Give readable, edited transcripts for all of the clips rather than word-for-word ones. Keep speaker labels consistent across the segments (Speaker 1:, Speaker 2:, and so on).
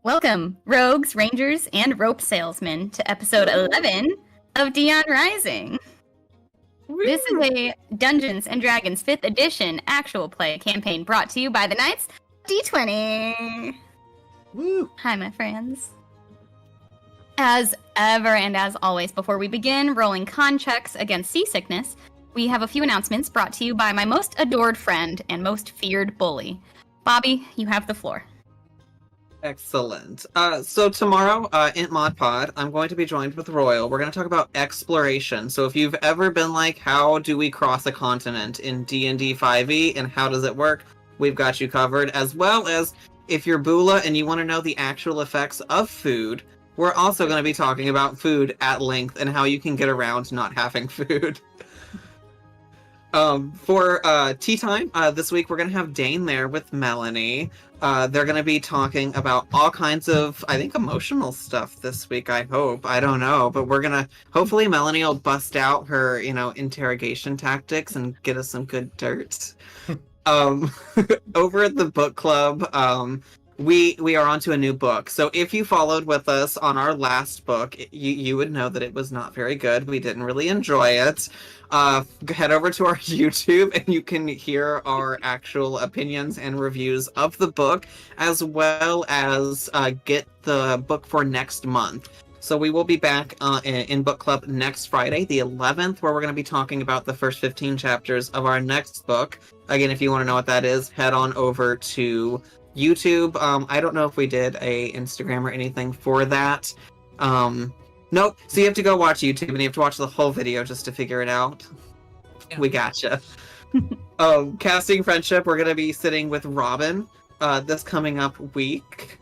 Speaker 1: Welcome, rogues, rangers, and rope salesmen, to episode 11 of Dion Rising. This is a Dungeons & Dragons 5th edition actual play campaign brought to you by the Knights of D20.
Speaker 2: Woo.
Speaker 1: Hi, my friends. As ever and as always, before we begin rolling con checks against seasickness, we have a few announcements brought to you by my most adored friend and most feared bully. Bobby, you have the floor.
Speaker 2: Excellent. So tomorrow in Mod Pod, I'm going to be joined with Royal. We're going to talk about exploration. So if you've ever been like, how do we cross a continent in D&D 5e and how does it work? We've got you covered. As well as if you're Bula and you want to know the actual effects of food, we're also going to be talking about food at length and how you can get around not having food. For tea time, this week we're going to have Dane there with Melanie. They're going to be talking about all kinds of, I think, emotional stuff this week, I hope. I don't know, but we're going to, hopefully Melanie will bust out her, interrogation tactics and get us some good dirt. Over at the book club, we are onto a new book. So if you followed with us on our last book, you would know that it was not very good. We didn't really enjoy it. Head over to our YouTube and you can hear our actual opinions and reviews of the book, as well as get the book for next month. So we will be back in book club next Friday, the 11th, where we're going to be talking about the first 15 chapters of our next book. Again, if you want to know what that is, head on over to YouTube. I don't know if we did a Instagram or anything for that. Nope. So you have to go watch YouTube and you have to watch the whole video just to figure it out. Yeah. We gotcha. Casting Friendship, we're going to be sitting with Robin this coming up week.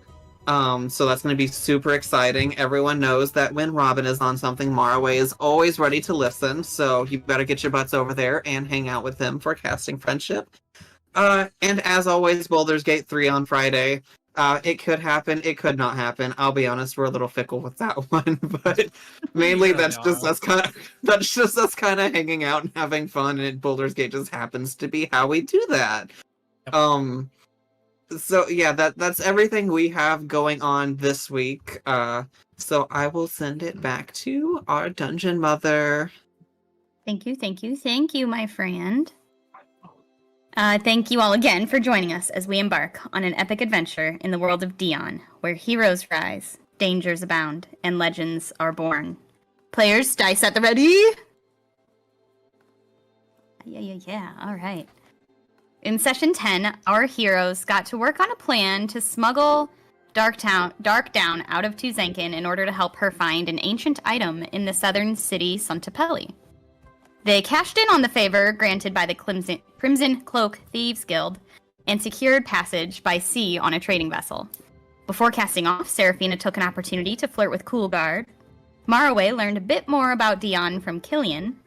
Speaker 2: So that's going to be super exciting. Everyone knows that when Robin is on something, Maraway is always ready to listen. So you better get your butts over there and hang out with him for Casting Friendship. And as always, Baldur's Gate 3 on Friday. It could happen, it could not happen. I'll be honest, we're a little fickle with that one, but mainly that's just us kind of hanging out and having fun, and Baldur's Gate just happens to be how we do that. So yeah, that's everything we have going on this week. So I will send it back to our dungeon mother.
Speaker 1: Thank you, my friend. Thank you all again for joining us as we embark on an epic adventure in the world of Dion, where heroes rise, dangers abound, and legends are born. Players, dice at the ready! Yeah, alright. In session 10, our heroes got to work on a plan to smuggle Dark Down out of Tuzankin in order to help her find an ancient item in the southern city Suntepeli. They cashed in on the favor granted by the Crimson Cloak Thieves Guild and secured passage by sea on a trading vessel. Before casting off, Seraphina took an opportunity to flirt with Coolguard. Maraway learned a bit more about Dion from Killian.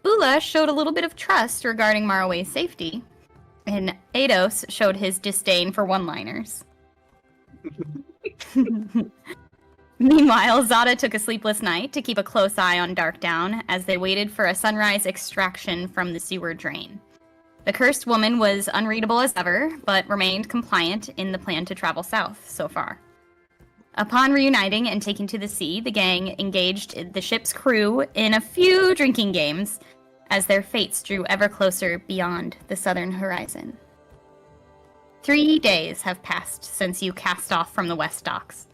Speaker 1: Bula showed a little bit of trust regarding Maraway's safety. And Eidos showed his disdain for one-liners. Meanwhile, Zada took a sleepless night to keep a close eye on Darkdown as they waited for a sunrise extraction from the sewer drain. The cursed woman was unreadable as ever, but remained compliant in the plan to travel south so far. Upon reuniting and taking to the sea, the gang engaged the ship's crew in a few drinking games as their fates drew ever closer beyond the southern horizon. 3 days have passed since you cast off from the West Docks,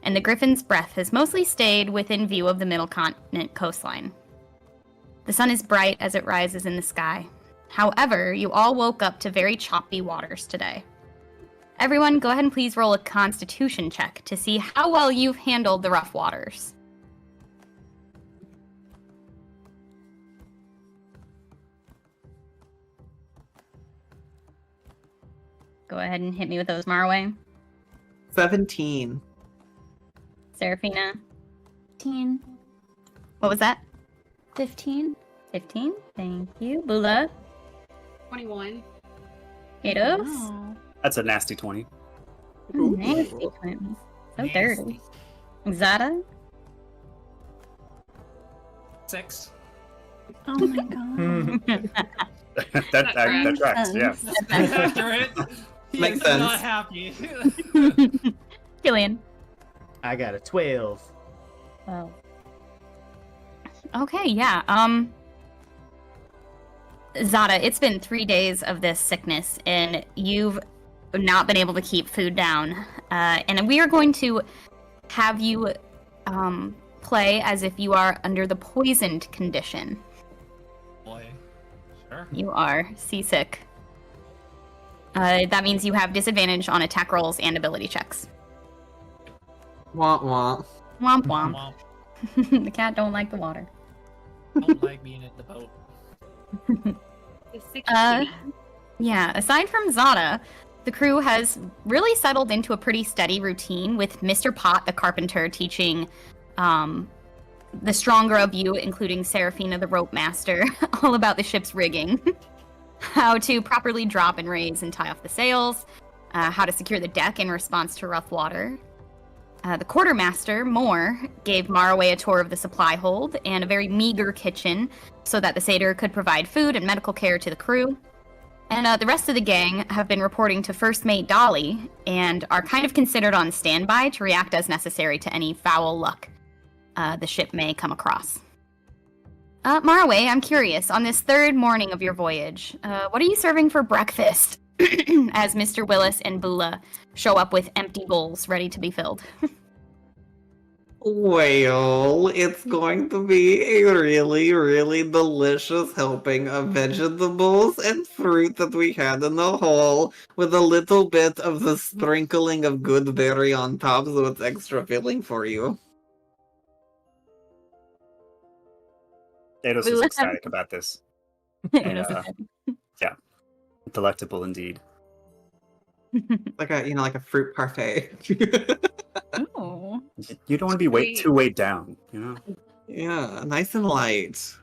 Speaker 1: and the Griffin's breath has mostly stayed within view of the Middle Continent coastline. The sun is bright as it rises in the sky. However, you all woke up to very choppy waters today. Everyone, go ahead and please roll a Constitution check to see how well you've handled the rough waters. Go ahead and hit me with those, Maraway.
Speaker 2: 17.
Speaker 1: Seraphina?
Speaker 3: 15.
Speaker 1: What was that?
Speaker 3: 15.
Speaker 1: 15. Thank you. Bula?
Speaker 4: 21.
Speaker 1: Eidos?
Speaker 3: Wow.
Speaker 5: That's a nasty 20.
Speaker 1: Nasty twins. So dirty. Zada?
Speaker 4: 6.
Speaker 3: Oh my god.
Speaker 5: that tracks, yeah.
Speaker 4: After it, he
Speaker 2: Makes
Speaker 4: is
Speaker 2: sense.
Speaker 4: not happy.
Speaker 1: Killian.
Speaker 6: I got a 12.
Speaker 3: Oh.
Speaker 1: Okay, yeah. Zada, it's been 3 days of this sickness, and you've not been able to keep food down. And we are going to have you play as if you are under the poisoned condition.
Speaker 7: Boy. Sure.
Speaker 1: You are seasick. That means you have disadvantage on attack rolls and ability checks.
Speaker 2: Womp womp.
Speaker 1: Womp womp.
Speaker 7: Womp.
Speaker 1: The cat don't like the water.
Speaker 7: Don't like being in the boat.
Speaker 4: The sick
Speaker 1: Uh,
Speaker 4: kitty.
Speaker 1: Yeah, aside from Zada, the crew has really settled into a pretty steady routine with Mr. Pot, the carpenter, teaching the stronger of you, including Seraphina, the rope master, all about the ship's rigging. How to properly drop and raise and tie off the sails, how to secure the deck in response to rough water. The quartermaster, Moore, gave Maraway a tour of the supply hold and a very meager kitchen so that the satyr could provide food and medical care to the crew. And the rest of the gang have been reporting to First Mate Dolly and are kind of considered on standby to react as necessary to any foul luck the ship may come across. Maraway, I'm curious, on this third morning of your voyage, what are you serving for breakfast? As Mr. Willis and Bula show up with empty bowls ready to be filled.
Speaker 2: Well, it's going to be a really, really delicious helping of vegetables and fruit that we had in the hole, with a little bit of the sprinkling of good berry on top, so it's extra filling for you.
Speaker 5: Eidos is ecstatic about this. And, delectable indeed.
Speaker 2: Like a fruit parfait.
Speaker 1: Oh.
Speaker 5: You don't want to be too weighed down, you know?
Speaker 2: Yeah, nice and light.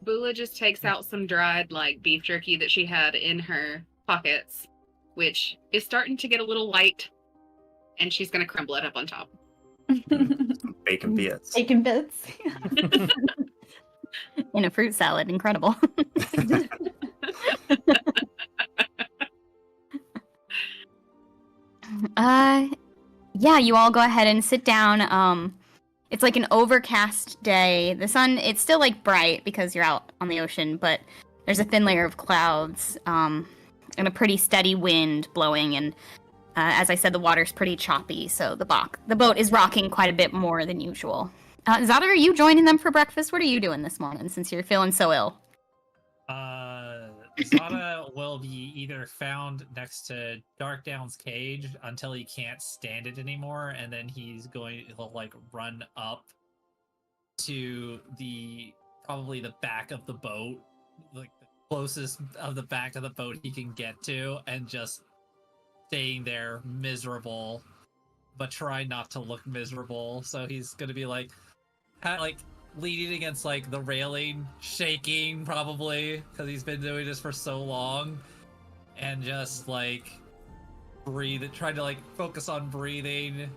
Speaker 4: Bula just takes out some dried beef jerky that she had in her pockets, which is starting to get a little light, and she's gonna crumble it up on top.
Speaker 5: Bacon bits.
Speaker 3: Bacon bits.
Speaker 1: In a fruit salad, incredible. Yeah, you all go ahead and sit down. It's like an overcast day. The sun, it's still bright because you're out on the ocean, but there's a thin layer of clouds, and a pretty steady wind blowing, and as I said, the water's pretty choppy, so the boat is rocking quite a bit more than usual. Zada, are you joining them for breakfast? What are you doing this morning since you're feeling so ill?
Speaker 7: Zada will be either found next to Darkdown's cage until he can't stand it anymore, and then he'll run up to probably the back of the boat, the closest of the back of the boat he can get to, and just staying there miserable, but try not to look miserable. So he's gonna be leaning against the railing, shaking probably because he's been doing this for so long, and just breathe, trying to focus on breathing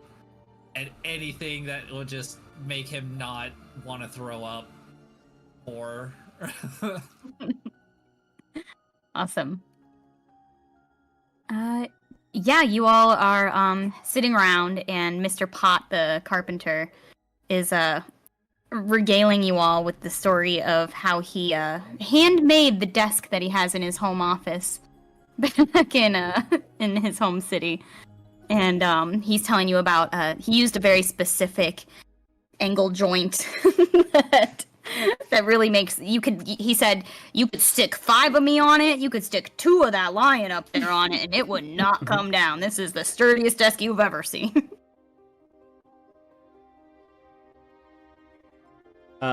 Speaker 7: and anything that will just make him not want to throw up more.
Speaker 1: Awesome. Yeah, you all are sitting around, and Mr. Pot, the carpenter, is regaling you all with the story of how he handmade the desk that he has in his home office back in his home city. And he's telling you about he used a very specific angle joint that really makes he said you could stick 5 of me on it, you could stick 2 of that lion up there on it, and it would not come down. This is the sturdiest desk you've ever seen.
Speaker 6: We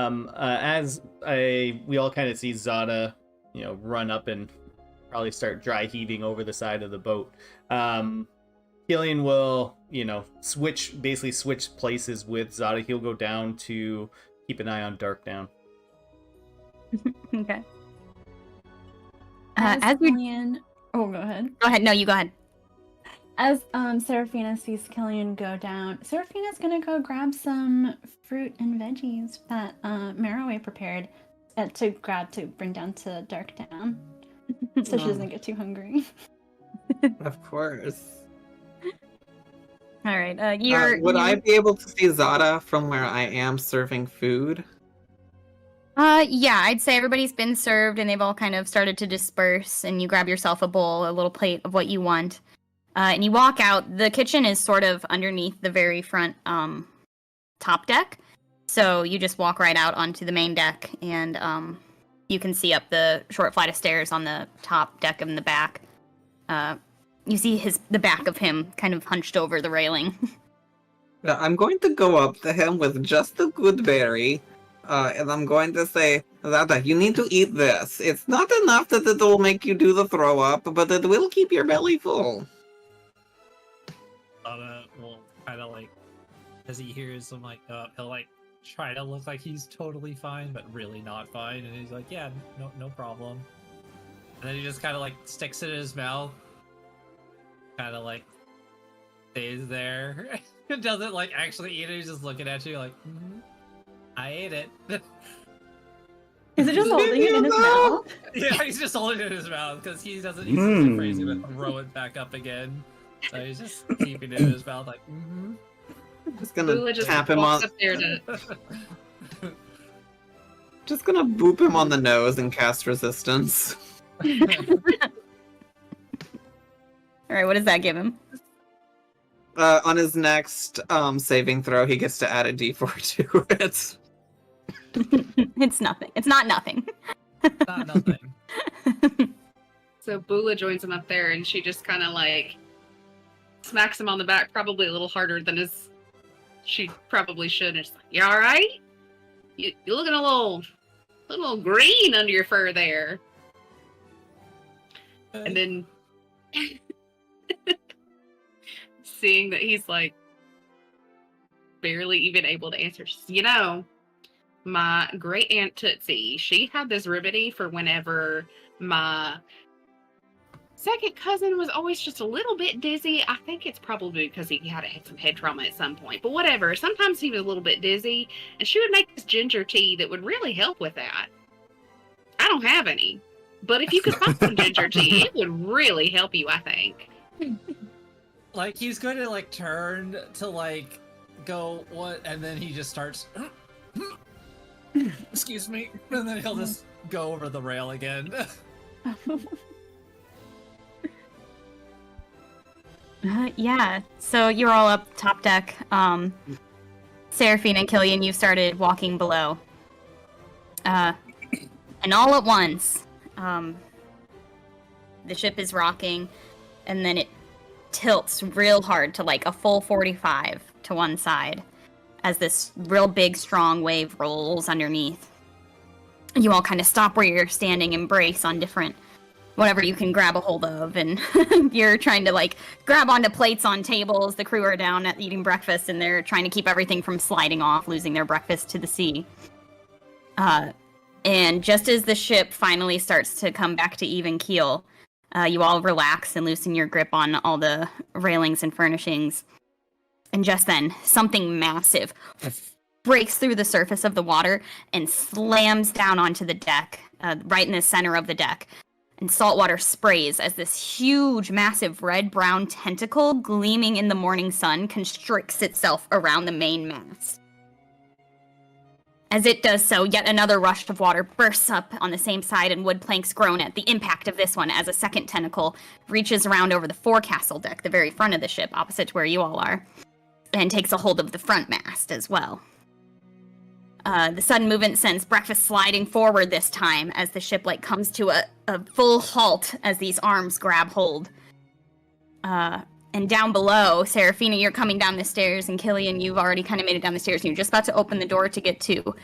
Speaker 6: all kind of see Zada, run up and probably start dry heaving over the side of the boat. Killian will, switch places with Zada. He'll go down to keep an eye on Darkdown.
Speaker 1: Okay.
Speaker 3: As Killian... Oh, go ahead.
Speaker 1: Go ahead. No, you go ahead.
Speaker 3: As Seraphina sees Killian go down, Seraphina's gonna go grab some fruit and veggies that Maraway prepared to bring down to Darkdown, so she doesn't get too hungry.
Speaker 2: Of course.
Speaker 1: All right. You're.
Speaker 2: Would I be able to see Zada from where I am serving food?
Speaker 1: Yeah, I'd say everybody's been served and they've all kind of started to disperse, and you grab yourself a bowl, a little plate of what you want. And you walk out. The kitchen is sort of underneath the very front top deck. So you just walk right out onto the main deck, and you can see up the short flight of stairs on the top deck in the back. You see the back of him kind of hunched over the railing.
Speaker 2: Yeah, I'm going to go up to him with just a good berry, and I'm going to say, Zada, you need to eat this. It's not enough that it will make you do the throw up, but it will keep your belly full.
Speaker 7: Will kind of like, as he hears him like, he'll like try to look like he's totally fine, but really not fine, and he's like, yeah, no problem. And then he just kind of like sticks it in his mouth, kind of like stays there. Doesn't like actually eat it. He's just looking at you like, I ate it.
Speaker 3: Is it just holding it in his mouth?
Speaker 7: Yeah, he's just holding it in his mouth because he doesn't. He's too crazy to throw it back up again. So he's just keeping it in his mouth, like.
Speaker 2: I'm just gonna
Speaker 4: Bula just
Speaker 2: tap him
Speaker 4: walks
Speaker 2: on.
Speaker 4: up there to
Speaker 2: Just gonna boop him on the nose and cast resistance.
Speaker 1: All right, what does that give him?
Speaker 2: On his next saving throw, he gets to add a d4 to it.
Speaker 1: It's nothing. It's not nothing.
Speaker 7: Not nothing.
Speaker 4: So Bula joins him up there, and she just kind of like smacks him on the back, probably a little harder than she probably should. And she's like, "You all right? You're looking a little green under your fur there." And then seeing that he's like barely even able to answer, you know, my great aunt Tootsie, she had this remedy for whenever my second cousin was always just a little bit dizzy. I think it's probably because he had some head trauma at some point, but whatever. Sometimes he was a little bit dizzy, and she would make this ginger tea that would really help with that. I don't have any, but if you could find some ginger tea, it would really help you, I think.
Speaker 7: Like he's going to like turn to like go what, and then he just starts. Excuse me, and then he'll just go over the rail again.
Speaker 1: Yeah, so you're all up top deck. Seraphine and Killian, you've started walking below. And all at once, the ship is rocking, and then it tilts real hard to like a full 45 to one side as this real big, strong wave rolls underneath. You all kind of stop where you're standing and brace on different whatever you can grab a hold of, and you're trying to like grab onto plates on tables. The crew are down at eating breakfast, and they're trying to keep everything from sliding off, losing their breakfast to the sea. And just as the ship finally starts to come back to even keel, you all relax and loosen your grip on all the railings and furnishings. And just then, something massive breaks through the surface of the water and slams down onto the deck, right in the center of the deck. And saltwater sprays as this huge, massive red-brown tentacle gleaming in the morning sun constricts itself around the main mast. As it does so, yet another rush of water bursts up on the same side, and wood planks groan at the impact of this one as a second tentacle reaches around over the forecastle deck, the very front of the ship, opposite to where you all are, and takes a hold of the front mast as well. The sudden movement sends breakfast sliding forward this time as the ship comes to a full halt as these arms grab hold. And down below, Seraphina, you're coming down the stairs, and Killian, you've already kind of made it down the stairs, and you're just about to open the door to get to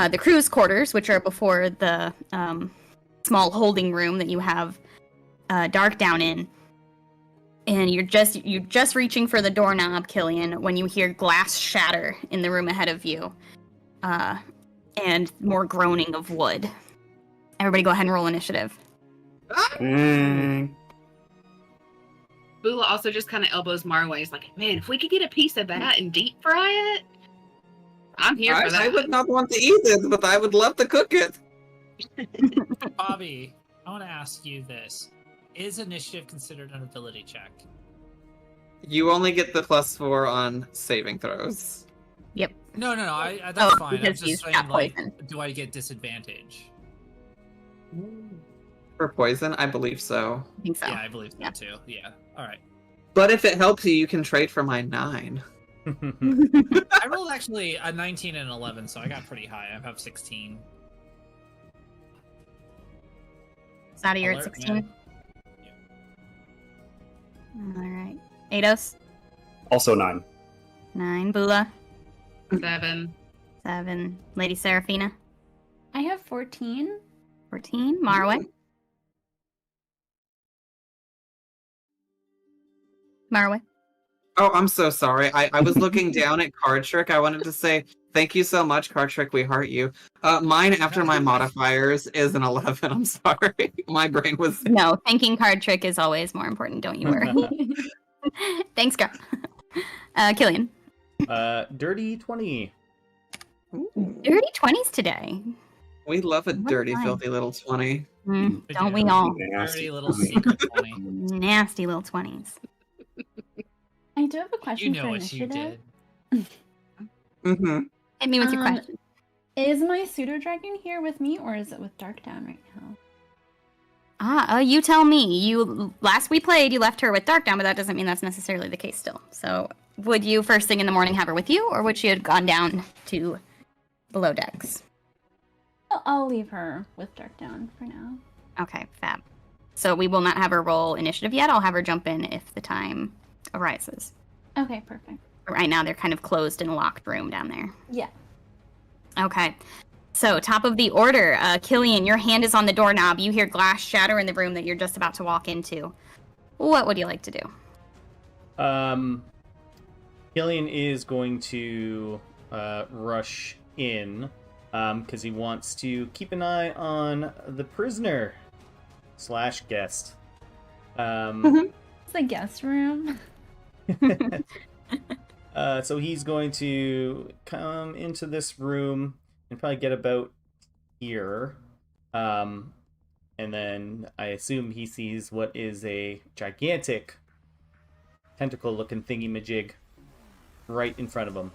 Speaker 1: the crew's quarters, which are before the small holding room that you have Dark down in. And you're just reaching for the doorknob, Killian, when you hear glass shatter in the room ahead of you. And more groaning of wood. Everybody go ahead and roll initiative.
Speaker 4: Bula also just kind of elbows Marway. He's like, man, if we could get a piece of that and deep fry it, I'm here for that.
Speaker 2: I would not want to eat it, but I would love to cook it.
Speaker 7: Bobby, I want to ask you this. Is initiative considered an ability check?
Speaker 2: You only get the +4 on saving throws.
Speaker 1: Yep.
Speaker 7: No, that's fine. I'm
Speaker 1: because
Speaker 7: just
Speaker 1: he's
Speaker 7: saying,
Speaker 1: got
Speaker 7: like,
Speaker 1: poison.
Speaker 7: do I get disadvantage?
Speaker 2: For poison, I believe so.
Speaker 1: I think so.
Speaker 7: Yeah, I believe so
Speaker 1: Yeah.
Speaker 7: too. Yeah. All right.
Speaker 2: But if it helps you, you can trade for my 9.
Speaker 7: I rolled actually a 19 and 11, so I got pretty high. I have 16.
Speaker 1: Zada, you're at
Speaker 7: Alert,
Speaker 1: 16.
Speaker 7: man.
Speaker 1: All right. Ados,
Speaker 5: Also 9.
Speaker 1: 9. Bula,
Speaker 4: 7.
Speaker 1: 7. Lady Serafina,
Speaker 3: I have 14.
Speaker 1: 14. Marwe. Marwe.
Speaker 2: Oh, I'm so sorry. I was looking down at Card Trick. I wanted to say thank you so much, Card Trick. We heart you. Mine after my modifiers is an 11. I'm sorry. My brain was.
Speaker 1: No, thanking card trick is always more important. Don't you worry. Thanks, girl. Killian.
Speaker 6: Dirty 20.
Speaker 1: Dirty 20s today.
Speaker 2: We love a
Speaker 1: What
Speaker 2: dirty,
Speaker 1: time?
Speaker 2: filthy little 20.
Speaker 1: Don't we all?
Speaker 7: Dirty little secret 20.
Speaker 1: Nasty little 20s.
Speaker 3: I do have a
Speaker 7: You
Speaker 3: question
Speaker 7: know
Speaker 3: for
Speaker 7: what you
Speaker 3: initiative.
Speaker 7: did.
Speaker 2: Mm-hmm.
Speaker 1: Hit me with your question.
Speaker 3: Is my pseudo dragon here with me, or is it with Darkdown right now?
Speaker 1: You tell me. Last we played, you left her with Darkdown, but that doesn't mean that's necessarily the case still. So, would you first thing in the morning have her with you, or would she have gone down to below decks?
Speaker 3: I'll leave her with Darkdown for now.
Speaker 1: Okay, fab. So we will not have her roll initiative yet. I'll have her jump in if the time arises.
Speaker 3: Okay, perfect.
Speaker 1: But right now, they're kind of closed in a locked room down there.
Speaker 3: Yeah.
Speaker 1: Okay. So, top of the order, Killian, your hand is on the doorknob. You hear glass shatter in the room that you're just about to walk into. What would you like to do?
Speaker 6: Killian is going to rush in because he wants to keep an eye on the prisoner / guest.
Speaker 3: It's the guest room.
Speaker 6: So he's going to come into this room and probably get about here. And then I assume he sees what is a gigantic tentacle-looking thingy-majig right in front of him.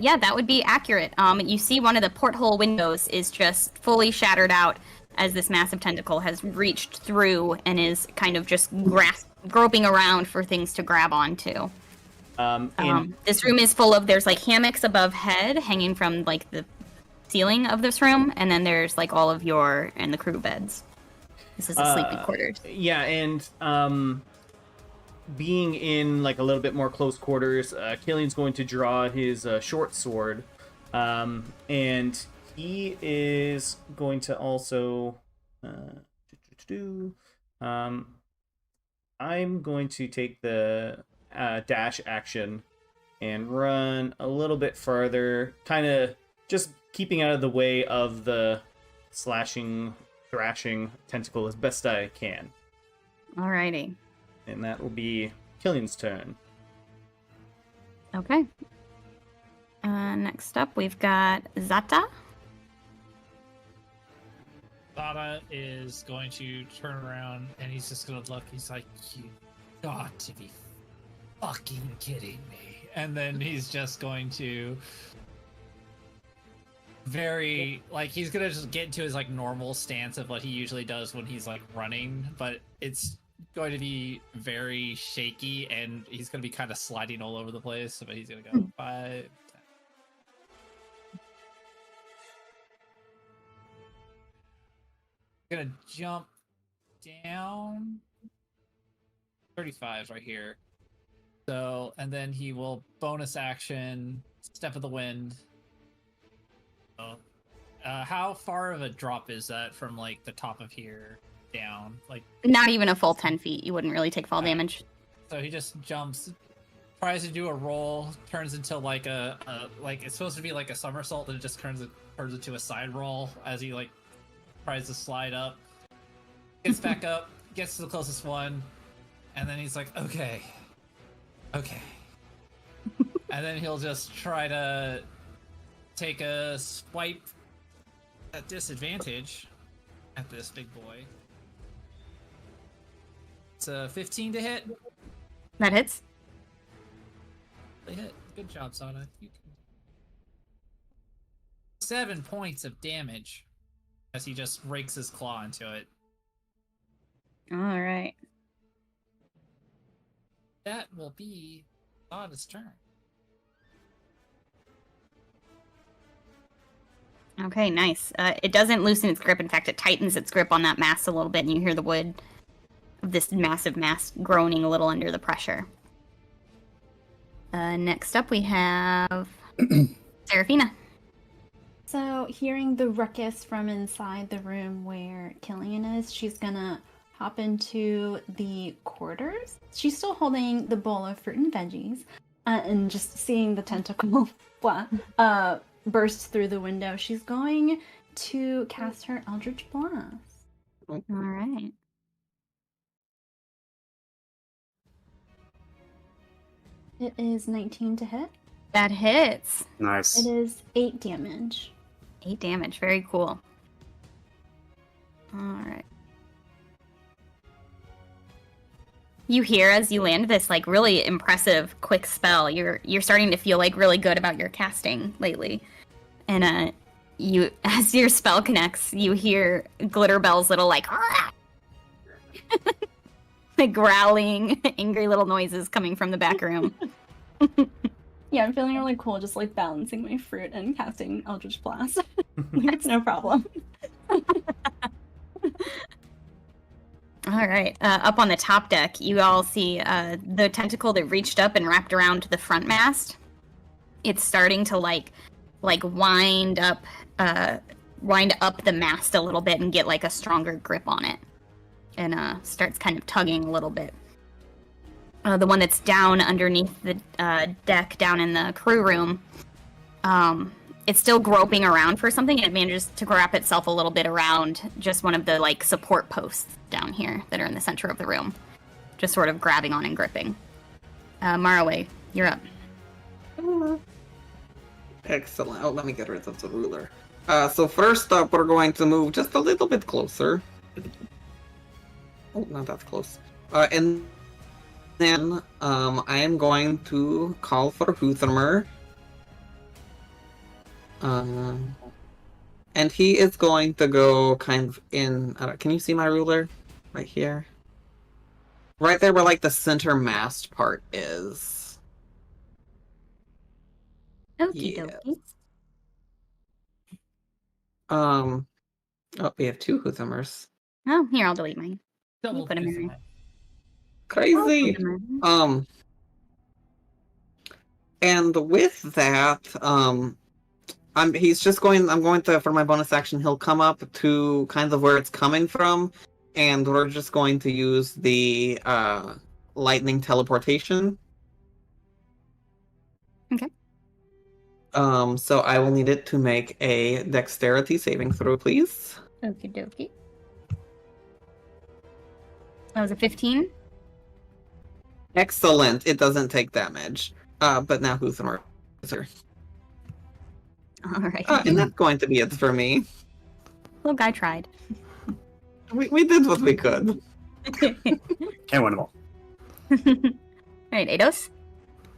Speaker 1: Yeah, that would be accurate. You see one of the porthole windows is just fully shattered out as this massive tentacle has reached through and is kind of just groping around for things to grab onto. This room is full of, there's like hammocks above head hanging from like the ceiling of this room, and then there's like all of and the crew beds. This is the sleeping quarters.
Speaker 6: Yeah, and being in like a little bit more close quarters, Killian's going to draw his short sword, and he is going to also I'm going to take the dash action and run a little bit farther, kind of just keeping out of the way of the slashing, thrashing tentacle as best I can.
Speaker 1: Alrighty.
Speaker 6: And that will be Killian's turn.
Speaker 1: Okay. Next up, we've got Zata.
Speaker 7: Zada is going to turn around and he's just going to look. He's like, you got to be fucking kidding me. And then he's just going to he's going to just get into his like normal stance of what he usually does when he's like running, but it's going to be very shaky and he's going to be kind of sliding all over the place. But he's going to go 5, 10. Gonna jump down 35 right here. So, and then he will bonus action Step of the Wind. So, how far of a drop is that from like the top of here down? Like
Speaker 1: Not even a full 10 feet. You wouldn't really take fall damage.
Speaker 7: So he just jumps, tries to do a roll, turns into like a like it's supposed to be like a somersault, and it just turns into a side roll as he like tries to slide up, gets back up, gets to the closest one, and then he's like, okay. And then he'll just try to take a swipe at disadvantage at this big boy. It's a 15 to hit.
Speaker 1: That hits.
Speaker 7: They hit. Good job, Sada. 7 points of damage as he just rakes his claw into it.
Speaker 1: All right.
Speaker 7: That will be Sada's turn.
Speaker 1: Okay, nice. It doesn't loosen its grip. In fact, it tightens its grip on that mast a little bit, and you hear the wood of this massive mast groaning a little under the pressure. Next up, we have Serafina.
Speaker 3: So, hearing the ruckus from inside the room where Killian is, she's gonna hop into the quarters. She's still holding the bowl of fruit and veggies, and just seeing the tentacle burst through the window. She's going to cast her Eldritch Blast.
Speaker 1: All right.
Speaker 3: It is 19 to hit.
Speaker 1: That hits.
Speaker 5: Nice.
Speaker 3: It is 8 damage.
Speaker 1: 8 damage. Very cool. All right. You hear as you land this like really impressive quick spell. You're starting to feel like really good about your casting lately. And you as your spell connects, you hear Glitterbell's little like like growling, angry little noises coming from the back room.
Speaker 3: Yeah, I'm feeling really cool just like balancing my fruit and casting Eldritch Blast. It's no problem.
Speaker 1: All right. Up on the top deck, you all see the tentacle that reached up and wrapped around the front mast. It's starting to like wind up the mast a little bit and get like a stronger grip on it, and starts kind of tugging a little bit. The one that's down underneath the deck, down in the crew room, it's still groping around for something, and it manages to wrap itself a little bit around just one of the like support posts down here that are in the center of the room, just sort of grabbing on and gripping. Maraway, you're up.
Speaker 2: Excellent. Oh, let me get rid of the ruler. So first up, we're going to move just a little bit closer. Oh, not that close. And then I am going to call for Huthermer. And he is going to go kind of in... can you see my ruler? Right here? Right there where, like, the center mast part is.
Speaker 1: Okie
Speaker 2: Yes.
Speaker 1: dokie.
Speaker 2: Oh, we have 2 Huthermers.
Speaker 1: Oh, here, I'll delete mine.
Speaker 7: Double
Speaker 1: put him in
Speaker 7: fist
Speaker 1: there.
Speaker 2: Crazy! And with that, I'm going to, for my bonus action, he'll come up to kind of where it's coming from, and we're just going to use the lightning teleportation.
Speaker 1: Okay.
Speaker 2: So I will need it to make a dexterity saving throw, please.
Speaker 1: Okie dokie. That was a 15.
Speaker 2: Excellent. It doesn't take damage. But now Huthermer is her.
Speaker 1: All right.
Speaker 2: And that's going to be it for me.
Speaker 1: Little guy tried.
Speaker 2: We did what we could.
Speaker 5: Can't win them all.
Speaker 1: All right, Eidos.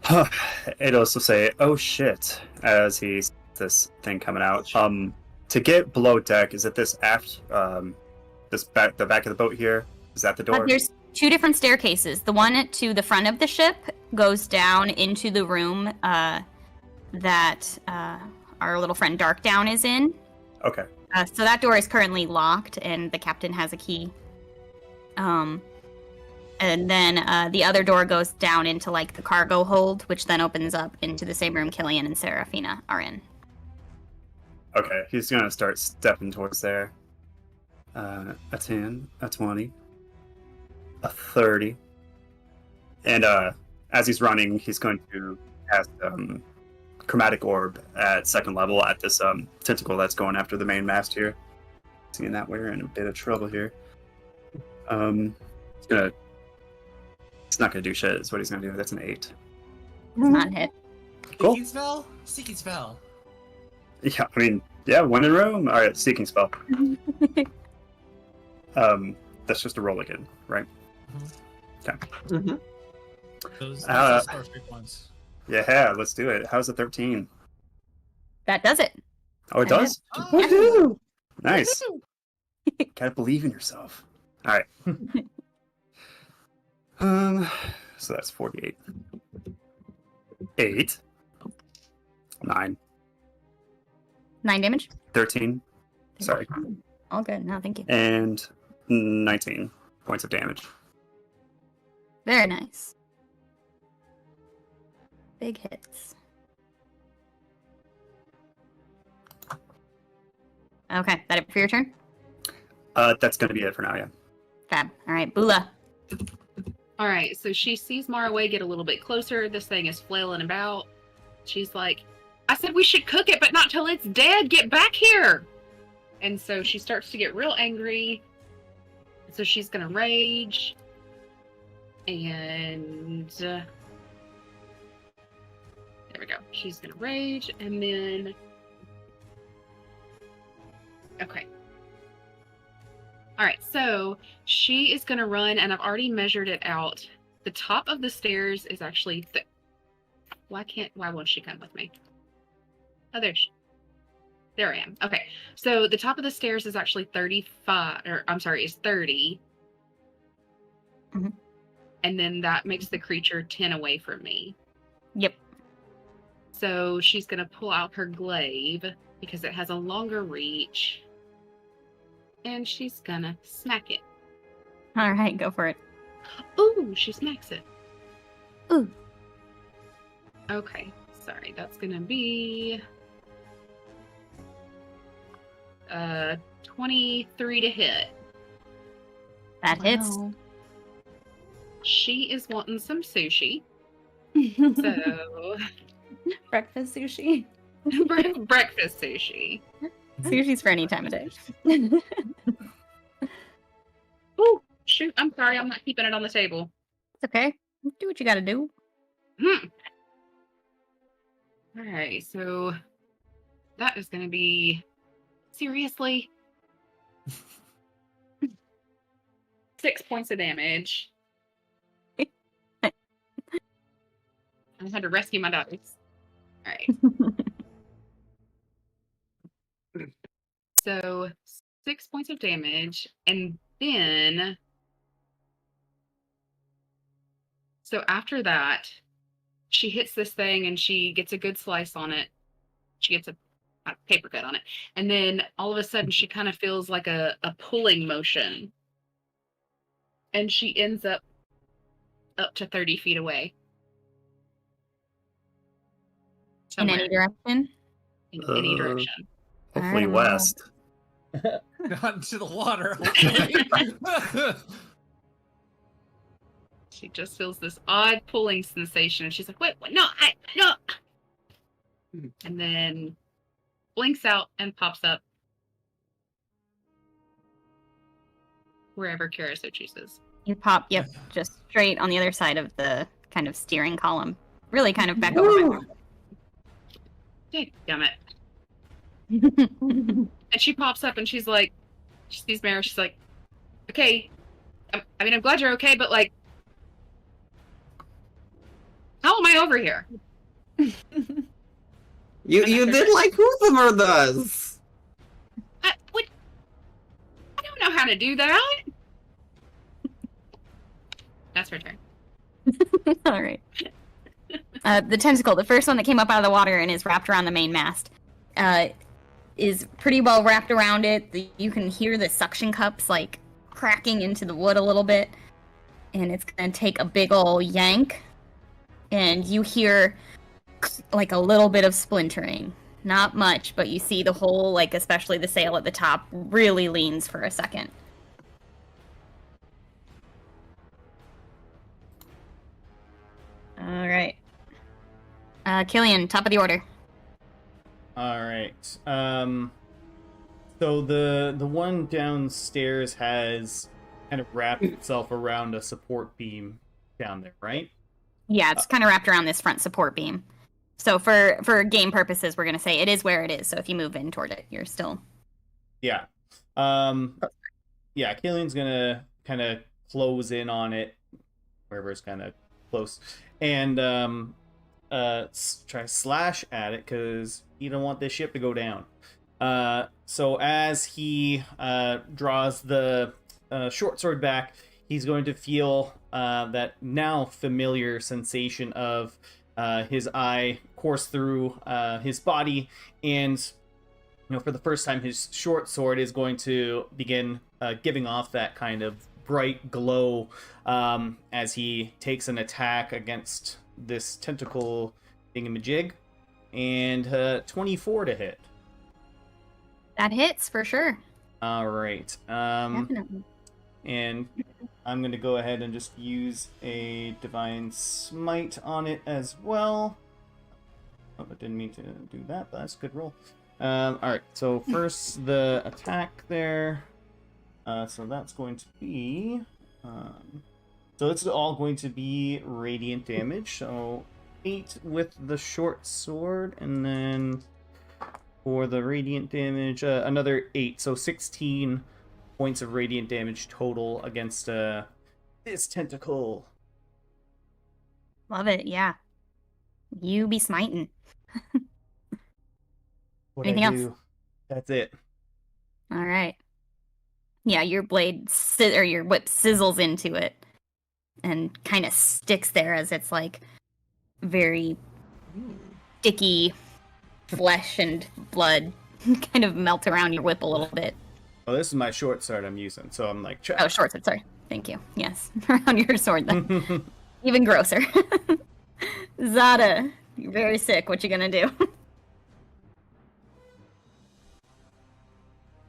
Speaker 5: Eidos will say, "Oh shit!" as he sees this thing coming out. To get below deck, is it this aft, the back of the boat here? Is that the door?
Speaker 1: There's 2 different staircases. The one to the front of the ship goes down into the room that our little friend Darkdown is in.
Speaker 5: Okay.
Speaker 1: So that door is currently locked, and the captain has a key. And then the other door goes down into like the cargo hold, which then opens up into the same room Killian and Serafina are in.
Speaker 5: Okay, he's gonna start stepping towards there. A 10, a 20, a 30. And as he's running, he's going to cast Chromatic Orb at 2nd level at this tentacle that's going after the main mast here. Seeing that we're in a bit of trouble here. It's not gonna do shit, is what he's gonna do. That's an 8.
Speaker 1: Does not hit.
Speaker 5: Cool.
Speaker 7: Seeking spell? Seeking spell.
Speaker 5: Yeah, I mean, yeah, 1 in room. Alright, Seeking Spell. That's just a roll again, right? Okay.
Speaker 2: Mm-hmm.
Speaker 7: Those
Speaker 5: Uh,
Speaker 7: are perfect ones.
Speaker 5: Yeah, let's do it. How's a 13?
Speaker 1: That does it.
Speaker 5: Oh, it
Speaker 1: That
Speaker 5: does?
Speaker 2: Woohoo!
Speaker 5: Nice. Gotta believe in yourself. All right. So that's 48. 8. 9.
Speaker 1: 9 damage.
Speaker 5: 13. Sorry.
Speaker 1: All good. No, thank you.
Speaker 5: And 19 points of damage.
Speaker 1: Very nice. Big hits. Okay, that it for your turn?
Speaker 5: That's gonna be it for now, yeah.
Speaker 1: Fab. All right, Bula.
Speaker 4: All right, so she sees Maraway get a little bit closer. This thing is flailing about. She's like, I said we should cook it, but not till it's dead. Get back here. And so she starts to get real angry. So she's going to rage. And there we go. She's going to rage. And then... Okay. All right, so she is going to run, and I've already measured it out. The top of the stairs is actually... Why won't she come with me? Oh, there I am. Okay, so the top of the stairs is actually 35, or I'm sorry, is 30.
Speaker 1: Mm-hmm.
Speaker 4: And then that makes the creature 10 away from me.
Speaker 1: Yep.
Speaker 4: So she's going to pull out her glaive because it has a longer reach. And she's going to smack it.
Speaker 1: All right, go for it.
Speaker 4: Ooh, she smacks it.
Speaker 1: Ooh.
Speaker 4: Okay, sorry, that's going to be 23 to hit.
Speaker 1: That hits.
Speaker 3: Wow.
Speaker 4: She is wanting some sushi. So,
Speaker 3: Breakfast sushi.
Speaker 4: breakfast sushi.
Speaker 1: Sushi's for any time of day.
Speaker 4: Ooh, shoot, I'm sorry, I'm not keeping it on the table.
Speaker 1: It's okay. Do what you gotta do.
Speaker 4: Alright, so that is going to be... Seriously? 6 points of damage. I had to rescue my dice. Alright. So 6 points of damage, and then so after that, she hits this thing and she gets a good slice on it. She gets a paper cut on it, and then all of a sudden she kind of feels like a pulling motion, and she ends up to 30 feet away.
Speaker 1: In
Speaker 4: Somewhere.
Speaker 1: any direction?
Speaker 4: In any direction.
Speaker 5: Hopefully
Speaker 1: Alright.
Speaker 5: west.
Speaker 7: Not into the water. Hopefully.
Speaker 4: She just feels this odd pulling sensation, and she's like, "Wait, no, no!" And then blinks out and pops up wherever Kara so chooses.
Speaker 1: You pop, yep, just straight on the other side of the kind of steering column. Really kind of back over.
Speaker 4: Damn it. And she pops up and she's like, she sees Mara, she's like, okay, I'm glad you're okay, but like, how am I over here?
Speaker 2: You did like Huthamur does.
Speaker 4: I don't know how to do that. That's her turn.
Speaker 1: All right. The tentacle, the first one that came up out of the water and is wrapped around the main mast, is pretty well wrapped around it. You can hear the suction cups like cracking into the wood a little bit, and it's gonna take a big ol' yank, and you hear like a little bit of splintering. Not much, but you see the whole, like especially the sail at the top, really leans for a second. All right. Killian, top of the order.
Speaker 6: All right. So the one downstairs has kind of wrapped itself around a support beam down there, right?
Speaker 1: Yeah, it's kind of wrapped around this front support beam. So for game purposes, we're gonna say it is where it is. So if you move in toward it, you're still.
Speaker 6: Yeah. Yeah, Killian's gonna kind of close in on it, wherever it's kind of close, and try to slash at it because you don't want this ship to go down. So as he draws the short sword back, he's going to feel that now familiar sensation of his eye course through his body, and for the first time, his short sword is going to begin giving off that kind of bright glow as he takes an attack against this tentacle thingamajig, and 24 to hit.
Speaker 1: That hits for sure.
Speaker 6: All right.
Speaker 1: Definitely.
Speaker 6: And I'm going to go ahead and just use a Divine Smite on it as well. Oh, I didn't mean to do that, but that's a good roll. Alright, so first the attack there. So that's going to be... so it's all going to be radiant damage. So 8 with the short sword, and then for the radiant damage, another 8. So 16 points of radiant damage total against this tentacle.
Speaker 1: Love it, yeah. You be smiting. Anything else?
Speaker 6: That's it.
Speaker 1: All right. Yeah, your blade or your whip sizzles into it and kind of sticks there as it's like very sticky flesh and blood kind of melt around your whip a little bit.
Speaker 6: Well, this is my short sword I'm using, so I'm like...
Speaker 1: Oh, short sword, sorry. Thank you. Yes, around your sword then. Even grosser. Zada, you're very sick. What you gonna do?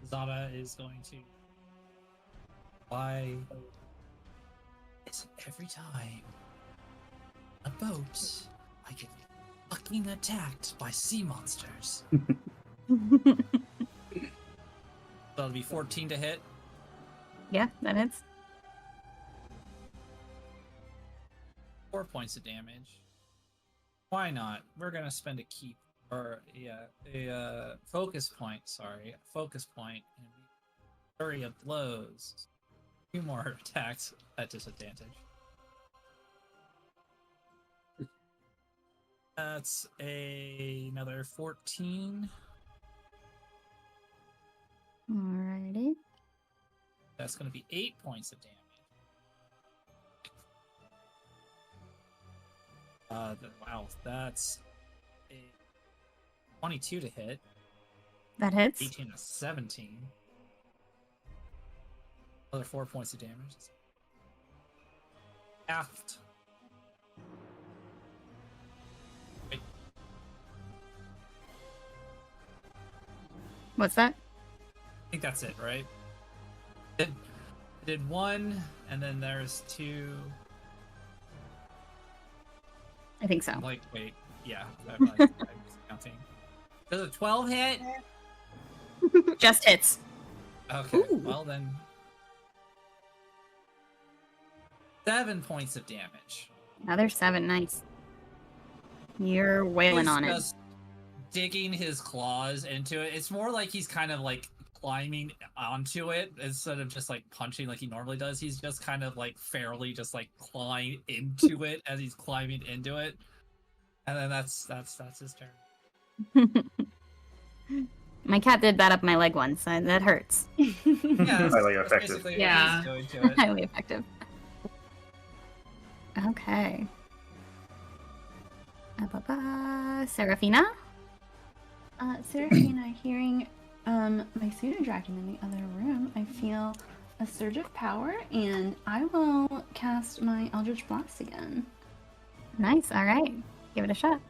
Speaker 7: Zada is going to. Why is it every time a boat I get fucking attacked by sea monsters? That'll be 14 to hit.
Speaker 1: Yeah, that hits.
Speaker 7: 4 points of damage. Why not? We're gonna spend a focus point. Sorry, focus point, and flurry of blows. 2 more attacks at disadvantage. That's another 14.
Speaker 1: Alrighty.
Speaker 7: That's gonna be 8 points of damage. Wow, that's a 22 to hit.
Speaker 1: That hits.
Speaker 7: 18 to 17. Another 4 points of damage. Aft. Wait.
Speaker 1: What's that?
Speaker 7: I think that's it, right? Did 1, and then there's 2.
Speaker 1: I think so.
Speaker 7: Like, wait, yeah, I was counting. Does a 12 hit?
Speaker 1: Just hits.
Speaker 7: Okay,
Speaker 1: Ooh.
Speaker 7: well then. 7 points of damage.
Speaker 1: Another 7. Nice. You're wailing
Speaker 7: He's
Speaker 1: on it.
Speaker 7: just digging his claws into it. It's more like he's kind of like climbing onto it instead of just like punching like he normally does. He's just kind of like fairly just like clawing into it as he's climbing into it. And then that's his turn.
Speaker 1: My cat did bat up my leg once. That hurts.
Speaker 7: Yeah,
Speaker 5: Highly
Speaker 7: that's
Speaker 5: effective.
Speaker 7: basically what
Speaker 4: Yeah.
Speaker 7: he's doing to it.
Speaker 1: Highly effective. Okay. Serafina?
Speaker 3: Seraphina, hearing my pseudo dragon in the other room, I feel a surge of power, and I will cast my Eldritch Blast again.
Speaker 1: Nice. All right. Give it a shot.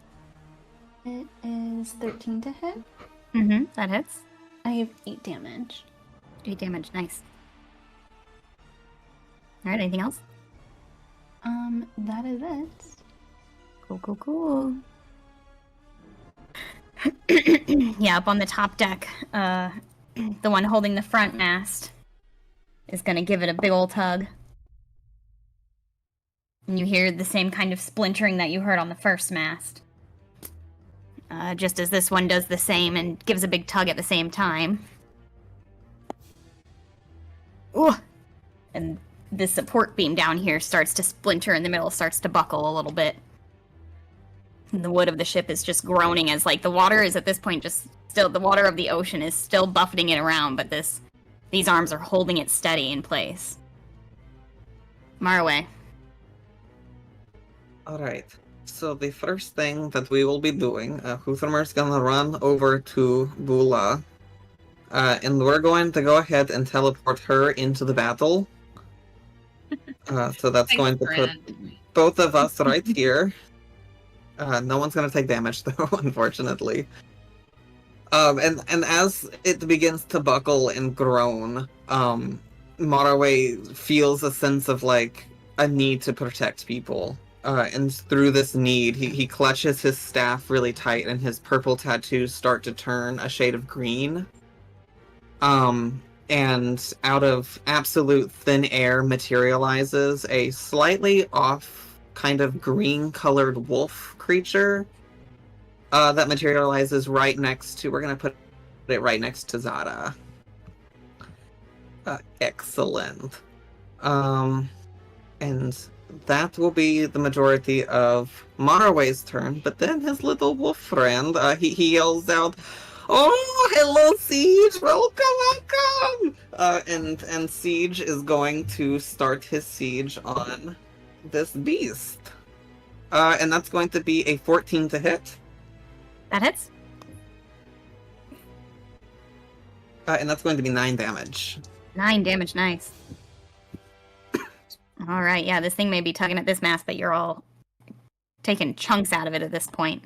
Speaker 3: It is 13 to hit.
Speaker 1: Mm-hmm. That hits.
Speaker 3: I have 8 damage.
Speaker 1: 8 damage. Nice. All right. Anything else?
Speaker 3: That is it.
Speaker 1: Cool. Yeah, up on the top deck, the one holding the front mast is gonna give it a big old tug. And you hear the same kind of splintering that you heard on the first mast. Just as this one does the same and gives a big tug at the same time. Ooh! And the support beam down here starts to splinter in the middle, starts to buckle a little bit. And the wood of the ship is just groaning as like the water is at this point just still the water of the ocean is still buffeting it around, but these arms are holding it steady in place. Marway.
Speaker 2: All right. So the first thing that we will be doing, Huthermer's gonna run over to Bula, and we're going to go ahead and teleport her into the battle. So that's
Speaker 4: Thanks,
Speaker 2: going to put both of us right here. No one's gonna take damage though, unfortunately. And as it begins to buckle and groan, Maraway feels a sense of like a need to protect people. And through this need, he clutches his staff really tight, and his purple tattoos start to turn a shade of green. And out of absolute thin air materializes a slightly off, kind of green-colored wolf creature that materializes right next to. We're gonna put it right next to Zada. Excellent. And that will be the majority of Maraway's turn, but then his little wolf friend, he yells out, "Oh, hello, Siege! Welcome! And Siege is going to start his siege on this beast. And that's going to be a 14 to hit.
Speaker 1: That hits.
Speaker 2: And that's going to be 9 damage.
Speaker 1: 9 damage, nice. Alright, yeah, this thing may be tugging at this mass, but you're all taking chunks out of it at this point.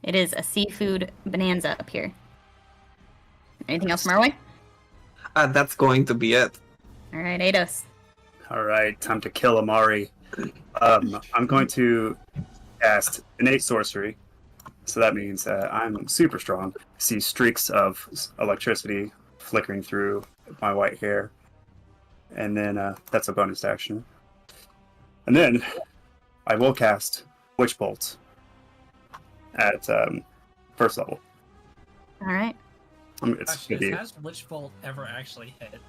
Speaker 1: It is a seafood bonanza up here. Anything else from our way?
Speaker 2: That's going to be it.
Speaker 1: Alright, Ados.
Speaker 5: Alright, time to kill Amari. I'm going to cast innate sorcery. So that means that I'm super strong. See streaks of electricity flickering through my white hair. And then that's a bonus action. And then I will cast Witch Bolt at first level.
Speaker 1: Alright.
Speaker 5: It's gonna be...
Speaker 7: Has Witch Bolt ever actually hit?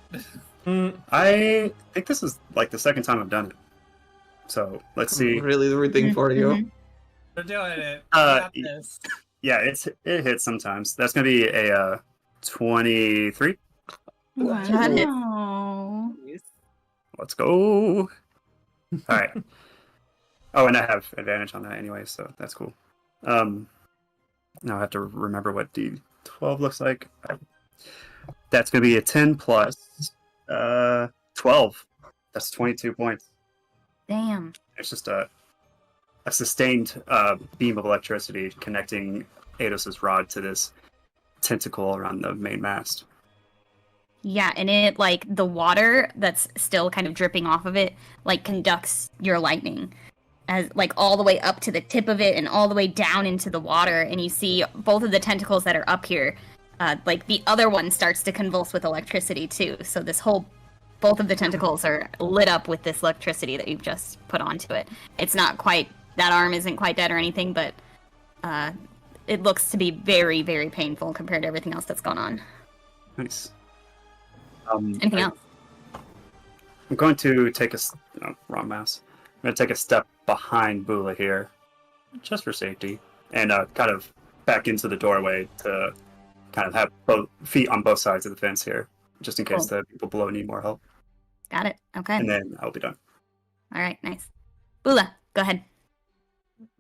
Speaker 5: I think this is like the second time I've done it. So let's see.
Speaker 2: Really rooting for you.
Speaker 1: Mhm.
Speaker 7: We're doing it. We got this.
Speaker 5: Yeah, it hits sometimes. That's gonna be a 23.
Speaker 3: Wow.
Speaker 5: Let's go. All right. Oh, and I have advantage on that anyway, so that's cool. Now I have to remember what D12 looks like. That's gonna be a 10 plus 12. That's 22 points.
Speaker 1: Damn.
Speaker 5: It's just a sustained beam of electricity connecting Ados's rod to this tentacle around the main mast.
Speaker 1: Yeah, and it, like, the water that's still kind of dripping off of it, like, conducts your lightning. As, like, all the way up to the tip of it and all the way down into the water, and you see both of the tentacles that are up here, like, the other one starts to convulse with electricity, too. So both of the tentacles are lit up with this electricity that you've just put onto it. It's not quite, that arm isn't quite dead or anything, but it looks to be very, very painful compared to everything else that's gone on.
Speaker 5: Nice.
Speaker 1: Anything else?
Speaker 5: I'm going to take wrong mouse. I'm going to take a step behind Bula here, just for safety, and kind of back into the doorway to kind of have both feet on both sides of the fence here, just in case the people below need more help.
Speaker 1: Got it. Okay.
Speaker 5: And then I'll be done.
Speaker 1: All right, nice. Bula, go ahead.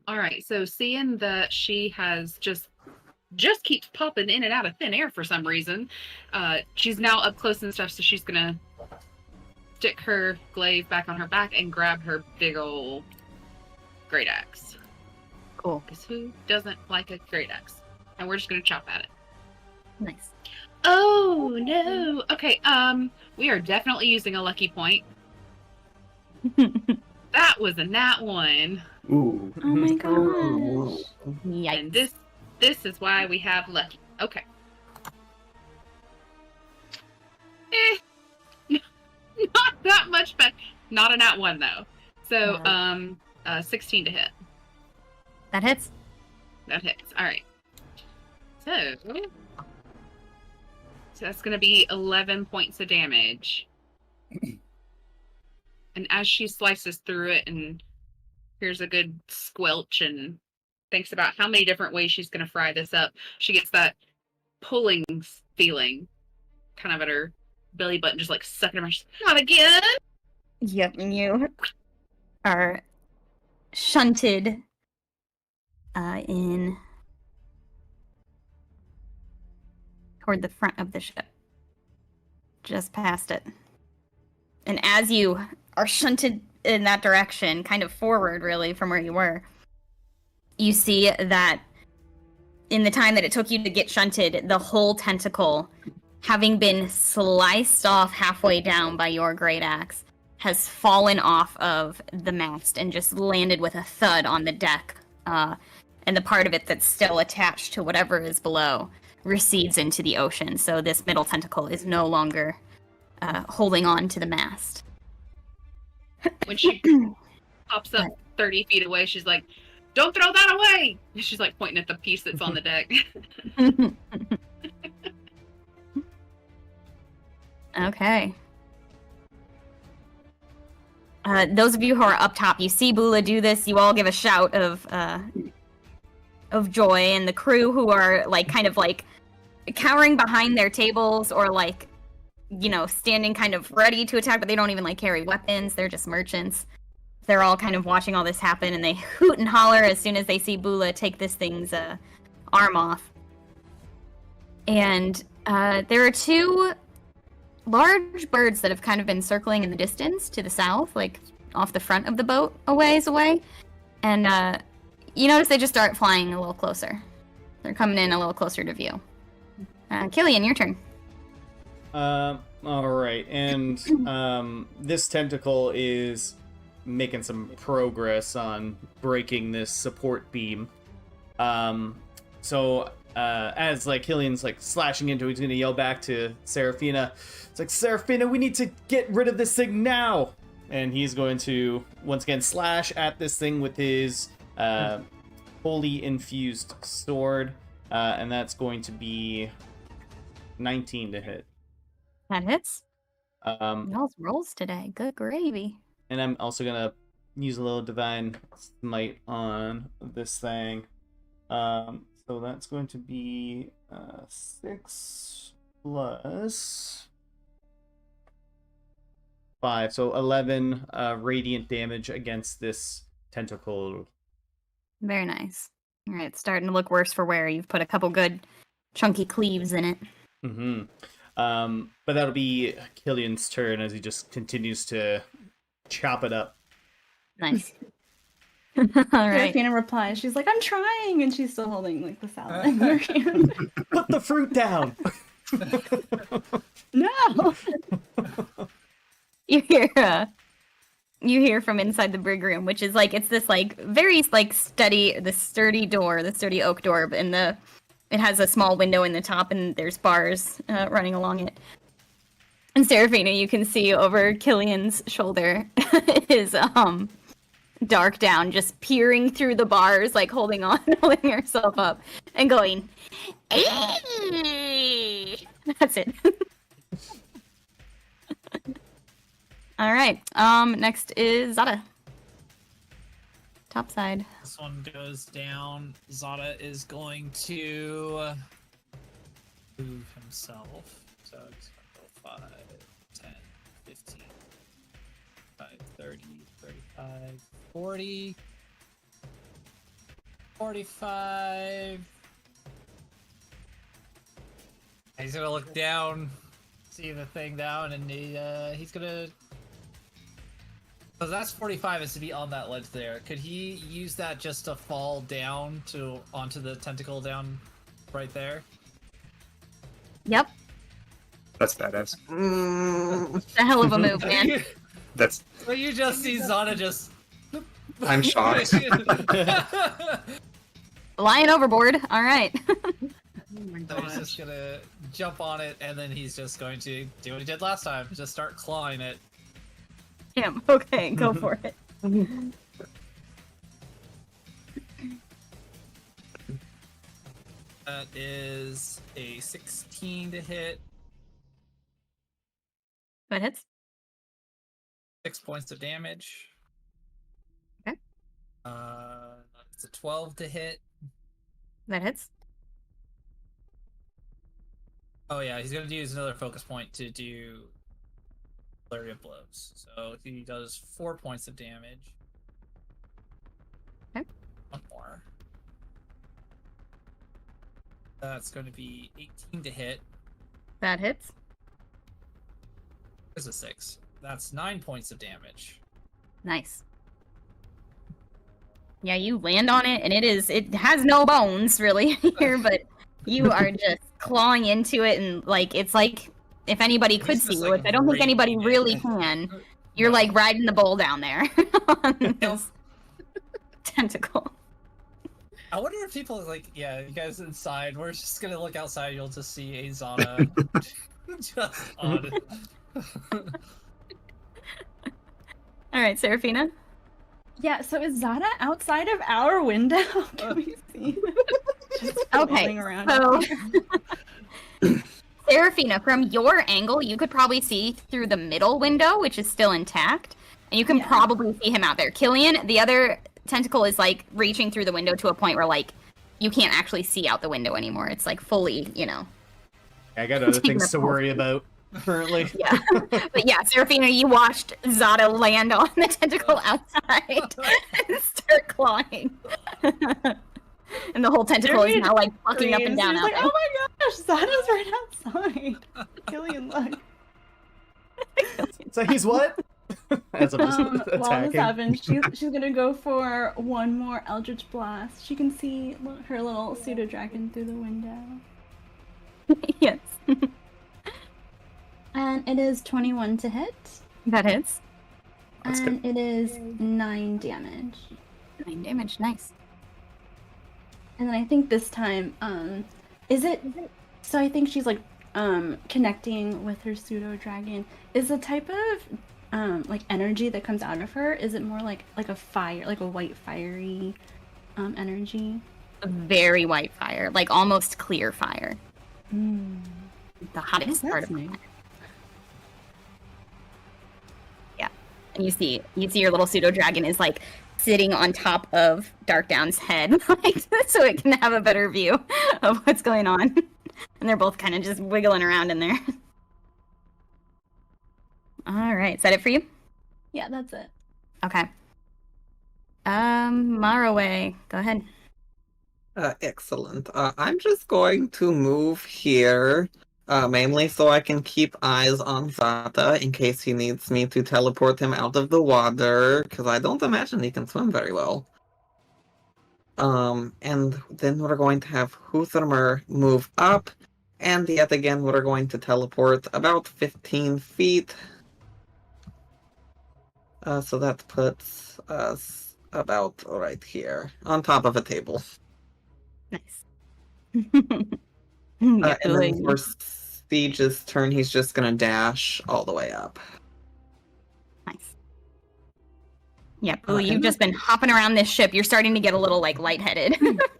Speaker 4: All right, so seeing that she has just keeps popping in and out of thin air for some reason, she's now up close and stuff, so she's gonna stick her glaive back on her back and grab her big ol' great axe.
Speaker 1: Cool.
Speaker 4: Because who doesn't like a great axe? And we're just gonna chop at it.
Speaker 1: Nice.
Speaker 4: Oh no. Okay, we are definitely using a lucky point. That was a nat 1.
Speaker 5: Ooh.
Speaker 3: Oh my gosh.
Speaker 1: Yikes.
Speaker 4: And this is why we have lucky. Okay. Not that much, but not a nat 1 though. So 16 to hit.
Speaker 1: That hits.
Speaker 4: That hits. All right. So that's going to be 11 points of damage. And as she slices through it and hears a good squelch and thinks about how many different ways she's going to fry this up, she gets that pulling feeling kind of at her belly button, just like sucking her mouth. Not again!
Speaker 1: Yep, and you are shunted in toward the front of the ship. Just past it. And as you are shunted in that direction, kind of forward, really, from where you were, you see that in the time that it took you to get shunted, the whole tentacle, having been sliced off halfway down by your great axe, has fallen off of the mast and just landed with a thud on the deck. And the part of it that's still attached to whatever is below recedes into the ocean. So this middle tentacle is no longer holding on to the mast.
Speaker 4: When she pops up 30 feet away, she's like, "Don't throw that away!" And she's like pointing at the piece that's on the deck.
Speaker 1: Okay. Those of you who are up top, you see Bula do this. You all give a shout of joy, and the crew who are like kind of like cowering behind their tables or like, you know, standing kind of ready to attack, but they don't even like carry weapons. They're just merchants. They're all kind of watching all this happen, and they hoot and holler as soon as they see Bula take this thing's arm off. And there are two large birds that have kind of been circling in the distance to the south, like off the front of the boat a ways away. And you notice they just start flying a little closer. They're coming in a little closer to view. Killian, your turn.
Speaker 6: All right, and this tentacle is making some progress on breaking this support beam. So as like Killian's like slashing into it, he's gonna yell back to Seraphina. It's like, Seraphina, we need to get rid of this thing now. And he's going to once again slash at this thing with his holy infused sword, and that's going to be 19 to hit.
Speaker 1: That hits. Y'all's rolls today. Good gravy.
Speaker 6: And I'm also gonna use a little divine smite on this thing. So that's going to be 6 plus 5, so 11 radiant damage against this tentacle.
Speaker 1: Very nice. All right, it's starting to look worse for wear. You've put a couple good chunky cleaves in it.
Speaker 6: Mm-hmm. But that'll be Killian's turn as he just continues to chop it up.
Speaker 1: Nice. All right.
Speaker 3: Seraphina replies, she's like, I'm trying, and she's still holding like the salad in her hand.
Speaker 6: Put the fruit down.
Speaker 3: No.
Speaker 1: You hear from inside the brig room, which is like it's this like very like sturdy oak door, and it has a small window in the top, and there's bars running along it. And Seraphina, you can see over Killian's shoulder is Dark Down, just peering through the bars, like holding herself up and going, "Hey!" That's it. All right. Next is Zada. Top side.
Speaker 7: This one goes down. Zada is going to move himself. So he's going to go 5, 10, 15, 5, 30, 35, 40, 45. He's going to look down, see the thing down, and he's going to... So that's 45 is to be on that ledge there. Could he use that just to fall down onto the tentacle down right there?
Speaker 1: Yep.
Speaker 5: That's badass.
Speaker 1: It's a hell of a move, man.
Speaker 5: That's.
Speaker 7: So you just see Zana just...
Speaker 2: I'm shocked.
Speaker 1: Flying overboard. All right.
Speaker 7: So he's just gonna jump on it, and then he's just going to do what he did last time. Just start clawing it.
Speaker 1: Him. Okay, go for it.
Speaker 7: That is a 16 to hit.
Speaker 1: That hits.
Speaker 7: 6 points of damage.
Speaker 1: Okay.
Speaker 7: It's a 12 to hit.
Speaker 1: That hits.
Speaker 7: Oh yeah, he's gonna use another focus point to do flurry of blows. So he does 4 points of damage.
Speaker 1: Okay.
Speaker 7: One more. That's going to be 18 to hit.
Speaker 1: That hits.
Speaker 7: There's a 6. That's 9 points of damage.
Speaker 1: Nice. Yeah, you land on it, and it has no bones really here, but you are just clawing into it, and it's like if anybody could
Speaker 7: He's
Speaker 1: see
Speaker 7: just,
Speaker 1: you,
Speaker 7: like,
Speaker 1: which I don't think anybody
Speaker 7: raking
Speaker 1: really
Speaker 7: it.
Speaker 1: can. You're
Speaker 7: No.
Speaker 1: like riding the bull down there on this tentacle.
Speaker 7: I wonder if people you guys inside, we're just gonna look outside, you'll just see a Zana just on it.
Speaker 1: All right, Seraphina.
Speaker 3: Yeah, so is Zada outside of our window? Can we see? Just
Speaker 1: Okay,
Speaker 3: flailing around
Speaker 1: so
Speaker 3: out here.
Speaker 1: Seraphina, from your angle, you could probably see through the middle window, which is still intact, and you can
Speaker 3: Yeah.
Speaker 1: probably see him out there. Killian, the other tentacle is reaching through the window to a point where you can't actually see out the window anymore. It's fully,
Speaker 6: I got other
Speaker 1: Taking
Speaker 6: things
Speaker 1: the
Speaker 6: to worry about currently.
Speaker 1: Yeah. But yeah, Seraphina, you watched Zada land on the tentacle outside and start clawing. And the whole tentacle is now plucking up and down
Speaker 3: He's
Speaker 1: out
Speaker 3: like,
Speaker 1: there.
Speaker 3: oh my gosh, Zada's right outside. Killian, look.
Speaker 6: So he's what? As I'm just
Speaker 3: While this
Speaker 6: attacking.
Speaker 3: happens, she's gonna go for one more Eldritch Blast. She can see her little pseudo dragon through the window.
Speaker 1: Yes.
Speaker 3: And it is 21 to hit.
Speaker 1: That hits.
Speaker 6: That's
Speaker 3: And it is 9 damage.
Speaker 1: 9 damage, nice.
Speaker 3: And then I think this time, is it? So I think she's connecting with her pseudo dragon. Is the type of energy that comes out of her? Is it more like a fire, like a white fiery energy?
Speaker 1: Very white fire, almost clear fire.
Speaker 3: Mm.
Speaker 1: The hottest part of
Speaker 3: nice.
Speaker 1: it. Yeah. And you see your little pseudo dragon is sitting on top of Darkdown's head, so it can have a better view of what's going on. And they're both kind of just wiggling around in there. All right, is that it for you?
Speaker 3: Yeah, that's it.
Speaker 1: Okay. Maraway, go ahead.
Speaker 2: Excellent. I'm just going to move here, mainly so I can keep eyes on Zata in case he needs me to teleport him out of the water, because I don't imagine he can swim very well. And then we're going to have Huthermer move up, and yet again we're going to teleport about 15 feet. So that puts us about right here, on top of a table.
Speaker 1: Nice.
Speaker 2: And then for Siege's turn, he's just gonna dash all the way up.
Speaker 1: Nice. Yeah, Boo, you've just been hopping around this ship. You're starting to get a little lightheaded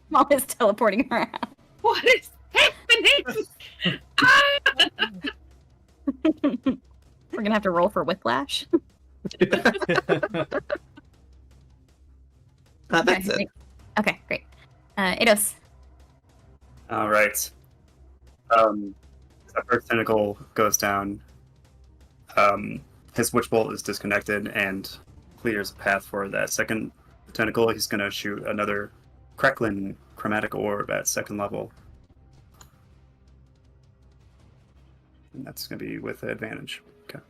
Speaker 1: while it's teleporting around.
Speaker 4: What is happening?
Speaker 1: We're gonna have to roll for whiplash.
Speaker 2: That's it.
Speaker 1: Okay, great. Eidos.
Speaker 5: All right. The first tentacle goes down. His witch bolt is disconnected and clears a path for that second tentacle. He's going to shoot another crackling chromatic orb at second level. And that's going to be with advantage. Okay.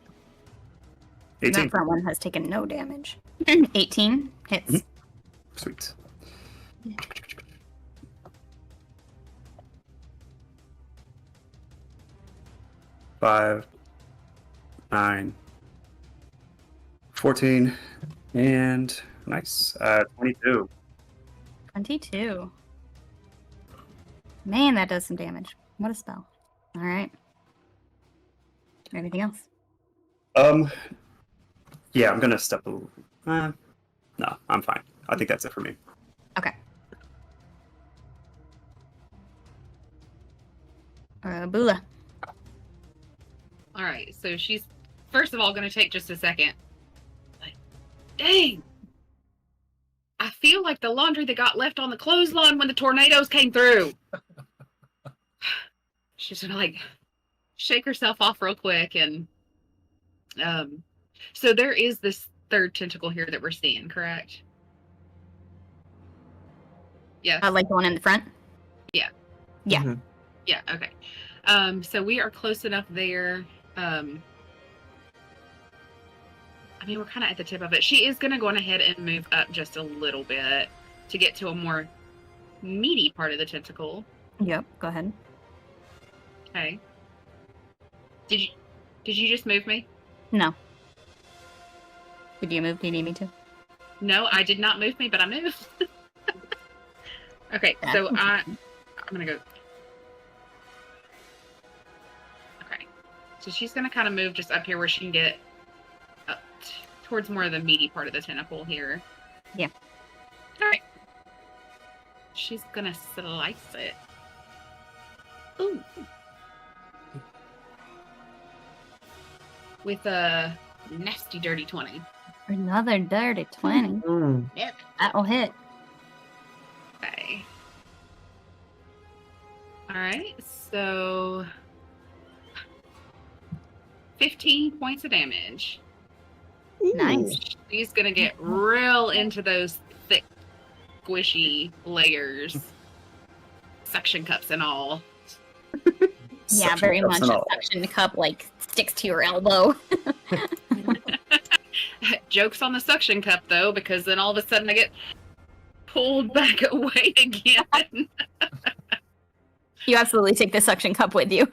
Speaker 1: That
Speaker 5: 18.
Speaker 1: front one has taken no damage. 18 hits.
Speaker 5: Mhm. Sweet. 5, 9, 14, and nice. 22.
Speaker 1: 22. Man, that does some damage. What a spell. All right. Anything else?
Speaker 5: Yeah, I'm gonna step a little. No, I'm fine. I think that's it for me.
Speaker 1: Okay. Bula.
Speaker 4: All right, so she's first of all going to take just a second Dang. I feel like the laundry that got left on the clothesline when the tornadoes came through. She's gonna like shake herself off real quick, and so there is this third tentacle here that we're seeing, correct? Yes.
Speaker 1: Like the one in the front?
Speaker 4: Yeah.
Speaker 1: Yeah.
Speaker 2: Mhm.
Speaker 4: Yeah, okay. So we are close enough there. I mean, we're kind of at the tip of it. She is going to go on ahead and move up just a little bit to get to a more meaty part of the tentacle.
Speaker 1: Yep, go ahead.
Speaker 4: Okay. Did you just move me?
Speaker 1: No. Did you move? Do you need me to?
Speaker 4: No, I did not move me, but I moved. Okay, so I'm going to go. Okay. So she's going to kind of move just up here where she can get up towards more of the meaty part of the tentacle here.
Speaker 1: Yeah.
Speaker 4: All right. She's going to slice it. Ooh. With a nasty, dirty 20.
Speaker 1: Another dirty 20.
Speaker 2: Mm.
Speaker 4: Yep.
Speaker 1: That'll hit.
Speaker 4: Okay. Alright, so 15 points of damage.
Speaker 1: Nice.
Speaker 4: She's gonna get real into those thick, squishy layers. Suction cups and all.
Speaker 1: Yeah,
Speaker 5: Suction
Speaker 1: very
Speaker 5: cups
Speaker 1: much
Speaker 5: and
Speaker 1: a
Speaker 5: all.
Speaker 1: suction cup, like, sticks to your elbow.
Speaker 4: Joke's on the suction cup, though, because then all of a sudden I get pulled back away again.
Speaker 1: You absolutely take the suction cup with you.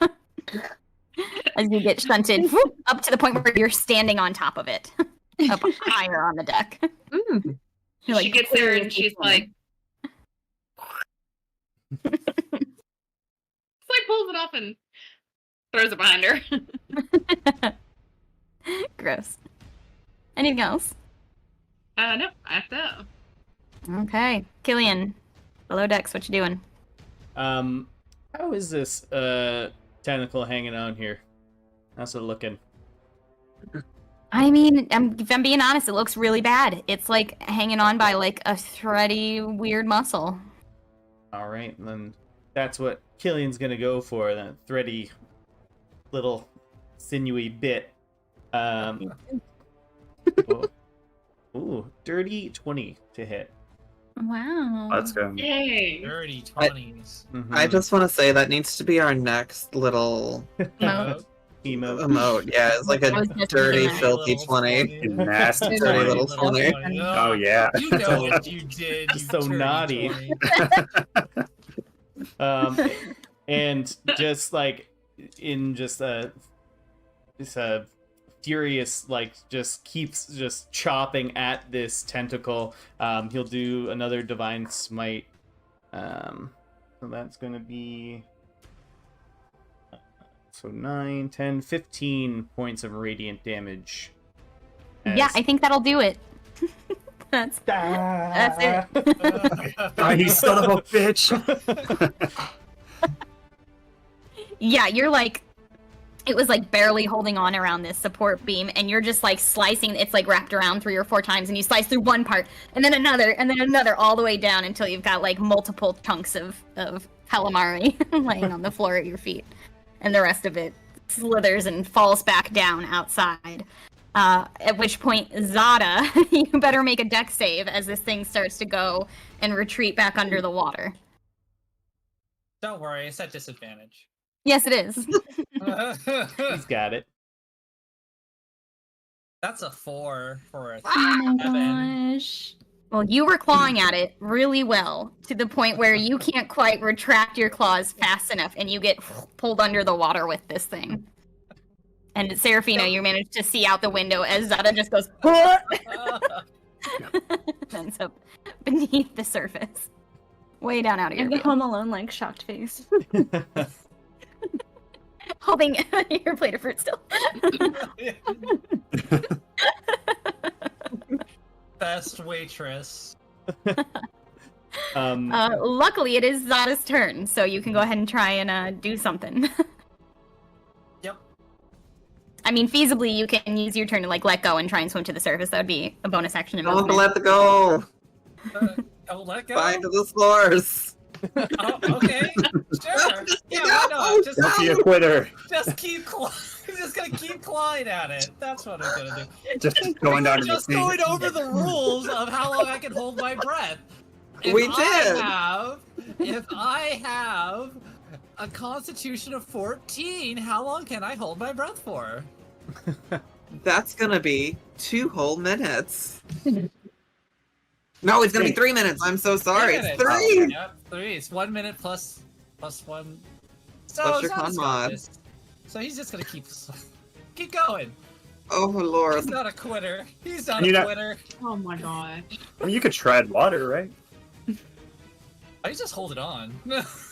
Speaker 1: As you get shunted up to the point where you're standing on top of it. Up higher on the deck.
Speaker 2: Mm.
Speaker 1: You're
Speaker 4: She gets there and she's like... It's like pulls it off and throws it behind her.
Speaker 1: Gross. Anything else?
Speaker 4: No, I have to.
Speaker 1: Okay. Killian, below decks, what you doing?
Speaker 6: How is this tentacle hanging on here? How's it looking?
Speaker 1: I mean, if I'm being honest, it looks really bad. It's like hanging on by like a thready, weird muscle.
Speaker 6: All right, then that's what Killian's gonna go for, that thready little sinewy bit. Ooh, dirty 20 to hit.
Speaker 3: Wow.
Speaker 5: Let's go.
Speaker 4: Yay!
Speaker 7: Dirty 20s.
Speaker 2: I just want to say that needs to be our next little
Speaker 1: Emote.
Speaker 6: Emote.
Speaker 2: emote. Yeah, it's like a
Speaker 1: I was just
Speaker 2: dirty,
Speaker 1: thinking
Speaker 2: filthy
Speaker 7: Little
Speaker 2: 20.
Speaker 5: You nasty
Speaker 2: Dirty
Speaker 5: 20.
Speaker 2: little 20.
Speaker 5: Oh, yeah.
Speaker 7: You know what you did. You
Speaker 6: So
Speaker 7: dirty
Speaker 6: naughty.
Speaker 7: 20.
Speaker 6: And just like in just a furious, like, just keeps just chopping at this tentacle. He'll do another divine smite. So that's gonna be 9, 10, 15 points of radiant damage.
Speaker 1: Yeah, I think that'll do it. That's it.
Speaker 5: Oh, you son of a bitch!
Speaker 1: Yeah, you're like, it was like barely holding on around this support beam, and you're just like slicing. It's like wrapped around 3 or 4 times, and you slice through one part, and then another, all the way down until you've got like multiple chunks of calamari laying on the floor at your feet, and the rest of it slithers and falls back down outside. At which point, Zada, you better make a deck save as this thing starts to go and retreat back under the water.
Speaker 7: Don't worry, it's at disadvantage.
Speaker 1: Yes, it is.
Speaker 6: He's got it.
Speaker 7: That's a 4 for a
Speaker 3: Oh my
Speaker 7: 7.
Speaker 3: gosh.
Speaker 1: Well, you were clawing at it really well, to the point where you can't quite retract your claws fast enough, and you get pulled under the water with this thing. And Serafina, you manage to see out the window as Zada just goes, ends up beneath the surface. Way down out of your
Speaker 3: And the
Speaker 1: view.
Speaker 3: Home Alone, like, shocked face.
Speaker 1: Holding your plate of fruit still.
Speaker 7: Best waitress.
Speaker 1: Luckily, it is Zada's turn, so you can go ahead and try and do something.
Speaker 7: Yep.
Speaker 1: I mean, feasibly, you can use your turn to like let go and try and swim to the surface. That would be a bonus action.
Speaker 2: I want to let go.
Speaker 7: Oh, let go.
Speaker 2: Find the floors.
Speaker 7: Oh, okay, sure. Yeah, why
Speaker 2: No,
Speaker 7: not? Just,
Speaker 5: Don't be a quitter.
Speaker 7: just keep. I'm just gonna keep clawing at it. That's what I'm gonna do.
Speaker 5: Just going down to the
Speaker 7: Just
Speaker 5: sea.
Speaker 7: going over the rules of how long I can hold my breath. If
Speaker 2: We did.
Speaker 7: If I have a constitution of 14, how long can I hold my breath for?
Speaker 2: That's gonna be 2 whole minutes. No, it's gonna be 3 minutes. I'm so sorry. It's 3.
Speaker 7: Yep, 3. It's 1 minute plus 1. So
Speaker 2: Plus your
Speaker 7: Zada's
Speaker 2: con
Speaker 7: got
Speaker 2: mod.
Speaker 7: this. So he's just gonna keep going.
Speaker 2: Oh Lord.
Speaker 7: He's not a quitter. He's not
Speaker 5: You
Speaker 7: a
Speaker 5: know-
Speaker 7: quitter.
Speaker 4: Oh my god.
Speaker 5: I mean, you could tread water, right?
Speaker 7: I just hold it on.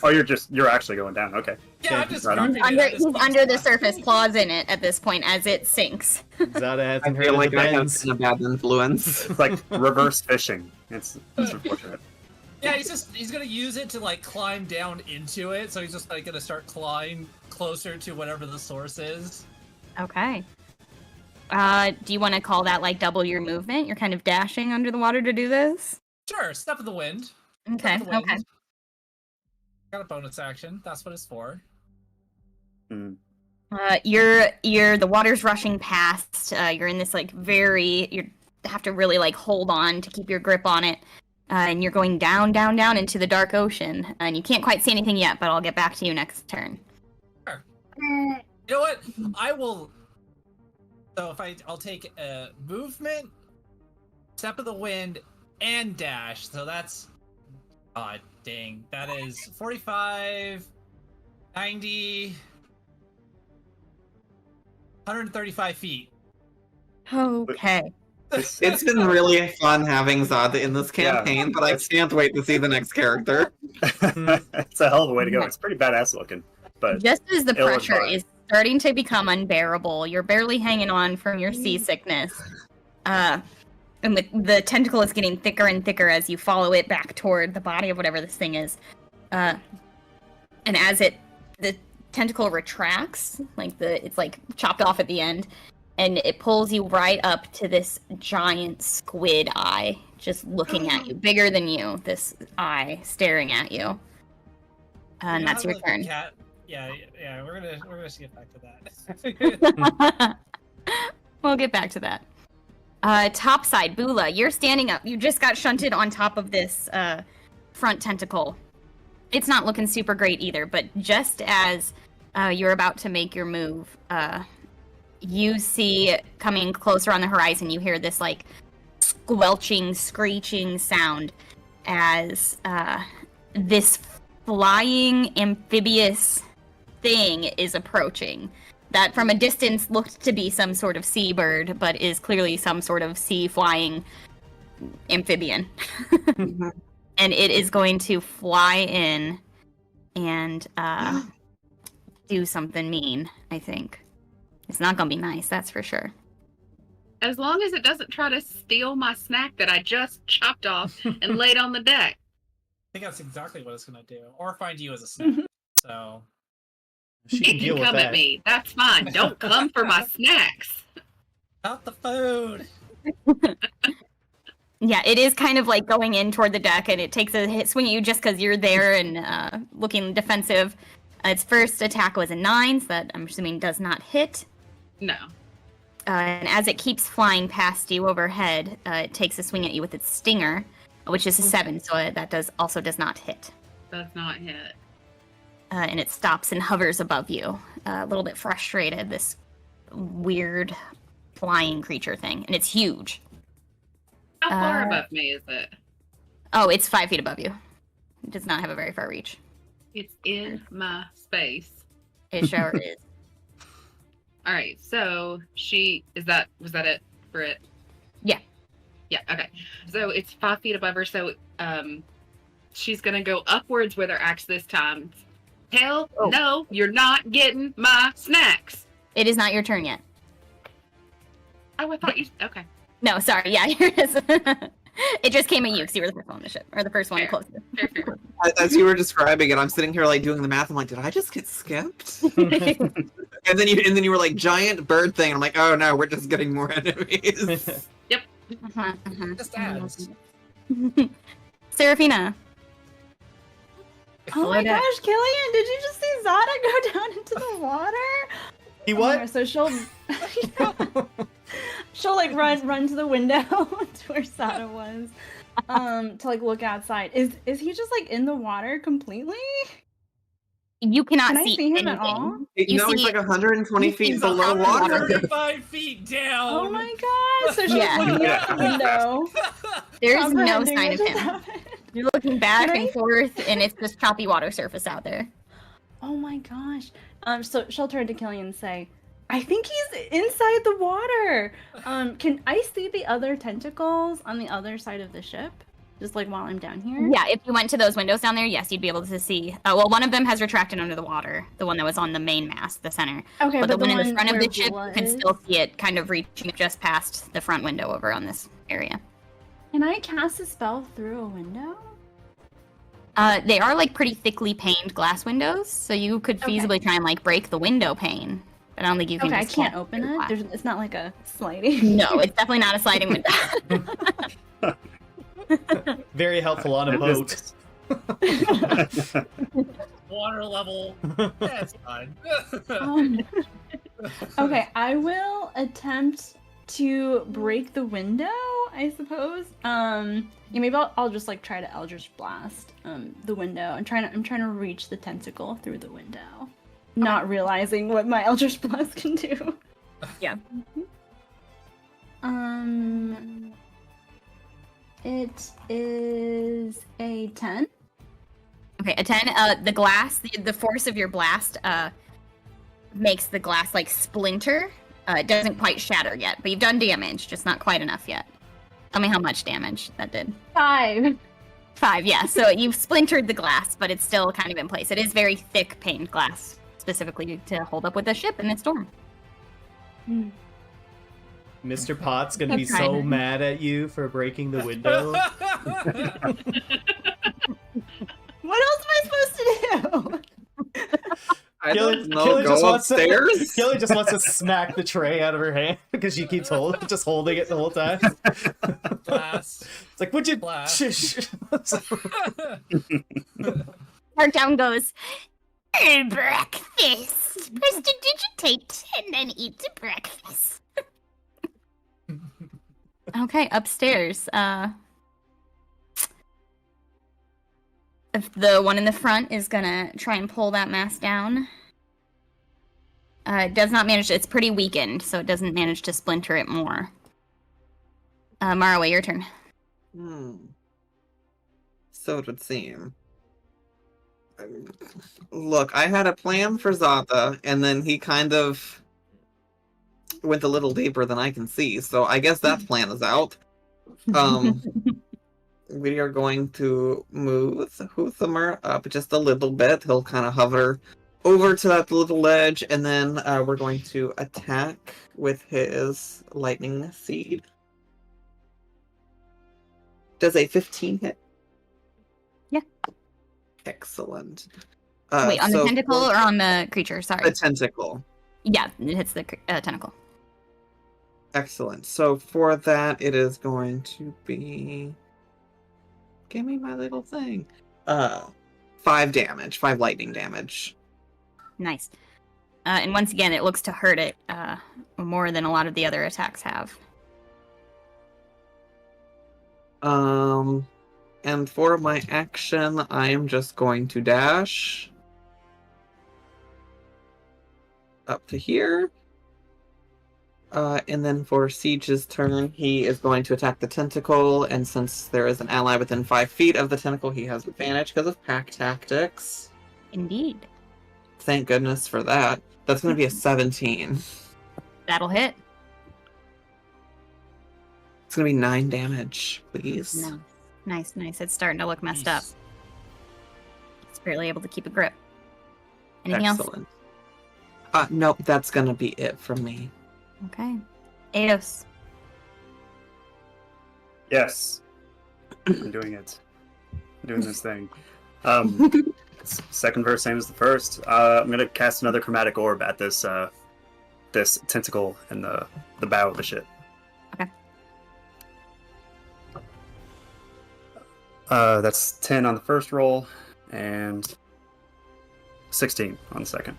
Speaker 5: Oh, you're actually going down. Okay.
Speaker 7: Yeah, I'm just
Speaker 5: Right on.
Speaker 7: gripping it. I just
Speaker 1: He's
Speaker 7: keep
Speaker 1: under the
Speaker 7: sliding.
Speaker 1: surface, claws in it at this point as it sinks.
Speaker 6: Zada
Speaker 2: I
Speaker 6: hasn't heard
Speaker 2: feel
Speaker 6: of
Speaker 2: like
Speaker 6: the
Speaker 2: I have
Speaker 6: bends.
Speaker 2: been a bad influence.
Speaker 5: It's like reverse fishing. It's unfortunate.
Speaker 7: Yeah, he's gonna use it to like climb down into it. So he's just like gonna start climbing closer to whatever the source is.
Speaker 1: Okay. Do you want to call that like double your movement? You're kind of dashing under the water to do this?
Speaker 7: Sure, step of the wind.
Speaker 1: Okay,
Speaker 7: Step of the wind.
Speaker 1: okay.
Speaker 7: Got a bonus action. That's what it's for.
Speaker 5: Mm.
Speaker 1: The water's rushing past. You're in this like you have to really like hold on to keep your grip on it. And you're going down, down, down into the dark ocean. And you can't quite see anything yet, but I'll get back to you next turn.
Speaker 7: You know what? I will. So if I'll take a movement, step of the wind, and dash. So that's. God dang. That is 45, 90, 135 feet.
Speaker 1: Okay.
Speaker 2: It's been really fun having Zada in this
Speaker 5: Yeah.
Speaker 2: campaign, but I can't wait to see the next character.
Speaker 5: It's a hell of a way to go. It's pretty badass looking. But
Speaker 1: Just as the
Speaker 5: it was
Speaker 1: pressure
Speaker 5: fine.
Speaker 1: is starting to become unbearable, you're barely hanging on from your seasickness. And the tentacle is getting thicker and thicker as you follow it back toward the body of whatever this thing is. And as the tentacle retracts, it's like chopped off at the end, and it pulls you right up to this giant squid eye, just looking at you, bigger than you. This eye staring at you. And
Speaker 7: You
Speaker 1: that's
Speaker 7: know
Speaker 1: your
Speaker 7: how the
Speaker 1: turn.
Speaker 7: cat- Yeah, we're gonna get back to that.
Speaker 1: We'll get back to that. Top side, Bula, you're standing up. You just got shunted on top of this front tentacle. It's not looking super great either, but just as you're about to make your move, you see coming closer on the horizon, you hear this like squelching, screeching sound as this flying amphibious thing is approaching. That from a distance looked to be some sort of seabird, but is clearly some sort of sea-flying amphibian. And it is going to fly in and do something mean, I think. It's not going to be nice, that's for sure.
Speaker 4: As long as it doesn't try to steal my snack that I just chopped off and laid on the deck.
Speaker 7: I think that's exactly what it's gonna do, or find you as a snack. So
Speaker 6: She can
Speaker 4: It
Speaker 6: deal
Speaker 4: can
Speaker 6: with
Speaker 4: come
Speaker 6: that.
Speaker 4: at me. That's fine. Don't come for my snacks.
Speaker 7: not the food.
Speaker 1: Yeah, it is kind of like going in toward the deck, and it takes a hit swing at you just because you're there and looking defensive. Its first attack was a 9, so that I'm assuming does not hit.
Speaker 4: No.
Speaker 1: And as it keeps flying past you overhead, it takes a swing at you with its stinger, which is a 7, so that does not hit.
Speaker 4: Does not hit.
Speaker 1: And it stops and hovers above you, a little bit frustrated. This weird flying creature thing, and it's huge.
Speaker 4: How far
Speaker 1: Uh,
Speaker 4: above me is it?
Speaker 1: Oh, it's 5 feet above you. It does not have a very far reach.
Speaker 4: It's in my space.
Speaker 1: It sure is.
Speaker 4: All right. So was that it for it?
Speaker 1: Yeah.
Speaker 4: Yeah. Okay. So it's 5 feet above her. So she's gonna go upwards with her axe this time. Hell
Speaker 1: Oh.
Speaker 4: no, you're not getting my snacks.
Speaker 1: It is not your turn yet.
Speaker 4: Oh, I thought you. Okay.
Speaker 1: No, sorry. Yeah, it is. It just came at you because you were the first one on the ship, or the first one
Speaker 4: Fair.
Speaker 1: close.
Speaker 4: Fair, fair.
Speaker 2: As you were describing it, I'm sitting here like doing the math. I'm like, did I just get skipped? And then you were like giant bird thing. I'm like, oh no, we're just getting more enemies.
Speaker 7: Just ads.
Speaker 1: Serafina.
Speaker 3: Oh
Speaker 1: Hello
Speaker 3: my
Speaker 1: there.
Speaker 3: gosh, Killian, did you just see Zada go down into the water?
Speaker 6: He
Speaker 3: Oh my
Speaker 6: what?
Speaker 3: gosh, so she'll like run to the window to where Zada was. To like look outside. Is he just like in the water completely?
Speaker 1: You cannot
Speaker 3: Can I
Speaker 1: see
Speaker 3: see him
Speaker 1: anything.
Speaker 3: at all?
Speaker 1: You
Speaker 2: No, he's
Speaker 1: see
Speaker 2: like 120
Speaker 1: you see
Speaker 2: feet
Speaker 7: He's
Speaker 2: below water.
Speaker 7: 135 feet down.
Speaker 3: Oh my gosh! So she's
Speaker 1: Yeah.
Speaker 3: looking out the window.
Speaker 1: there's no
Speaker 3: comprehending
Speaker 1: sign
Speaker 3: what
Speaker 1: of
Speaker 3: just
Speaker 1: him.
Speaker 3: happened.
Speaker 1: You're looking back
Speaker 3: Can
Speaker 1: and
Speaker 3: I-
Speaker 1: forth, and it's just choppy water surface out there.
Speaker 3: Oh my gosh. So she'll turn to Killian and say, I think he's inside the water. Can I see the other tentacles on the other side of the ship? Just like while I'm down here?
Speaker 1: Yeah, if you went to those windows down there, yes, you'd be able to see. Well, one of them has retracted under the water, the one that was on the main mast, the center.
Speaker 3: Okay,
Speaker 1: But the one in the front of
Speaker 3: where
Speaker 1: the ship,
Speaker 3: Bula
Speaker 1: you can
Speaker 3: is-
Speaker 1: still see it kind of reaching just past the front window over on this area.
Speaker 3: Can I cast a spell through a window?
Speaker 1: They are like pretty thickly paned glass windows, so you could
Speaker 3: Okay.
Speaker 1: feasibly try and like break the window pane. But I don't think you can.
Speaker 3: Okay, I
Speaker 1: just
Speaker 3: can't
Speaker 1: walk
Speaker 3: open
Speaker 1: through
Speaker 3: it.
Speaker 1: glass.
Speaker 3: It's not like a sliding.
Speaker 1: No, it's definitely not a sliding window.
Speaker 6: Very helpful on a boat.
Speaker 7: Water level. That's fine.
Speaker 3: Okay, I will attempt to break the window, I suppose. Yeah, maybe I'll just like try to Eldritch Blast the window. I'm trying to reach the tentacle through the window, not realizing what my Eldritch Blast can do.
Speaker 1: Yeah.
Speaker 3: It is a 10.
Speaker 1: Okay, a 10. The glass, the force of your blast, makes the glass like splinter. It doesn't quite shatter yet, but you've done damage, just not quite enough yet. Tell me how much damage that did.
Speaker 3: 5.
Speaker 1: 5, yeah. So you've splintered the glass, but it's still kind of in place. It is very thick paned glass, specifically to hold up with the ship in the storm.
Speaker 6: Mr. Pot's gonna be
Speaker 1: That's
Speaker 6: so
Speaker 1: fine.
Speaker 6: mad at you for breaking the window.
Speaker 3: What else am I supposed to do?
Speaker 2: I
Speaker 6: Killian-
Speaker 2: don't know.
Speaker 6: Killian just
Speaker 2: Go
Speaker 6: wants to-
Speaker 2: upstairs.
Speaker 6: Kelly just wants to smack the tray out of her hand because she keeps holding it the whole time.
Speaker 7: Blast.
Speaker 6: It's like, would you?
Speaker 7: Blast.
Speaker 6: Shush.
Speaker 1: Darkdown goes, breakfast. Prestidigitate and then eat the breakfast. Okay, upstairs. If the one in the front is gonna try and pull that mast down. It does not manage. It's pretty weakened, so it doesn't manage to splinter it more. Marwa, your turn.
Speaker 2: So it would seem. Look, I had a plan for Zata, and then he kind of went a little deeper than I can see, so I guess that plan is out. We are going to move Huthamer up just a little bit. He'll kind of hover over to that little ledge, and then we're going to attack with his lightning seed. Does a 15 hit?
Speaker 1: Yeah.
Speaker 2: Excellent.
Speaker 1: Wait, on the
Speaker 2: so
Speaker 1: tentacle
Speaker 2: for
Speaker 1: or on the creature? Sorry.
Speaker 2: the tentacle.
Speaker 1: Yeah, it hits the tentacle.
Speaker 2: Excellent. So for that, it is going to be. Give me my little thing. 5 damage, 5 lightning damage.
Speaker 1: Nice. And once again, it looks to hurt it more than a lot of the other attacks have.
Speaker 2: And for my action, I am just going to dash up to here. And then for Siege's turn, he is going to attack the tentacle, and since there is an ally within 5 feet of the tentacle, he has advantage because of pack tactics.
Speaker 1: Indeed.
Speaker 2: Thank goodness for that. That's going to be a 17.
Speaker 1: That'll hit.
Speaker 2: It's going to be 9 damage, please.
Speaker 1: No. Nice, nice. It's starting to look messed up.
Speaker 7: Nice.
Speaker 1: It's barely able to keep a grip. Anything else?
Speaker 2: Excellent. Nope, that's going to be it from me.
Speaker 1: Okay. Eidos.
Speaker 5: Yes. I'm doing it. I'm doing this thing. Second verse, same as the first. I'm gonna cast another chromatic orb at this this tentacle in the bow of the ship.
Speaker 1: Okay.
Speaker 5: That's 10 on the first roll and 16 on the second.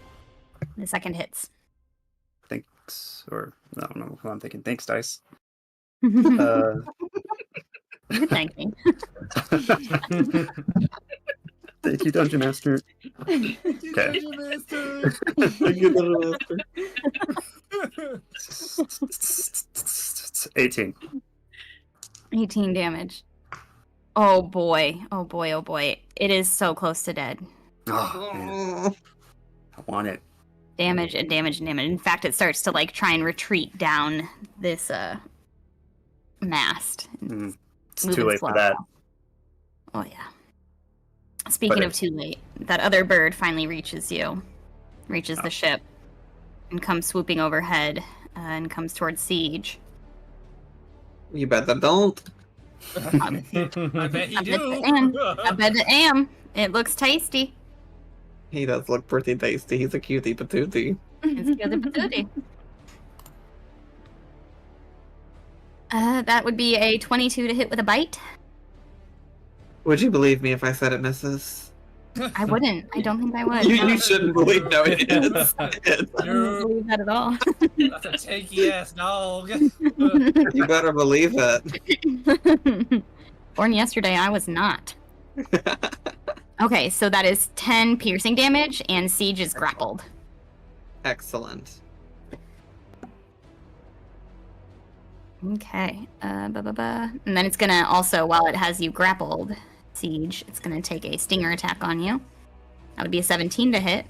Speaker 1: The second hits.
Speaker 5: Thanks, or I don't know who I'm thinking. Thanks, dice.
Speaker 1: You
Speaker 5: Uh,
Speaker 1: thank me.
Speaker 5: Thank you, Dungeon Master. Okay.
Speaker 2: Thank you, Little Master.
Speaker 5: 18.
Speaker 1: 18 damage. Oh boy. Oh boy. Oh boy. It is so close to dead.
Speaker 5: Oh, man. I want it.
Speaker 1: Damage and damage and damage. In fact, it starts to like try and retreat down this mast.
Speaker 5: It's
Speaker 1: Moving
Speaker 5: too late
Speaker 1: slow.
Speaker 5: for that.
Speaker 1: Oh yeah. Speaking
Speaker 5: But
Speaker 1: of too late, that other bird finally reaches you, reaches the ship, and comes swooping overhead and comes towards Siege.
Speaker 2: You bet that don't.
Speaker 7: I bet you
Speaker 1: I bet
Speaker 7: do.
Speaker 1: I am. I bet I am. It looks tasty.
Speaker 2: He does look pretty tasty. He's a cutie patootie.
Speaker 1: It's good patootie. That would be a 22 to hit with a bite.
Speaker 2: Would you believe me if I said it misses?
Speaker 1: I wouldn't. I don't think I would.
Speaker 2: You shouldn't believe. No, it is.
Speaker 1: I don't believe that at all.
Speaker 7: That's a tanky ass dog.
Speaker 2: You better believe it.
Speaker 1: Born yesterday, I was not. Okay, so that is 10 piercing damage, and Siege is grappled.
Speaker 2: Excellent.
Speaker 1: Okay, and then it's gonna also, while it has you grappled, Siege, it's gonna take a stinger attack on you. That would be a 17 to hit.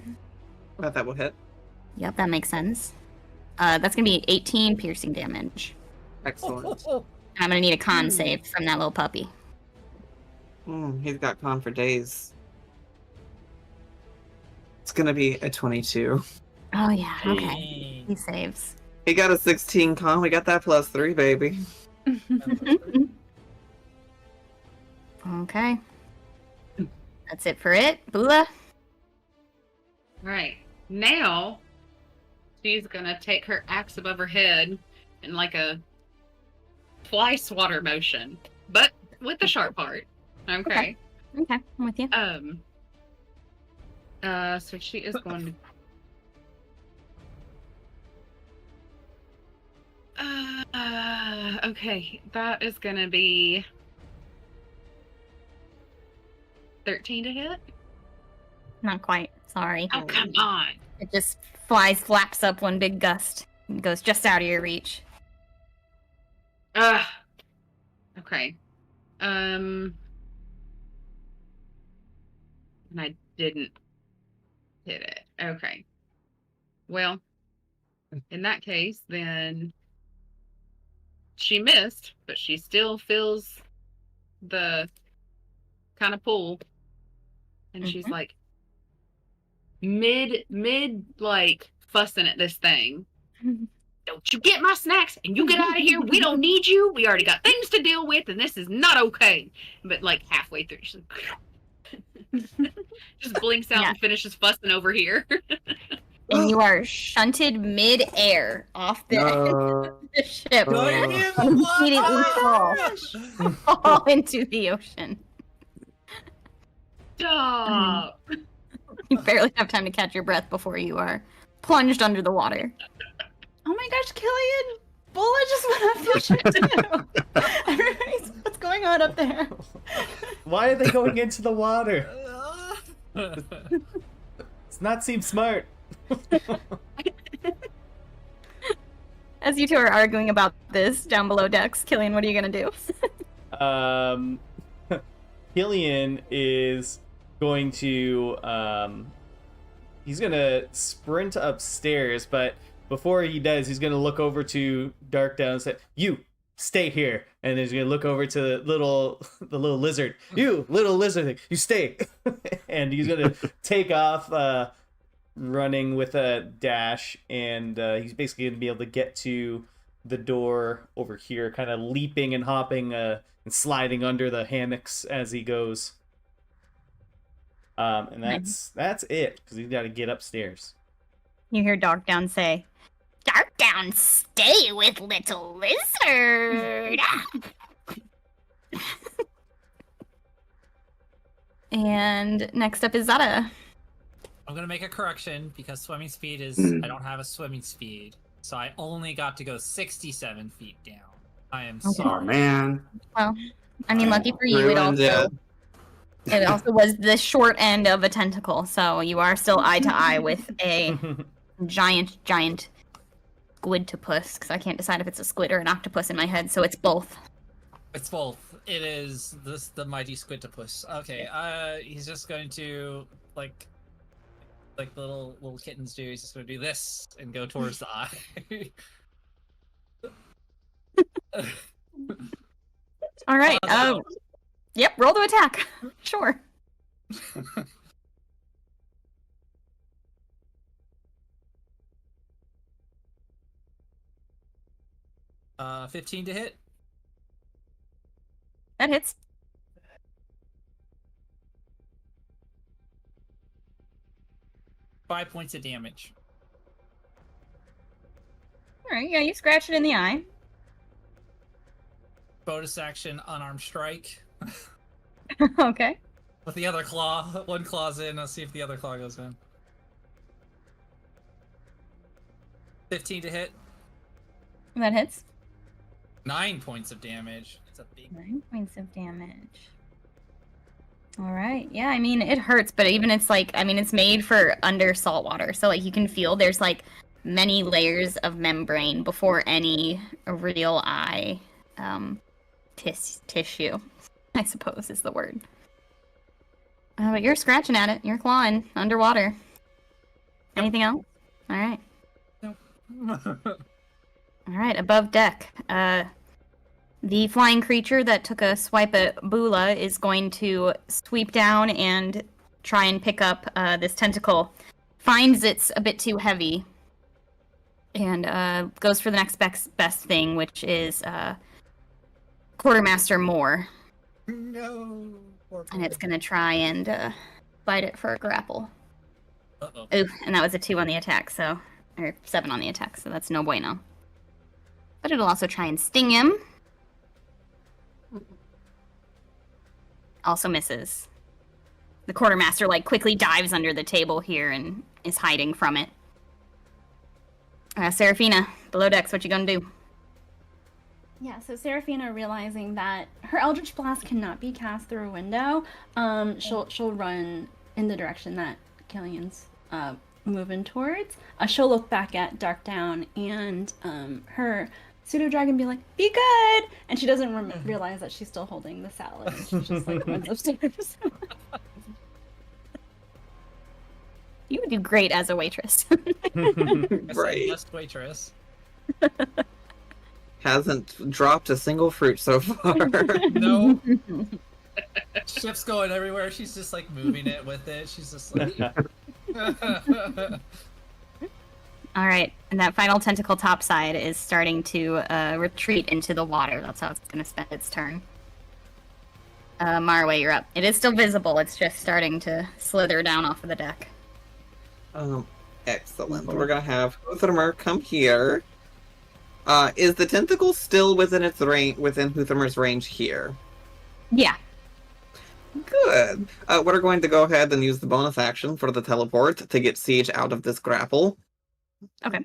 Speaker 2: But that will hit.
Speaker 1: Yep, that makes sense. That's gonna be 18 piercing damage.
Speaker 2: Excellent.
Speaker 1: And I'm gonna need a con save from that little puppy.
Speaker 2: He's got con for days. It's gonna be a 22.
Speaker 1: Oh yeah, okay.
Speaker 7: Dang.
Speaker 1: He saves.
Speaker 2: He got a 16 con. We got that +3, baby.
Speaker 1: Okay. That's it for it. Bula?
Speaker 4: Right. Now, she's gonna take her axe above her head in like a fly swatter motion, but with the sharp part. Okay.
Speaker 1: Okay, I'm with you.
Speaker 4: So she is going to. Okay, that is gonna be 13 to hit.
Speaker 1: Not quite. Sorry.
Speaker 4: Oh, come on.
Speaker 1: It just flaps up one big gust. And goes just out of your reach.
Speaker 4: Okay. And I didn't hit it. Okay. Well, in that case, then she missed, but she still feels the kind of pull. And she's like mid like fussing at this thing. Don't you get my snacks and you get out of here. We don't need you. We already got things to deal with and this is not okay. But like halfway through, she's like just blinks out and finishes fussing over here.
Speaker 1: And you are shunted mid-air off the ship. Immediately fall into the ocean.
Speaker 4: Stop.
Speaker 1: You barely have time to catch your breath before you are plunged under the water.
Speaker 3: Oh my gosh, Killian! Bulla just went off the ocean too! Everybody's, what's going on up there?
Speaker 6: Why are they going into the water? It's not seem smart.
Speaker 1: As you two are arguing about this down below decks, Killian, what are you gonna do?
Speaker 6: Killian is going to he's gonna sprint upstairs, but before he does, he's gonna look over to Darkdown and say, "You stay here." And then he's gonna look over to the little lizard. "You little lizard, you stay." And he's gonna take off, running with a dash, and he's basically gonna be able to get to the door over here, kind of leaping and hopping and sliding under the hammocks as he goes. And that's it, because you got to get upstairs.
Speaker 1: You hear Darkdown say, "Darkdown, stay with little lizard." And next up is Zada.
Speaker 7: I'm gonna make a correction because swimming speed is I don't have a swimming speed, so I only got to go 67 feet down. I am
Speaker 5: Oh
Speaker 7: sorry.
Speaker 5: man.
Speaker 1: Well, I mean, lucky for you,
Speaker 2: Ruined
Speaker 1: it also was the short end of a tentacle, so you are still eye to eye with a giant squidtopus, because I can't decide if it's a squid or an octopus in my head, so it's both.
Speaker 7: It's both. It is the mighty squidtopus. Okay, he's just going to like the little kittens do. He's just going to do this and go towards the eye.
Speaker 1: All right. Yep. Roll to attack. Sure.
Speaker 7: 15 to hit.
Speaker 1: That hits.
Speaker 7: Five points of damage.
Speaker 1: All right. Yeah, you scratch it in the eye.
Speaker 7: Bonus action, unarmed strike.
Speaker 1: Okay.
Speaker 7: With the other claw. One claw's in. Let's see if the other claw goes in. 15 to hit.
Speaker 1: That hits.
Speaker 7: 9 points of damage. It's a big
Speaker 1: 9 points of damage. All right. Yeah, I mean, it hurts, but even it's like, I mean, it's made for under salt water. So, like, you can feel there's, like, many layers of membrane before any real eye tissue, I suppose is the word. But you're scratching at it. You're clawing underwater. Anything else? All right. All right, above deck. The flying creature that took a swipe at Bula is going to sweep down and try and pick up this tentacle. Finds it's a bit too heavy. And goes for the next best thing, which is Quartermaster Moore.
Speaker 7: No.
Speaker 1: And it's going to try and bite it for a grapple.
Speaker 7: Uh-oh.
Speaker 1: Ooh, and that was a 2 on the attack, so... Or 7 on the attack, so that's no bueno. But it'll also try and sting him. Also misses. The quartermaster, like, quickly dives under the table here and is hiding from it. Seraphina, below decks, what you gonna do?
Speaker 3: Yeah, so Seraphina, realizing that her Eldritch Blast cannot be cast through a window, she'll run in the direction that Killian's moving towards. She'll look back at Darkdown and her pseudo dragon be like, "Be good!" And she doesn't realize that she's still holding the salad. She just like runs upstairs.
Speaker 1: You would do great as a waitress.
Speaker 2: Right.
Speaker 7: Best waitress.
Speaker 2: Hasn't dropped a single fruit so far.
Speaker 7: No. Ship's going everywhere. She's just like moving it with it. She's just like.
Speaker 1: All right, and that final tentacle topside is starting to retreat into the water. That's how it's going to spend its turn. Marway, you're up. It is still visible. It's just starting to slither down off of the deck.
Speaker 2: Excellent. We're gonna have Huthermer come here. Is the tentacle still within its range? Within Huthermer's range here?
Speaker 1: Yeah.
Speaker 2: Good. We're going to go ahead and use the bonus action for the teleport to get Siege out of this grapple.
Speaker 1: Okay.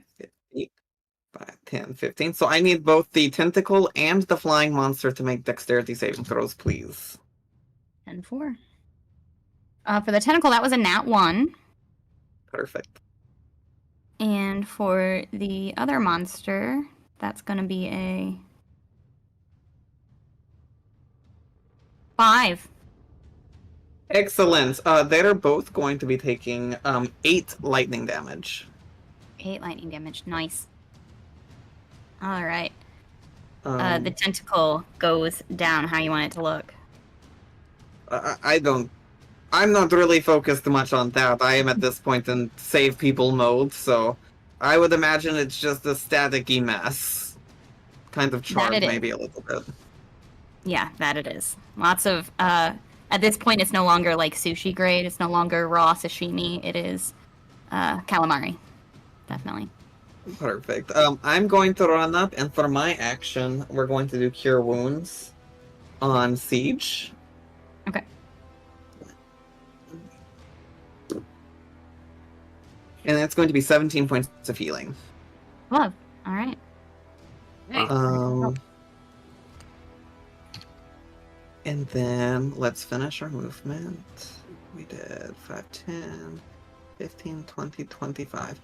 Speaker 2: 5, 10, 15. So I need both the tentacle and the flying monster to make dexterity saving throws, please.
Speaker 1: 10-4. For the tentacle, that was a nat 1.
Speaker 2: Perfect.
Speaker 1: And for the other monster, that's going to be a 5.
Speaker 2: Excellent. They're both going to be taking 8 lightning damage.
Speaker 1: 8 lightning damage. Nice. All right.
Speaker 2: Um,
Speaker 1: The tentacle goes down. How you want it to look?
Speaker 2: I'm not really focused much on that. I am at this point in save people mode, so I would imagine it's just a staticky mess. Kind of charred
Speaker 1: it is.
Speaker 2: maybe a little bit.
Speaker 1: Yeah, that it is. Lots of At this point, it's no longer like sushi grade. It's no longer raw sashimi. It is calamari. Definitely.
Speaker 2: Perfect. I'm going to run up, and for my action, we're going to do Cure Wounds on Siege.
Speaker 1: Okay.
Speaker 2: And it's going to be 17 points of healing.
Speaker 1: Love. All right.
Speaker 2: And then let's finish our movement. We did 5, 10, 15, 20, 25.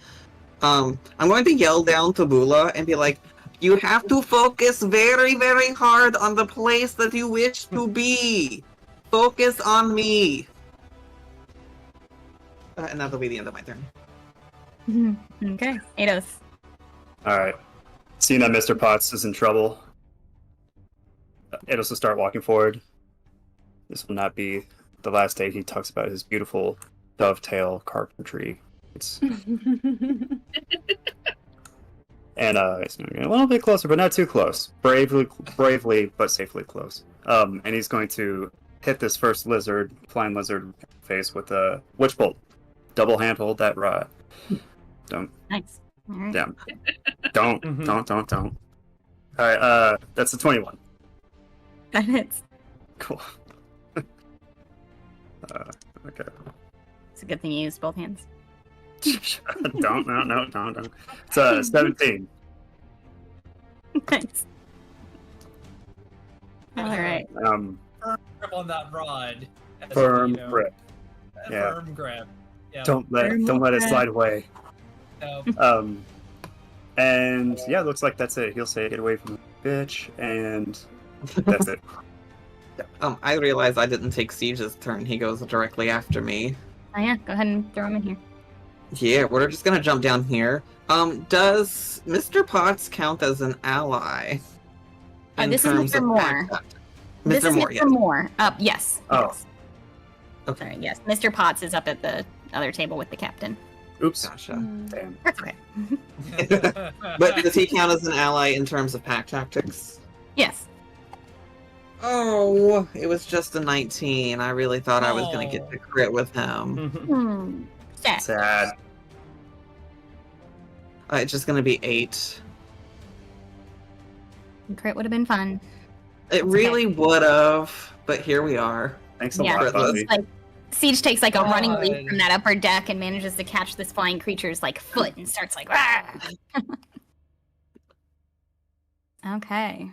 Speaker 2: I'm going to yell down to Bula and be like, you have to focus very, very hard on the place that you wish to be. Focus on me. And that'll be the end of my turn.
Speaker 1: Okay. Eidos.
Speaker 5: Alright. Seeing that Mr. Potts is in trouble, Eidos will start walking forward. This will not be the last day he talks about his beautiful dovetail carpentry. It's and he's going to get a little bit closer, but not too close. Bravely, but safely close. And he's going to hit this first flying lizard face with a witch bolt. Double handhold that rod. Don't.
Speaker 1: Nice. All right.
Speaker 5: Damn. Don't. All right. That's a 21.
Speaker 1: That hits.
Speaker 5: Cool. Okay.
Speaker 1: It's a good thing you used both hands.
Speaker 5: Don't. It's 17.
Speaker 1: Nice. All right.
Speaker 7: Firm grip on that rod.
Speaker 5: Firm grip.
Speaker 7: A
Speaker 5: Yeah.
Speaker 7: Firm grip. Yeah.
Speaker 5: Don't let it slide away.
Speaker 7: No.
Speaker 5: And yeah, it looks like that's it. He'll say, "Get away from the bitch," and that's it.
Speaker 2: I realize I didn't take Siege's turn. He goes directly after me.
Speaker 1: Oh yeah. Go ahead and throw him in here.
Speaker 2: Yeah, we're just gonna jump down here. Does Mr. Potts count as an ally?
Speaker 1: This is Mr. Moore. This is
Speaker 2: Moore,
Speaker 1: Mr.
Speaker 2: yes.
Speaker 1: Moore. Yes.
Speaker 5: Oh.
Speaker 1: Yes.
Speaker 2: Okay.
Speaker 1: Sorry, yes. Mr. Potts is up at the other table with the captain.
Speaker 5: Oops.
Speaker 2: Gotcha.
Speaker 5: Damn.
Speaker 1: That's okay.
Speaker 2: But does he count as an ally in terms of pack tactics?
Speaker 1: Yes.
Speaker 2: Oh, it was just a 19. I really thought I was gonna get the crit with him.
Speaker 1: Sad.
Speaker 5: Sad.
Speaker 2: It's just gonna be 8.
Speaker 1: Crit would have been fun.
Speaker 2: It really would have, but here we are.
Speaker 5: Thanks a
Speaker 1: Yeah.
Speaker 5: lot, Fuzzy.
Speaker 1: It's like Siege takes like a running
Speaker 7: God.
Speaker 1: leap from that upper deck and manages to catch this flying creature's like foot and starts like "Rah!" Okay.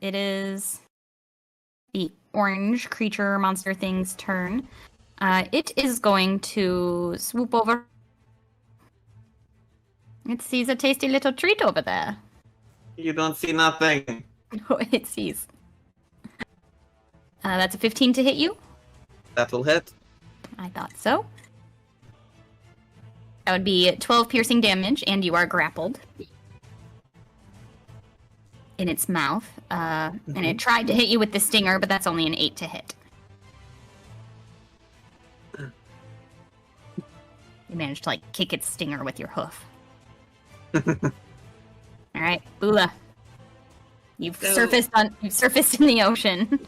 Speaker 1: It is the orange creature monster thing's turn. It is going to swoop over. It sees a tasty little treat over there.
Speaker 2: You don't see nothing.
Speaker 1: It sees. That's a 15 to hit you.
Speaker 2: That will hit.
Speaker 1: I thought so. That would be 12 piercing damage, and you are grappled in its mouth. And it tried to hit you with the stinger, but that's only an 8 to hit. You managed to like kick its stinger with your hoof. All right, Bula. You've surfaced in the ocean.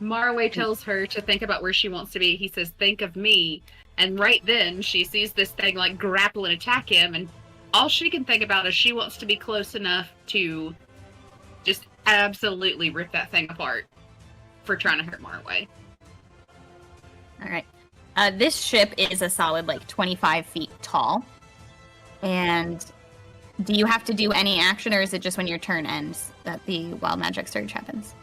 Speaker 4: Marway tells her to think about where she wants to be. He says, "Think of me." And right then, she sees this thing like grapple and attack him, and all she can think about is she wants to be close enough to just absolutely rip that thing apart for trying to hurt Marway.
Speaker 1: All right. This ship is a solid like 25 feet tall. And do you have to do any action, or is it just when your turn ends that the wild magic surge happens?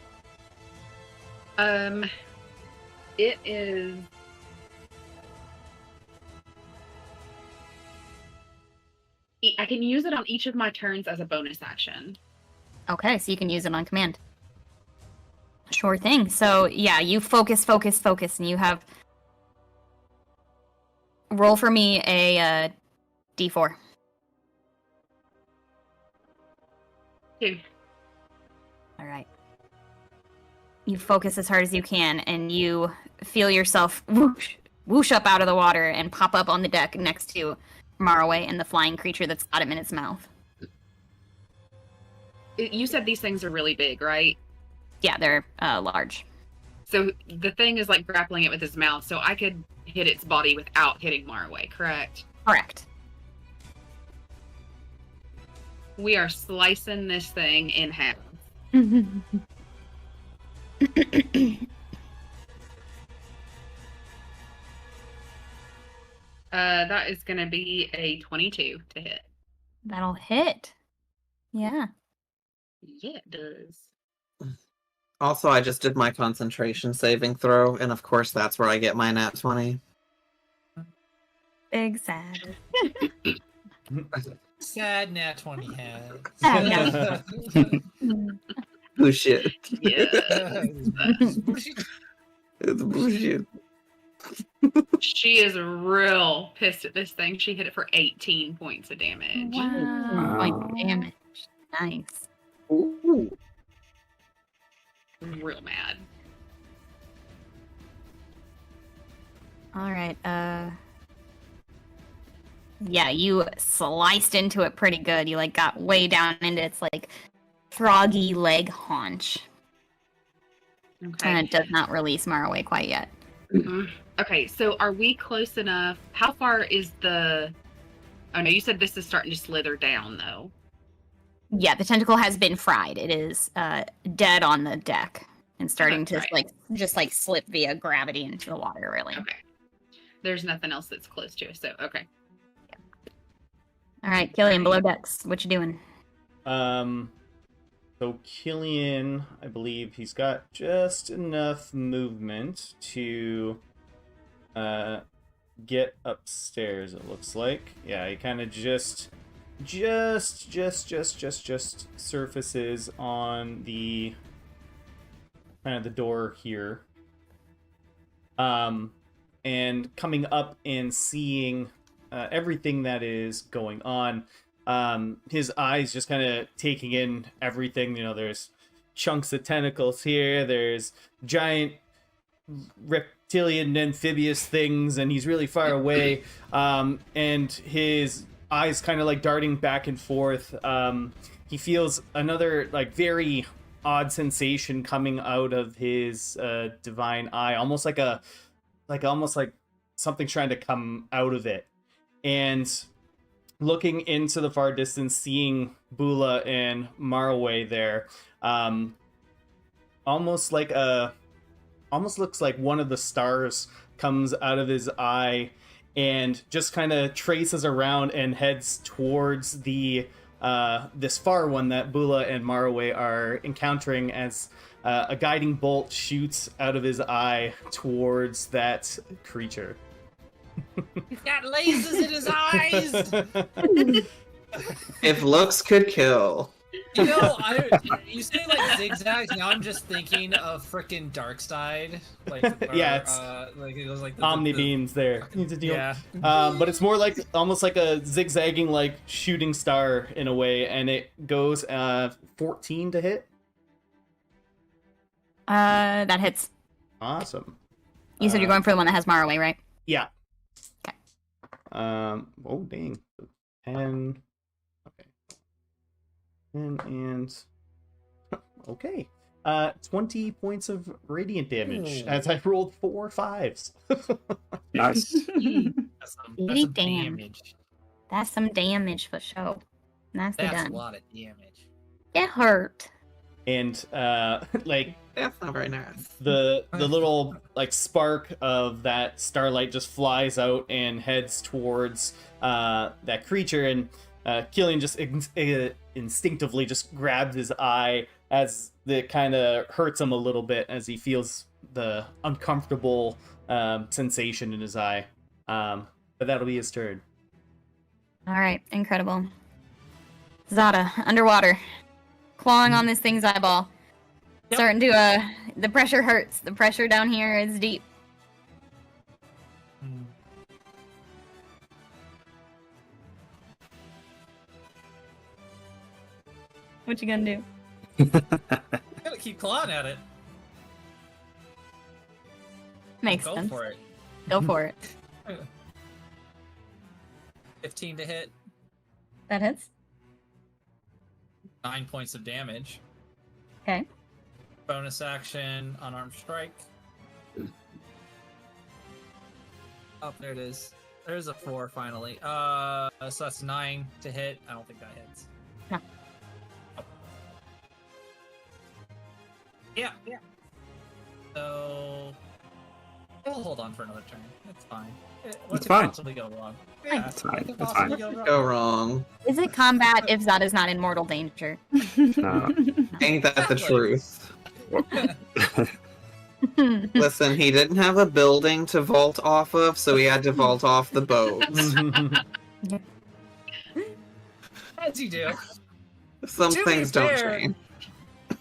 Speaker 4: It is. I can use it on each of my turns as a bonus action.
Speaker 1: Okay, so you can use it on command. Sure thing. So yeah, you focus, and you have. Roll for me a D4.
Speaker 4: 2.
Speaker 1: All right. You focus as hard as you can, and you feel yourself whoosh up out of the water and pop up on the deck next to Marway and the flying creature that's got him in its mouth.
Speaker 4: You said these things are really big, right?
Speaker 1: Yeah, they're large.
Speaker 4: So the thing is like grappling it with his mouth, so I could hit its body without hitting Marway, correct?
Speaker 1: Correct.
Speaker 4: We are slicing this thing in half. That is going to be a 22 to hit.
Speaker 1: That'll hit. Yeah.
Speaker 4: Yeah, it does.
Speaker 2: Also, I just did my concentration saving throw, and of course that's where I get my nat 20.
Speaker 1: Big sad.
Speaker 7: Sad nat 20 head.
Speaker 1: Sad
Speaker 2: Bullshit.
Speaker 4: Yeah.
Speaker 2: It's bullshit.
Speaker 4: She is real pissed at this thing. She hit it for 18 points of damage.
Speaker 1: Wow. Like damage. Nice.
Speaker 2: Ooh.
Speaker 4: Real mad.
Speaker 1: All right. Yeah, you sliced into it pretty good. You like got way down into its like froggy leg haunch.
Speaker 4: Okay.
Speaker 1: And it does not release Marway quite yet.
Speaker 4: Okay, so are we close enough? How far is the... Oh no, you said this is starting to slither down though.
Speaker 1: Yeah, the tentacle has been fried. It is dead on the deck and starting to
Speaker 4: Right.
Speaker 1: just slip via gravity into the water, really.
Speaker 4: Okay. There's nothing else that's close to us, so okay.
Speaker 1: All right, Killian, below decks. What you doing?
Speaker 6: So Killian, I believe he's got just enough movement to get upstairs, it looks like. Yeah, he kind of just surfaces on the kind of the door here. And coming up and seeing everything that is going on, his eyes just kind of taking in everything. You know, there's chunks of tentacles here, there's giant reptilian amphibious things, and he's really far away, and his eyes kind of like darting back and forth. He feels another like very odd sensation coming out of his divine eye, almost like something trying to come out of it. And looking into the far distance, seeing Bula and Marway there, almost looks like one of the stars comes out of his eye and just kind of traces around and heads towards the this far one that Bula and Marway are encountering, as a guiding bolt shoots out of his eye towards that creature.
Speaker 7: He's got lasers in his eyes.
Speaker 2: If looks could kill.
Speaker 7: You know, you say like zigzags. Now I'm just thinking of frickin' Darkseid. Like,
Speaker 6: Yeah, it's
Speaker 7: like it was like the,
Speaker 6: Omni beams there.
Speaker 7: Yeah.
Speaker 6: But it's more like almost like a zigzagging like shooting star in a way, and it goes 14 to hit.
Speaker 1: That hits.
Speaker 6: Awesome.
Speaker 1: You said you're going for the one that has Marway, right?
Speaker 6: Yeah.
Speaker 1: Okay.
Speaker 6: Oh dang. 10. Okay. 10 and okay. 20 points of radiant damage as I rolled 4 5s.
Speaker 5: Nice.
Speaker 7: That's some
Speaker 1: Damn.
Speaker 7: damage.
Speaker 1: That's some damage for sure. Nicely
Speaker 7: That's
Speaker 1: done.
Speaker 7: a lot of damage.
Speaker 1: It hurt.
Speaker 6: And like
Speaker 2: That's not very nice.
Speaker 6: the little like spark of that starlight just flies out and heads towards that creature, and Killian just instinctively just grabs his eye as it kind of hurts him a little bit as he feels the uncomfortable sensation in his eye. But that'll be his turn.
Speaker 1: All right, incredible. Zada, underwater, clawing on this thing's eyeball.
Speaker 7: Yep.
Speaker 1: Starting to, the pressure hurts. The pressure down here is deep.
Speaker 7: Hmm.
Speaker 1: What you gonna do?
Speaker 7: Gotta keep clawing at it.
Speaker 1: Makes
Speaker 7: Go
Speaker 1: sense.
Speaker 7: for it.
Speaker 1: Go for it.
Speaker 7: 15 to hit,
Speaker 1: That hits.
Speaker 7: 9 points of damage.
Speaker 1: Okay.
Speaker 7: bonus action, unarmed strike. Oh, there it is. There's a 4 finally. So that's 9 to hit. I don't think that hits.
Speaker 1: No.
Speaker 7: Oh. Yeah. So we'll hold on for another turn. It's fine. What
Speaker 5: It's
Speaker 7: could
Speaker 5: fine.
Speaker 7: possibly go wrong? Yeah,
Speaker 5: It's fine.
Speaker 7: what could
Speaker 5: It's
Speaker 7: possibly
Speaker 5: fine.
Speaker 2: Go wrong.
Speaker 1: Is it combat if Zada's not in mortal danger?
Speaker 2: Ain't that the
Speaker 7: Exactly.
Speaker 2: truth? Listen, he didn't have a building to vault off of, so he had to vault off the boat.
Speaker 7: As you do.
Speaker 2: Some
Speaker 7: To be
Speaker 2: things don't
Speaker 7: fair,
Speaker 2: change.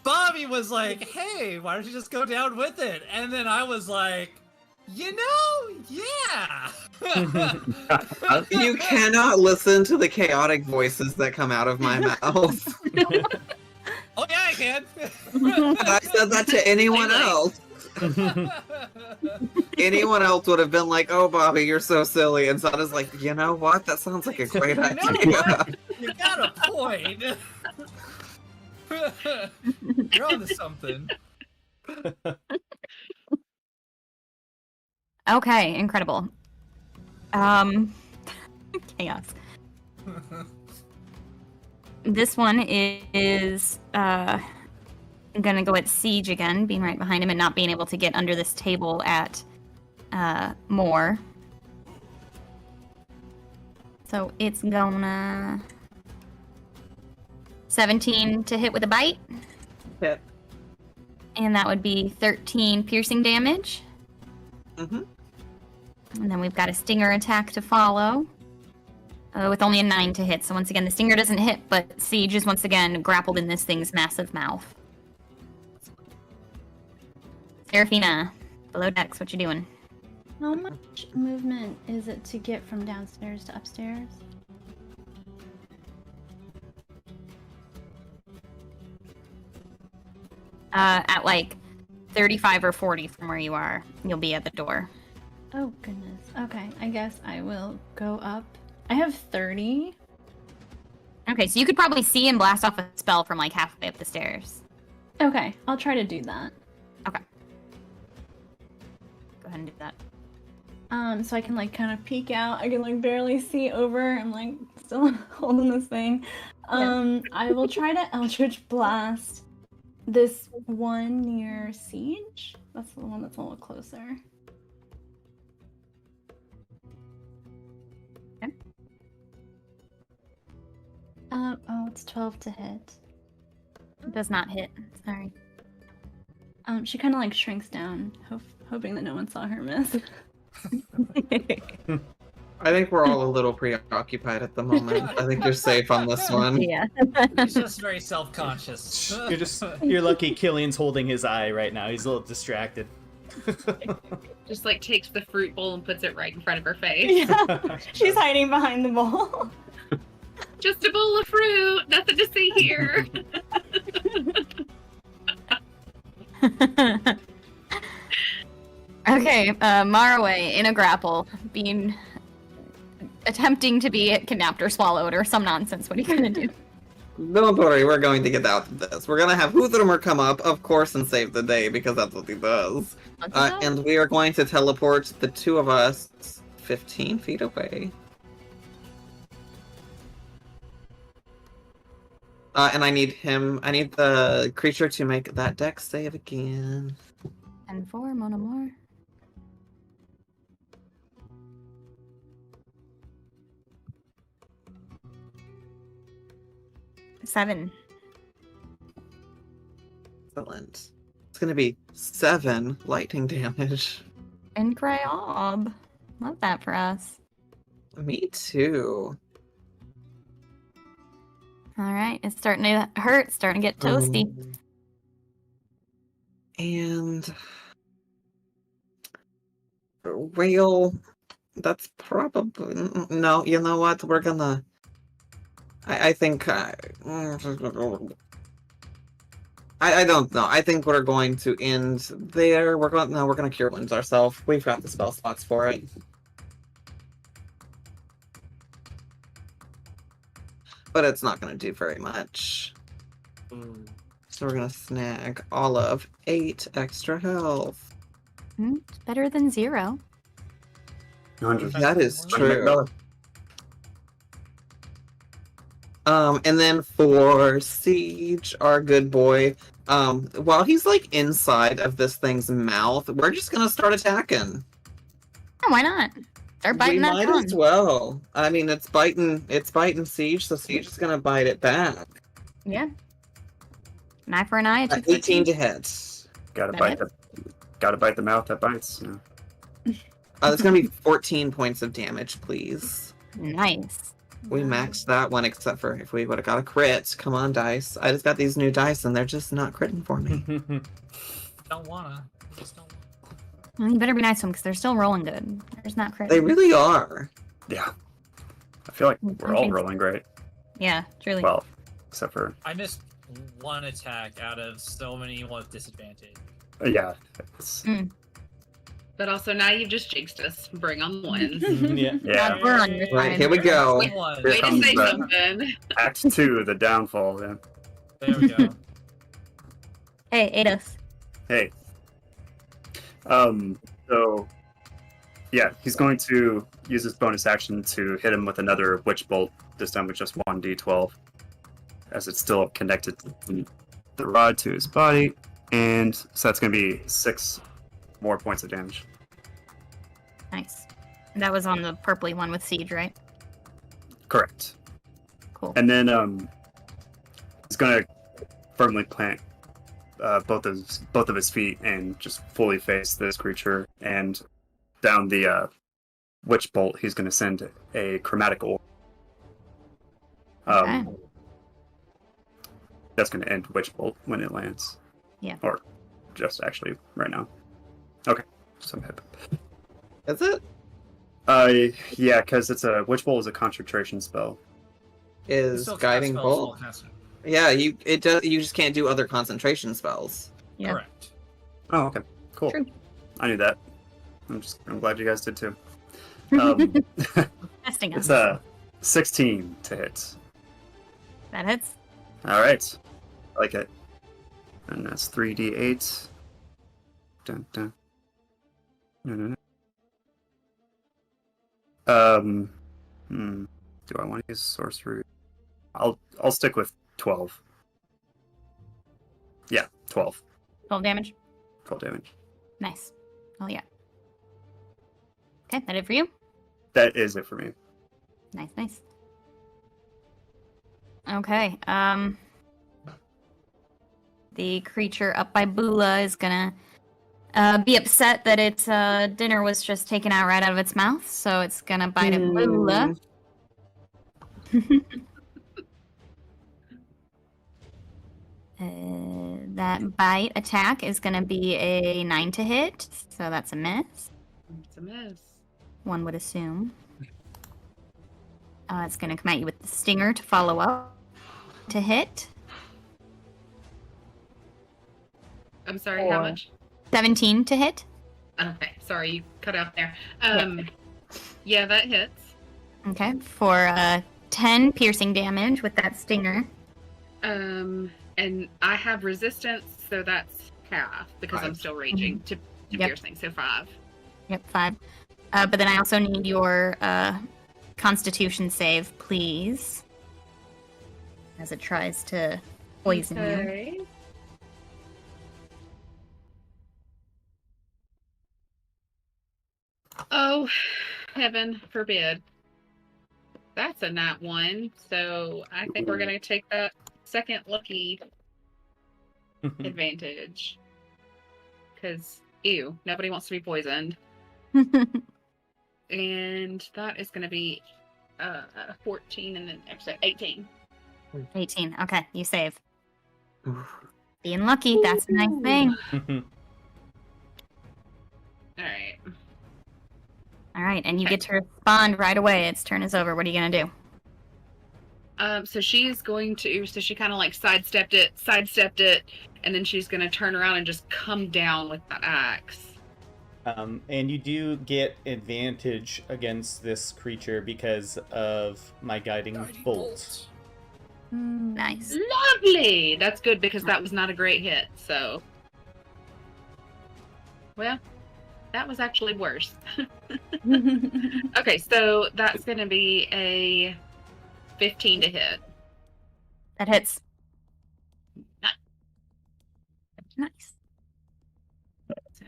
Speaker 7: Bobby was like, hey, why don't you just go down with it? And then I was like, you know, yeah.
Speaker 2: You cannot listen to the chaotic voices that come out of my mouth.
Speaker 7: Oh, yeah, I can.
Speaker 2: I said that to anyone else. Anyone else would have been like, oh, Bobby, you're so silly. And Zada's like, you know what? That sounds like a great
Speaker 7: You know
Speaker 2: idea.
Speaker 7: what? You got a point. You're onto something.
Speaker 1: Okay, incredible. Chaos. This one is gonna go at Siege again, being right behind him and not being able to get under this table at Moore. So it's gonna 17 to hit with a bite.
Speaker 2: Hit.
Speaker 1: And that would be 13 piercing damage.
Speaker 2: Mm-hmm.
Speaker 1: And then we've got a stinger attack to follow. With only a 9 to hit. So once again, the stinger doesn't hit, but Siege is once again grappled in this thing's massive mouth. Serafina, below decks, what you doing?
Speaker 3: How much movement is it to get from downstairs to upstairs?
Speaker 1: At like 35 or 40 from where you are, you'll be at the door.
Speaker 3: Oh goodness. Okay, I guess I will go up. I have 30.
Speaker 1: Okay, so you could probably see and blast off a spell from like halfway up the stairs.
Speaker 3: Okay, I'll try to do that.
Speaker 1: Okay. Go ahead and do that.
Speaker 3: So I can like kind of peek out. I can like barely see over. I'm like still holding this thing. I will try to Eldritch Blast this one near Siege. That's the one that's a little closer.
Speaker 1: Okay.
Speaker 3: Oh, it's 12 to hit.
Speaker 1: It does not hit. Sorry.
Speaker 3: She kind of like shrinks down, hoping that no one saw her miss.
Speaker 2: I think we're all a little preoccupied at the moment. I think you're safe on this one.
Speaker 1: Yeah.
Speaker 7: He's just very self-conscious.
Speaker 6: You're lucky Killian's holding his eye right now. He's a little distracted.
Speaker 4: Just like takes the fruit bowl and puts it right in front of her face.
Speaker 3: Yeah, she's hiding behind the bowl.
Speaker 4: Just a bowl of fruit, nothing to see here.
Speaker 1: Okay, Maraway in a grapple, attempting to be kidnapped or swallowed or some nonsense. What are you gonna do?
Speaker 2: Don't worry, we're going to get out of this. We're gonna have Huthermer come up, of course, and save the day, because that's what he does. And we are going to teleport the two of us 15 feet away. And I need the creature to make that dex save again.
Speaker 1: And 4, Monomore. Seven.
Speaker 2: Excellent. It's gonna be 7 lightning damage.
Speaker 1: Incredible. Love that for us.
Speaker 2: Me too.
Speaker 1: All right, it's starting to hurt, starting to get toasty.
Speaker 2: And well, that's probably no. You know what? We're gonna. I think. I don't know. I think we're going to end there. We're gonna cure wounds ourselves. We've got the spell slots for it. But it's not gonna do very much. So we're gonna snag all of 8 extra health.
Speaker 1: It's better than 0.
Speaker 5: 100.
Speaker 2: That is
Speaker 5: Trying to make
Speaker 2: true.
Speaker 5: belly.
Speaker 2: And then for Siege, our good boy, while he's like inside of this thing's mouth, we're just gonna start attacking.
Speaker 1: Oh, why not? Start biting
Speaker 2: We
Speaker 1: that
Speaker 2: might
Speaker 1: tongue.
Speaker 2: as well. I mean, it's biting Siege, so Siege is gonna bite it back.
Speaker 1: Yeah. An eye for an eye. A tooth for a
Speaker 2: 18
Speaker 1: tooth.
Speaker 2: to hit.
Speaker 5: Gotta
Speaker 1: That
Speaker 5: bite the mouth that bites. You know.
Speaker 2: It's gonna be 14 points of damage, please.
Speaker 1: Nice.
Speaker 2: We maxed that one, except for if we would have got a crit. Come on, dice. I just got these new dice, and they're just not critting for me.
Speaker 7: Don't wanna. Just don't.
Speaker 1: Well, you better be nice to them because they're still rolling good. There's not crit.
Speaker 2: They really are.
Speaker 5: Yeah. I feel like we're all rolling great.
Speaker 1: Yeah, truly.
Speaker 5: Well, except for
Speaker 7: I missed one attack out of so many with disadvantage.
Speaker 5: yeah. It's,
Speaker 4: But also now you've just jinxed us. Bring on ones.
Speaker 6: Yeah.
Speaker 5: yeah.
Speaker 1: We're on your
Speaker 2: Right,
Speaker 1: side.
Speaker 2: here we go.
Speaker 7: Wait, one.
Speaker 5: Here
Speaker 4: Way to
Speaker 5: comes
Speaker 4: say
Speaker 5: the-
Speaker 4: something.
Speaker 5: Act 2, the downfall. Yeah.
Speaker 7: There we go.
Speaker 1: Hey, aid us.
Speaker 5: Hey. So yeah, he's going to use his bonus action to hit him with another witch bolt, this time with just 1d12. As it's still connected to the rod to his body. And so that's gonna be 6 more points of damage.
Speaker 1: Nice. That was on the purpley one with Siege, right?
Speaker 5: Correct.
Speaker 1: Cool.
Speaker 5: And then he's gonna firmly plant both of his feet and just fully face this creature. And down the witch bolt, he's gonna send a chromatic orb.
Speaker 1: Okay.
Speaker 5: That's gonna end witch bolt when it lands.
Speaker 1: Yeah.
Speaker 5: Or just actually right now. Okay. So hit.
Speaker 2: Is it?
Speaker 5: Yeah, because it's a witch bolt is a concentration spell.
Speaker 2: Is
Speaker 7: Still cast
Speaker 2: guiding
Speaker 7: spells
Speaker 2: bolt?
Speaker 7: while casting.
Speaker 2: Yeah, you just can't do other concentration spells.
Speaker 1: Yeah.
Speaker 7: Correct.
Speaker 5: Oh, okay. Cool.
Speaker 1: True.
Speaker 5: I knew that. I'm glad you guys did too. Um,
Speaker 1: Testing us.
Speaker 5: it's a 16 to hit.
Speaker 1: That hits.
Speaker 5: All right, I like it. And that's 3d8. Dun, dun. No, no, no. Do I want to use sorcery? I'll stick with 12. Yeah, 12.
Speaker 1: 12 damage.
Speaker 5: 12 damage.
Speaker 1: Nice. Oh, yeah. Okay, that it for you?
Speaker 5: That is it for me.
Speaker 1: Nice, nice. Okay, the creature up by Bula is gonna be upset that its dinner was just taken out right out of its mouth, so it's gonna bite at Bula. That bite attack is gonna be a 9 to hit, so that's a miss.
Speaker 4: It's a miss.
Speaker 1: One would assume. It's gonna come at you with the stinger to follow up. To hit.
Speaker 4: I'm sorry, how much?
Speaker 1: 17 to hit.
Speaker 4: Okay, sorry, you cut out there. Yeah, that hits.
Speaker 1: Okay, for 10 piercing damage with that stinger.
Speaker 4: And I have resistance, so that's half because I'm
Speaker 2: 5.
Speaker 4: still raging to
Speaker 1: Yep.
Speaker 4: piercing, so 5.
Speaker 1: Yep, 5. But then I also need your Constitution save, please, as it tries to poison you.
Speaker 4: Okay. Oh, heaven forbid. That's a nat 1, so I think we're gonna take that second lucky advantage. Because, ew, nobody wants to be poisoned. And that is gonna be 14 and then actually 18.
Speaker 1: 18. Okay, you save. Being lucky, that's a nice thing.
Speaker 4: Alright.
Speaker 1: All right, and you get to respond right away. Its turn is over. What are you gonna do?
Speaker 4: So she's going to, so she kind of like sidestepped it, and then she's going to turn around and just come down with the axe.
Speaker 6: And you do get advantage against this creature because of my guiding bolt.
Speaker 1: Nice.
Speaker 4: Lovely! That's good because that was not a great hit, so. Well, that was actually worse. Okay, so that's going to be a 15 to hit.
Speaker 1: That hits.
Speaker 4: Nice.
Speaker 1: Nice.
Speaker 4: So,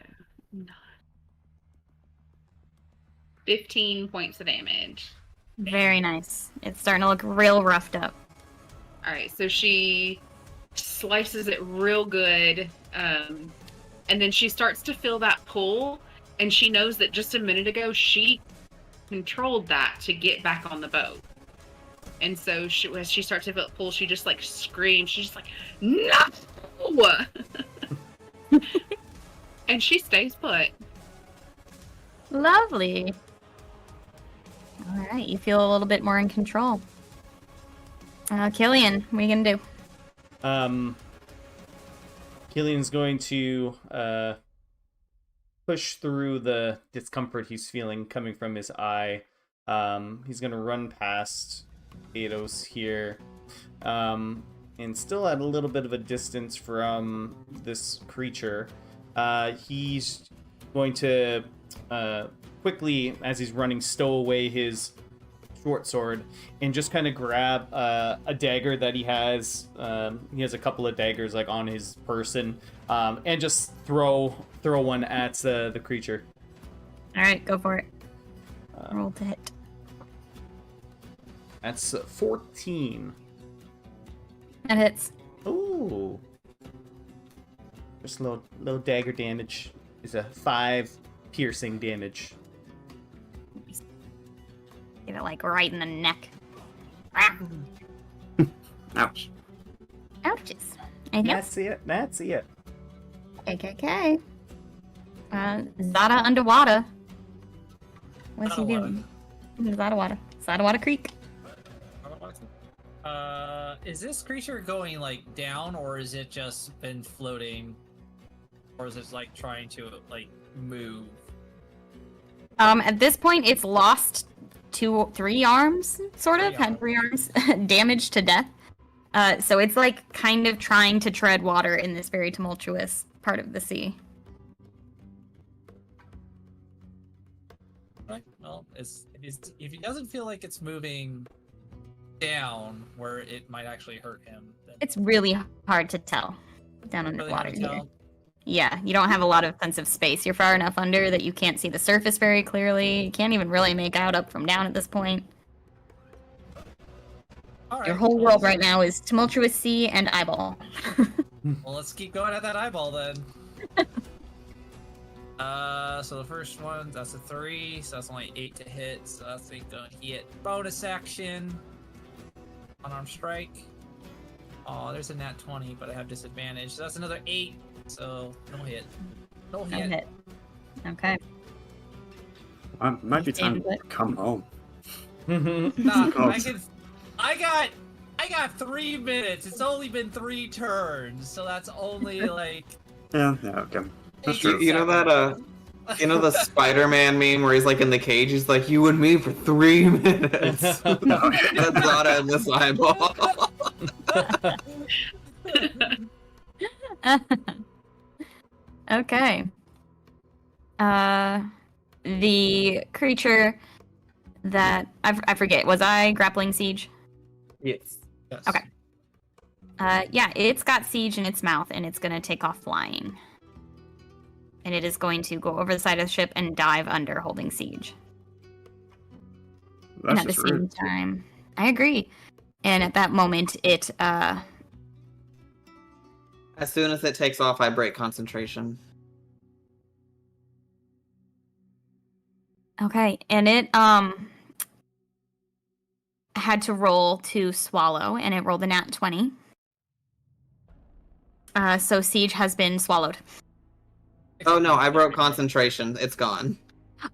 Speaker 4: 15 points of damage.
Speaker 1: Very nice. It's starting to look real roughed up.
Speaker 4: All right, so she slices it real good, and then she starts to feel that pull, and she knows that just a minute ago she controlled that to get back on the boat. And so as she starts to feel it pull, she just like screams. She's just like, "No!" And she stays put.
Speaker 1: Lovely. All right, you feel a little bit more in control. Killian, what are you gonna do?
Speaker 6: Killian's going to push through the discomfort he's feeling coming from his eye. He's going to run past Ados here, and still at a little bit of a distance from this creature. He's going to quickly, as he's running, stow away his short sword and just kind of grab a dagger that he has. He has a couple of daggers like on his person, and just throw one at the creature.
Speaker 1: All right, go for it. Roll to hit.
Speaker 6: That's 14.
Speaker 1: That hits.
Speaker 6: Ooh. Just a little dagger damage. Is a 5 piercing damage.
Speaker 1: Get it like right in the neck.
Speaker 5: Ouch.
Speaker 1: Ouches. I know.
Speaker 6: That's it.
Speaker 1: Okay. Zada underwater. What's he doing? Zada Creek.
Speaker 7: Is this creature going like down, or is it just been floating, or is it like trying to like move?
Speaker 1: At this point, it's lost 3 arms, sort of. Had 3 arms damaged to death. So it's like kind of trying to tread water in this very tumultuous part of the sea.
Speaker 7: Right. Well, if he doesn't feel like it's moving down where it might actually hurt him, then
Speaker 1: It's really hard to tell down
Speaker 7: really hard
Speaker 1: underwater
Speaker 7: to
Speaker 1: here.
Speaker 7: tell.
Speaker 1: Yeah, you don't have a lot of sense of space. You're far enough under that you can't see the surface very clearly. You can't even really make out up from down at this point.
Speaker 7: All right.
Speaker 1: Your whole world right now is tumultuous sea and eyeball.
Speaker 7: Well, let's keep going at that eyeball then. So the first one, that's a 3, so that's only 8 to hit. So that's going to hit. Bonus action. Unarmed strike. Oh, there's a nat 20, but I have disadvantage. So that's another 8. So no hit. No
Speaker 1: No
Speaker 7: hit.
Speaker 1: hit. Okay.
Speaker 5: Might be time to come home.
Speaker 7: Nah,
Speaker 5: Oh.
Speaker 7: I got 3 minutes. It's only been 3 turns, so that's only like.
Speaker 5: Yeah, okay. That's true.
Speaker 2: You know that you know the Spider-Man meme where he's like in the cage, he's like, "You and me for 3 minutes." That's Zada in this eyeball.
Speaker 1: Okay. The creature that I forget, was I grappling siege?
Speaker 2: Yes.
Speaker 7: Yes.
Speaker 1: Okay. Yeah, it's got siege in its mouth and it's gonna take off flying. And it is going to go over the side of the ship and dive under holding siege. And
Speaker 5: That's
Speaker 1: at the
Speaker 5: just
Speaker 1: same
Speaker 5: rude.
Speaker 1: time, I agree. And at that moment, it
Speaker 2: As soon as it takes off, I break concentration.
Speaker 1: okay, and it had to roll to swallow, and it rolled a nat 20. So siege has been swallowed.
Speaker 2: Oh no, I broke concentration. It's gone.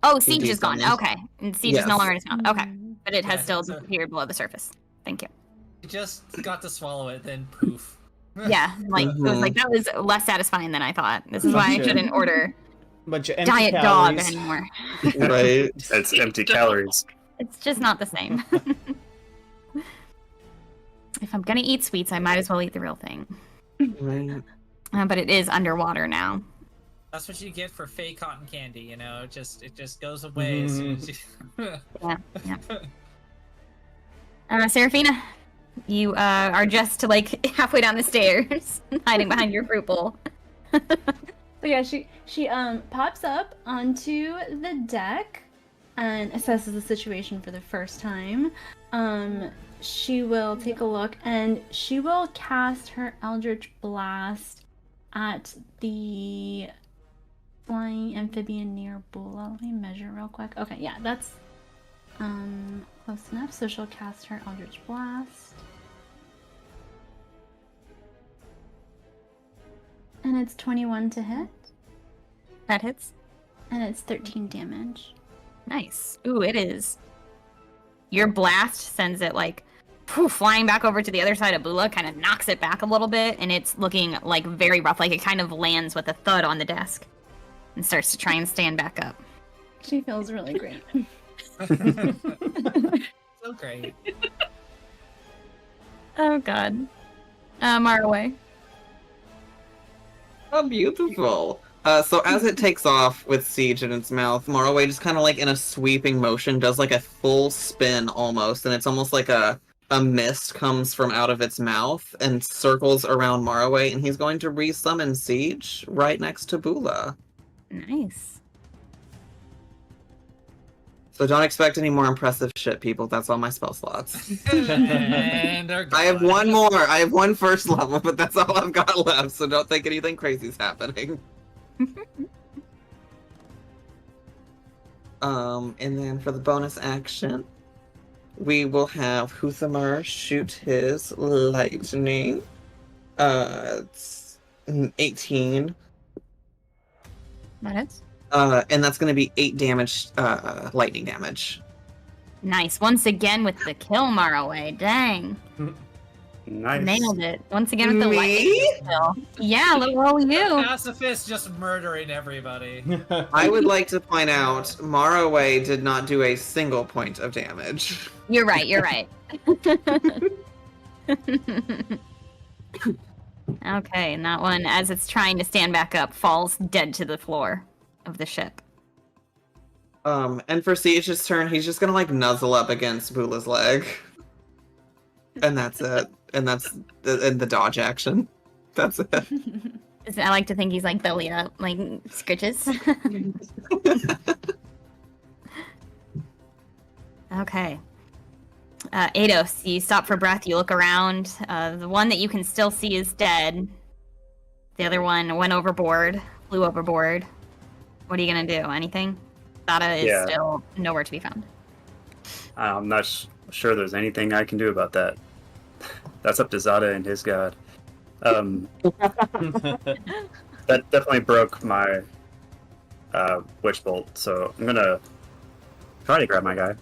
Speaker 1: Oh, siege is gone.
Speaker 2: desummoned.
Speaker 1: Okay, and siege is no
Speaker 2: Yes.
Speaker 1: longer in its mouth. Okay, but it has
Speaker 7: Yeah,
Speaker 1: still
Speaker 7: so-
Speaker 1: disappeared below the surface. Thank you.
Speaker 7: You just got to swallow it, then poof.
Speaker 1: Yeah, like it was like that was less satisfying than I thought. This is why I
Speaker 6: Gotcha.
Speaker 1: shouldn't order
Speaker 6: Bunch of empty
Speaker 1: diet
Speaker 6: calories.
Speaker 1: dog anymore.
Speaker 2: Right.
Speaker 5: It's empty calories.
Speaker 1: It's just not the same. If I'm gonna eat sweets, I might as well eat the real thing.
Speaker 2: Right.
Speaker 1: But it is underwater now.
Speaker 7: That's what you get for fake cotton candy, you know. It just goes away as soon as you.
Speaker 1: Seraphina, you are just like halfway down the stairs, hiding behind your fruit bowl.
Speaker 3: So yeah, she pops up onto the deck and assesses the situation for the first time. She will take a look and she will cast her Eldritch Blast at the flying amphibian near Bula. Let me measure real quick. Okay, yeah, that's close enough. So she'll cast her Eldritch Blast. And it's 21 to hit.
Speaker 1: That hits.
Speaker 3: And it's 13 damage.
Speaker 1: Nice. Ooh, it is. Your blast sends it like flying back over to the other side of Bula, kind of knocks it back a little bit, and it's looking like very rough. Like it kind of lands with a thud on the desk and starts to try and stand back up.
Speaker 3: She feels really great.
Speaker 7: So great.
Speaker 1: Oh god. Marway.
Speaker 2: How beautiful. So as it takes off with Siege in its mouth, Morroway just kind of like in a sweeping motion does like a full spin almost, and it's almost like a mist comes from out of its mouth and circles around Morroway, and he's going to re-summon Siege right next to Bula.
Speaker 1: Nice.
Speaker 2: So don't expect any more impressive shit, people. That's all my spell slots.
Speaker 7: And they're
Speaker 2: I have
Speaker 7: gone.
Speaker 2: one more. I have one first level, but that's all I've got left, so don't think anything crazy is happening. And then for the bonus action, we will have Huthamar shoot his lightning. It's 18.
Speaker 1: That hits.
Speaker 2: And that's going to be 8 damage, lightning damage.
Speaker 1: Nice. Once again with the kill, Marway. Dang.
Speaker 5: Nice.
Speaker 1: Nailed it. Once again with the
Speaker 2: Me?
Speaker 1: lightning kill. Yeah, look all you.
Speaker 7: Pacifist just murdering everybody.
Speaker 2: I would like to point out, Morroway did not do a single point of damage.
Speaker 1: You're right, you're right. Okay, and that one, as it's trying to stand back up, falls dead to the floor of the ship.
Speaker 2: And for Siege's turn, he's just gonna like nuzzle up against Bula's leg. And that's it. And that's the dodge action. That's it.
Speaker 1: I like to think he's like belly up, like scritches. Okay. Ados, you stop for breath, you look around. The one that you can still see is dead. The other one went overboard, flew overboard. What are you gonna do? Anything? Zada is still nowhere to be found.
Speaker 5: I'm not sure there's anything I can do about that. That's up to Zada and his god. That definitely broke my witch bolt, so I'm gonna try to grab my guy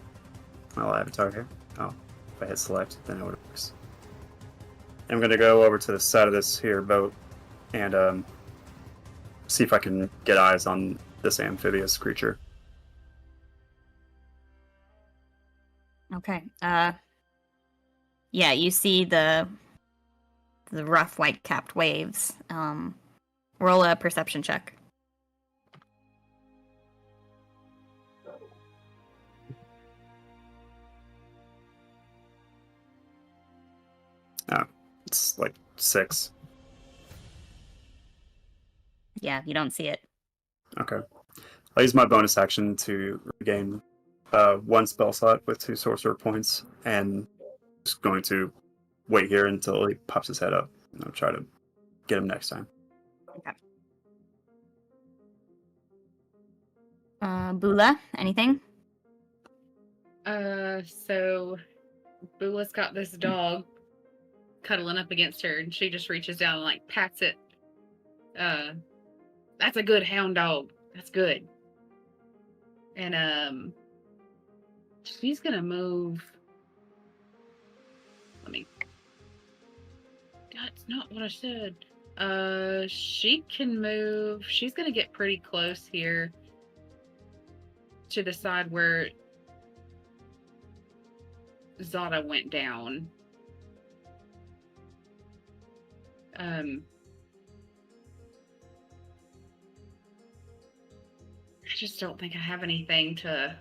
Speaker 5: while I have a target. Oh, if I hit select, then it works. I'm gonna go over to the side of this here boat and see if I can get eyes on this amphibious creature.
Speaker 1: Okay. Yeah, you see the rough white-capped waves. Roll a perception check.
Speaker 5: It's like 6.
Speaker 1: Yeah, you don't see it.
Speaker 5: Okay. I'll use my bonus action to regain 1 spell slot with 2 sorcerer points, and just going to wait here until he pops his head up, and I'll try to get him next time.
Speaker 1: Okay. Bula, anything?
Speaker 4: So Bula's got this dog cuddling up against her, and she just reaches down and like pats it. That's a good hound dog. That's good. And she's gonna move. That's not what I said. She can move. She's gonna get pretty close here to the side where Zada went down. I just don't think I have anything to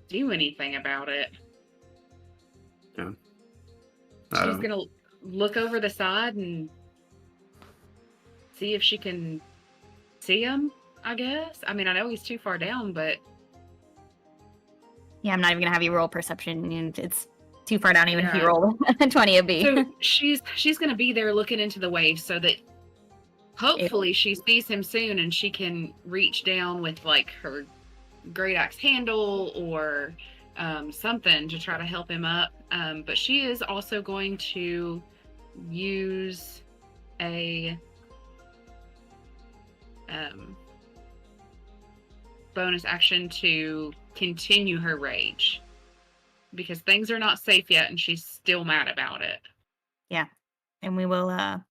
Speaker 4: do anything about it.
Speaker 5: Yeah.
Speaker 4: She's gonna look over the side and see if she can see him, I guess. I mean, I know he's too far down, but
Speaker 1: Yeah, I'm not even gonna have you roll perception. It's too far down even if you
Speaker 4: Yeah.
Speaker 1: roll a 20 it'd be.
Speaker 4: so she's gonna be there looking into the waves so that hopefully she sees him soon and she can reach down with like her great axe handle or something to try to help him up. But she is also going to use a bonus action to continue her rage because things are not safe yet and she's still mad about it.
Speaker 1: And we will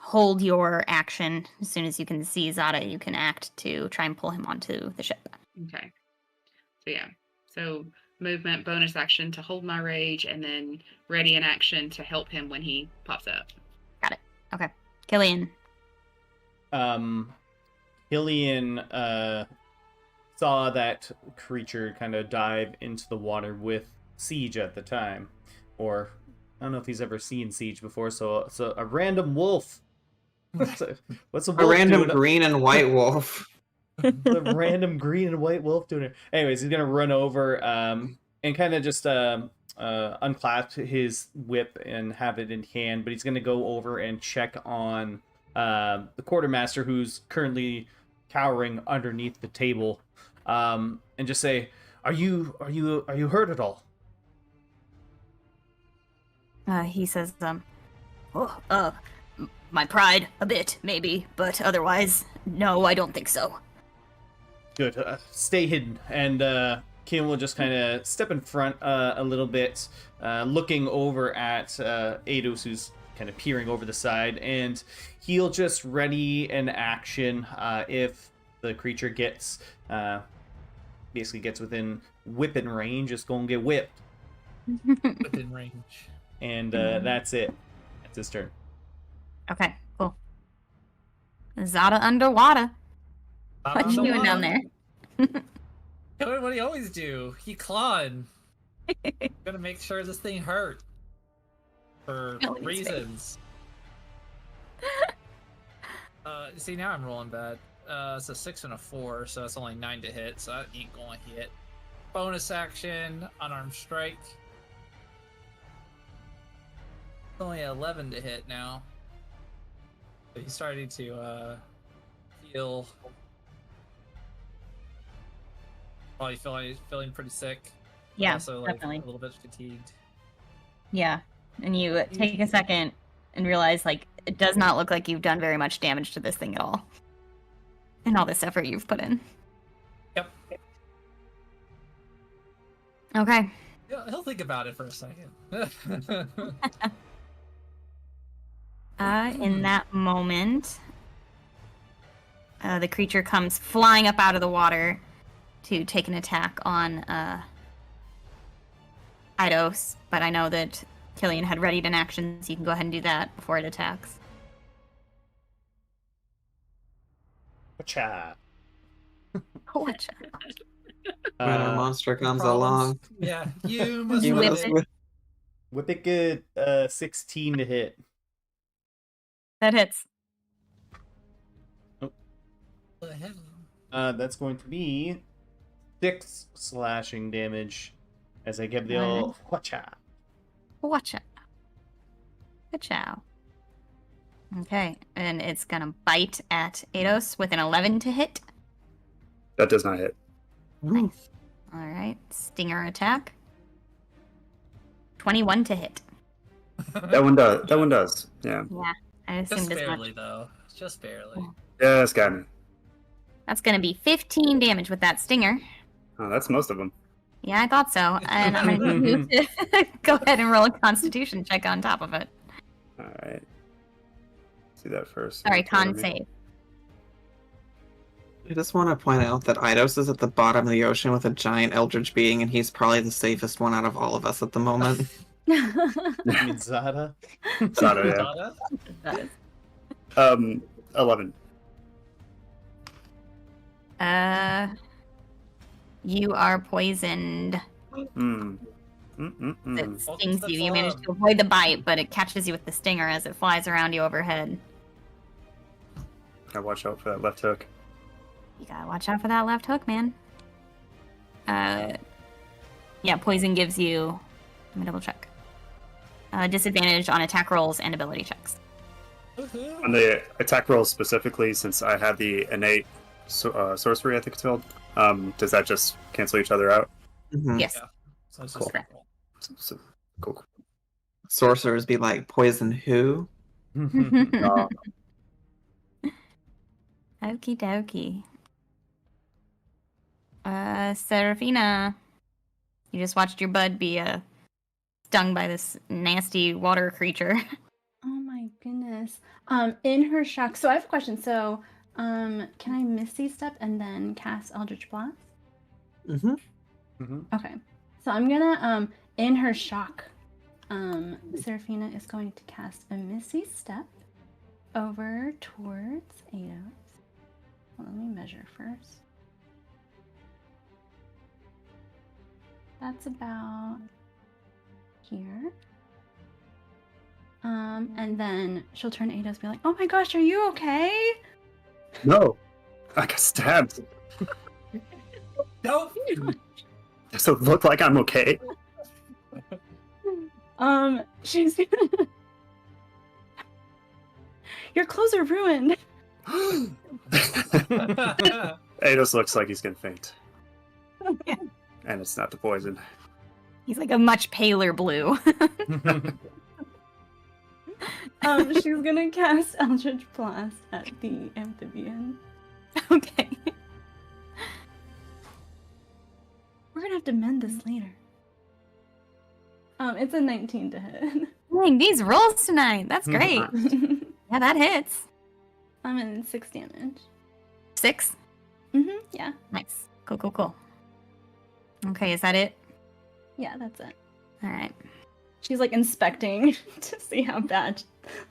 Speaker 1: hold your action. As soon as you can see Zada, you can act to try and pull him onto the ship.
Speaker 4: Okay. So yeah. So movement, bonus action to hold my rage, and then ready in action to help him when he pops up.
Speaker 1: Killian.
Speaker 6: Killian saw that creature kind of dive into the water with Siege at the time. Or, I don't know if he's ever seen Siege before, so a random wolf. What's a
Speaker 2: A
Speaker 6: wolf
Speaker 2: random
Speaker 6: doing?
Speaker 2: green and white wolf.
Speaker 6: The random green and white wolf doing it. Anyways, he's gonna run over and kind of just unclasp his whip and have it in hand, but he's gonna go over and check on the quartermaster who's currently cowering underneath the table, and just say, "Are you hurt at all?"
Speaker 1: He says, my pride, a bit, maybe, but otherwise, no, I don't think so.
Speaker 6: Good. Stay hidden. And Kim will just kind of step in front a little bit, looking over at Eidos, who's kind of peering over the side, and he'll just ready an action if the creature gets basically gets within whipping range. Just go and get whipped,
Speaker 7: Within range.
Speaker 6: and that's it. That's his turn.
Speaker 1: Okay, cool. Zada underwater. What you doing down there?
Speaker 7: What do you always do? He clawing. Gonna make sure this thing hurt. For
Speaker 1: Killing his
Speaker 7: reasons. See, now I'm rolling bad. It's a 6 and a 4, so it's only 9 to hit, so that ain't gonna hit. Bonus action, unarmed strike. Only 11 to hit now. But he's starting to feel. Probably feeling pretty sick.
Speaker 1: Yeah,
Speaker 7: Also, like,
Speaker 1: definitely.
Speaker 7: a little bit fatigued.
Speaker 1: Yeah, and you take a second and realize, like, it does not look like you've done very much damage to this thing at all. And all this effort you've put in.
Speaker 7: Yep.
Speaker 1: Okay.
Speaker 7: Yeah, he'll think about it for a second.
Speaker 1: In that moment, the creature comes flying up out of the water to take an attack on Eidos, but I know that Killian had readied an action, so you can go ahead and do that before it attacks.
Speaker 6: Cha.
Speaker 1: Watch
Speaker 2: When a monster comes
Speaker 7: Problems?
Speaker 2: along.
Speaker 7: Yeah, you must
Speaker 1: You
Speaker 7: whip
Speaker 1: whip
Speaker 7: it.
Speaker 1: it.
Speaker 6: Whip it good. 16 to hit.
Speaker 1: That hits.
Speaker 7: What the hell?
Speaker 6: That's going to be 6 slashing damage as I give the old whatcha.
Speaker 1: Watch it. Good job. Okay, and it's gonna bite at Eidos with an 11 to hit.
Speaker 5: That does not hit.
Speaker 1: Nice. All right, stinger attack. 21 to hit.
Speaker 5: That one does. That one does. Yeah.
Speaker 1: Yeah, I
Speaker 7: Just
Speaker 1: assumed as
Speaker 7: barely,
Speaker 1: much.
Speaker 7: though. Just barely.
Speaker 5: Yeah, that's got me.
Speaker 1: That's gonna be 15 damage with that stinger.
Speaker 5: Oh, that's most of them.
Speaker 1: Yeah, I thought so. And I'm gonna need you to go ahead and roll a Constitution check on top of it.
Speaker 5: All right. See that first.
Speaker 1: Sorry, con
Speaker 5: Pardon me.
Speaker 1: save.
Speaker 2: I just want to point out that Eidos is at the bottom of the ocean with a giant eldritch being, and he's probably the safest one out of all of us at the moment.
Speaker 6: I mean, Zada.
Speaker 5: Zada, yeah.
Speaker 7: Zada?
Speaker 1: That is.
Speaker 5: 11.
Speaker 1: You are poisoned.
Speaker 5: Mm.
Speaker 1: It
Speaker 5: Mm-mm-mm.
Speaker 1: stings
Speaker 7: the
Speaker 1: you. You manage
Speaker 7: club.
Speaker 1: to avoid the bite, but it catches you with the stinger as it flies around you overhead.
Speaker 5: Gotta watch out for that left hook.
Speaker 1: You gotta watch out for that left hook, man. Yeah, poison gives you. Let me double check. Disadvantage on attack rolls and ability checks.
Speaker 7: Woohoo.
Speaker 5: On the attack rolls specifically, since I have the innate sorcery, I think it's called, does that just cancel each other out?
Speaker 2: Mhm.
Speaker 1: Yes.
Speaker 7: Yeah. So it's
Speaker 5: Cool.
Speaker 7: just
Speaker 5: So, cool.
Speaker 2: Sorcerers be like, poison who?
Speaker 5: Uh,
Speaker 1: Okie dokie. Serafina, you just watched your bud be stung by this nasty water creature.
Speaker 3: Oh my goodness. In her shock. So I have a question. So, can I Misty Step and then cast Eldritch Blast?
Speaker 2: Mm-hmm.
Speaker 3: Okay. So I'm gonna in her shock, Serafina is going to cast a Misty Step over towards Eidos. Well, let me measure first. That's about here. And then she'll turn to Eidos and be like, "Oh my gosh, are you okay?"
Speaker 5: no! I got stabbed.
Speaker 7: no.
Speaker 5: Does it look like I'm okay?
Speaker 3: She's gonna. Your clothes are ruined.
Speaker 5: Eidos looks like he's gonna faint. And it's not the poison.
Speaker 1: He's like a much paler blue.
Speaker 3: She's gonna cast Eldritch Blast at the amphibian.
Speaker 1: Okay.
Speaker 3: We're gonna have to mend this later. It's a 19 to hit.
Speaker 1: Dang, these rolls tonight. That's great. Yeah, that hits.
Speaker 3: I'm in 6 damage.
Speaker 1: 6.
Speaker 3: Yeah.
Speaker 1: Nice. Cool, cool, cool. Okay, is that it?
Speaker 3: Yeah, that's it.
Speaker 1: All right.
Speaker 3: She's like inspecting to see how bad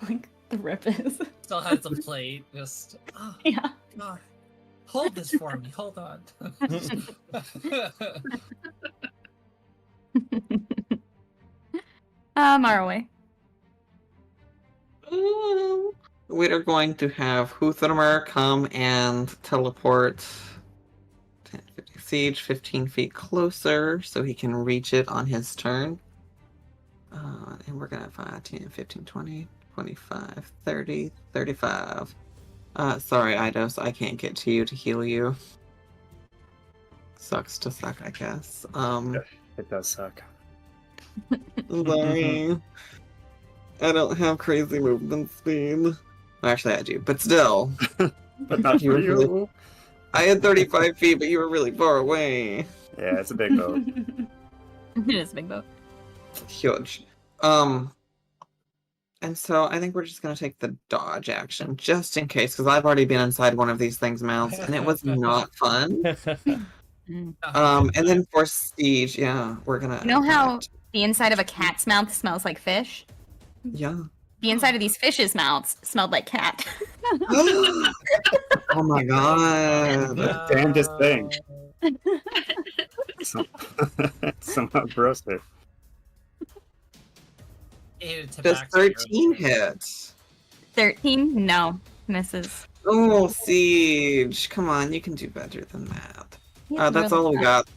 Speaker 3: like the rip is.
Speaker 7: Still has the plate. Just. Oh,
Speaker 3: Yeah.
Speaker 7: God. Hold this for me. Hold on.
Speaker 1: Marway.
Speaker 2: We are going to have Huthermer come and teleport 10, 50 siege 15 feet closer so he can reach it on his turn. And we're going to have 5, 10, 15, 20, 25, 30, 35. Sorry, Eidos, I can't get to you to heal you. Sucks to suck, I guess.
Speaker 5: It does suck.
Speaker 2: Sorry. I don't have crazy movement speed. Well, actually, I do, but still.
Speaker 5: But not
Speaker 2: You
Speaker 5: for
Speaker 2: were really-
Speaker 5: you.
Speaker 2: I had 35 feet, but you were really far away.
Speaker 5: Yeah, it's a big boat.
Speaker 1: It is a big boat.
Speaker 2: Huge. And so I think we're just gonna take the dodge action, just in case, because I've already been inside one of these things' mouths, and it was not fun. And then for siege, yeah, we're gonna.
Speaker 1: You know how the inside of a cat's mouth smells like fish?
Speaker 2: Yeah.
Speaker 1: The inside of these fish's mouths smelled like cat.
Speaker 2: Oh my god.
Speaker 5: The damnedest thing. Somehow gross it.
Speaker 2: Does 13 hit?
Speaker 1: 13? No. Misses.
Speaker 2: Oh, siege. Come on, you can do better than that. That's all we got.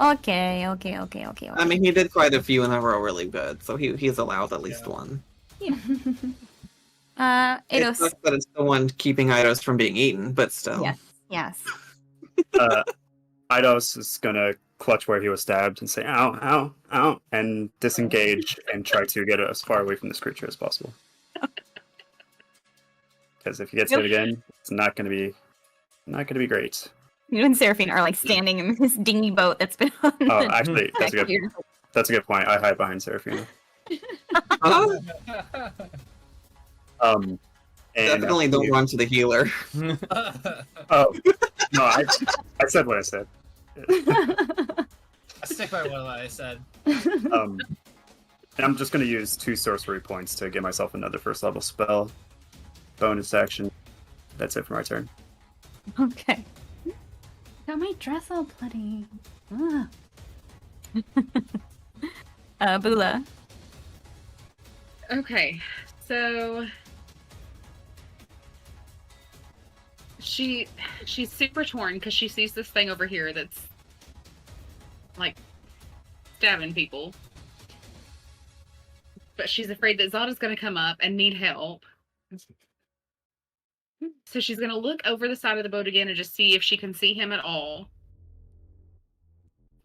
Speaker 1: Okay.
Speaker 2: I mean, he did quite a few in a row really good, so he's allowed at least one. It
Speaker 1: Eidos.
Speaker 2: sucks that it's the one keeping Eidos from being eaten, but still.
Speaker 1: Yes.
Speaker 5: Eidos is gonna clutch where he was stabbed and say, ow, ow, ow, and disengage and try to get as far away from this creature as possible. Because if he gets hit again, it's not gonna be great.
Speaker 1: You and Seraphine are like standing in this dingy boat that's been on
Speaker 5: Oh,
Speaker 1: the
Speaker 5: actually, that's a good point. I hide behind Seraphina. And,
Speaker 2: Definitely don't run to the healer.
Speaker 5: Oh, no, I said what I said.
Speaker 7: I stick by what I said.
Speaker 5: And I'm just going to use 2 sorcery points to get myself another first level spell. Bonus action. That's it for my turn.
Speaker 1: Okay.
Speaker 3: Got my dress all bloody. Ah.
Speaker 1: Bula.
Speaker 4: Okay, so she's super torn because she sees this thing over here that's like stabbing people, but she's afraid that Zada's gonna come up and need help. So she's gonna look over the side of the boat again and just see if she can see him at all.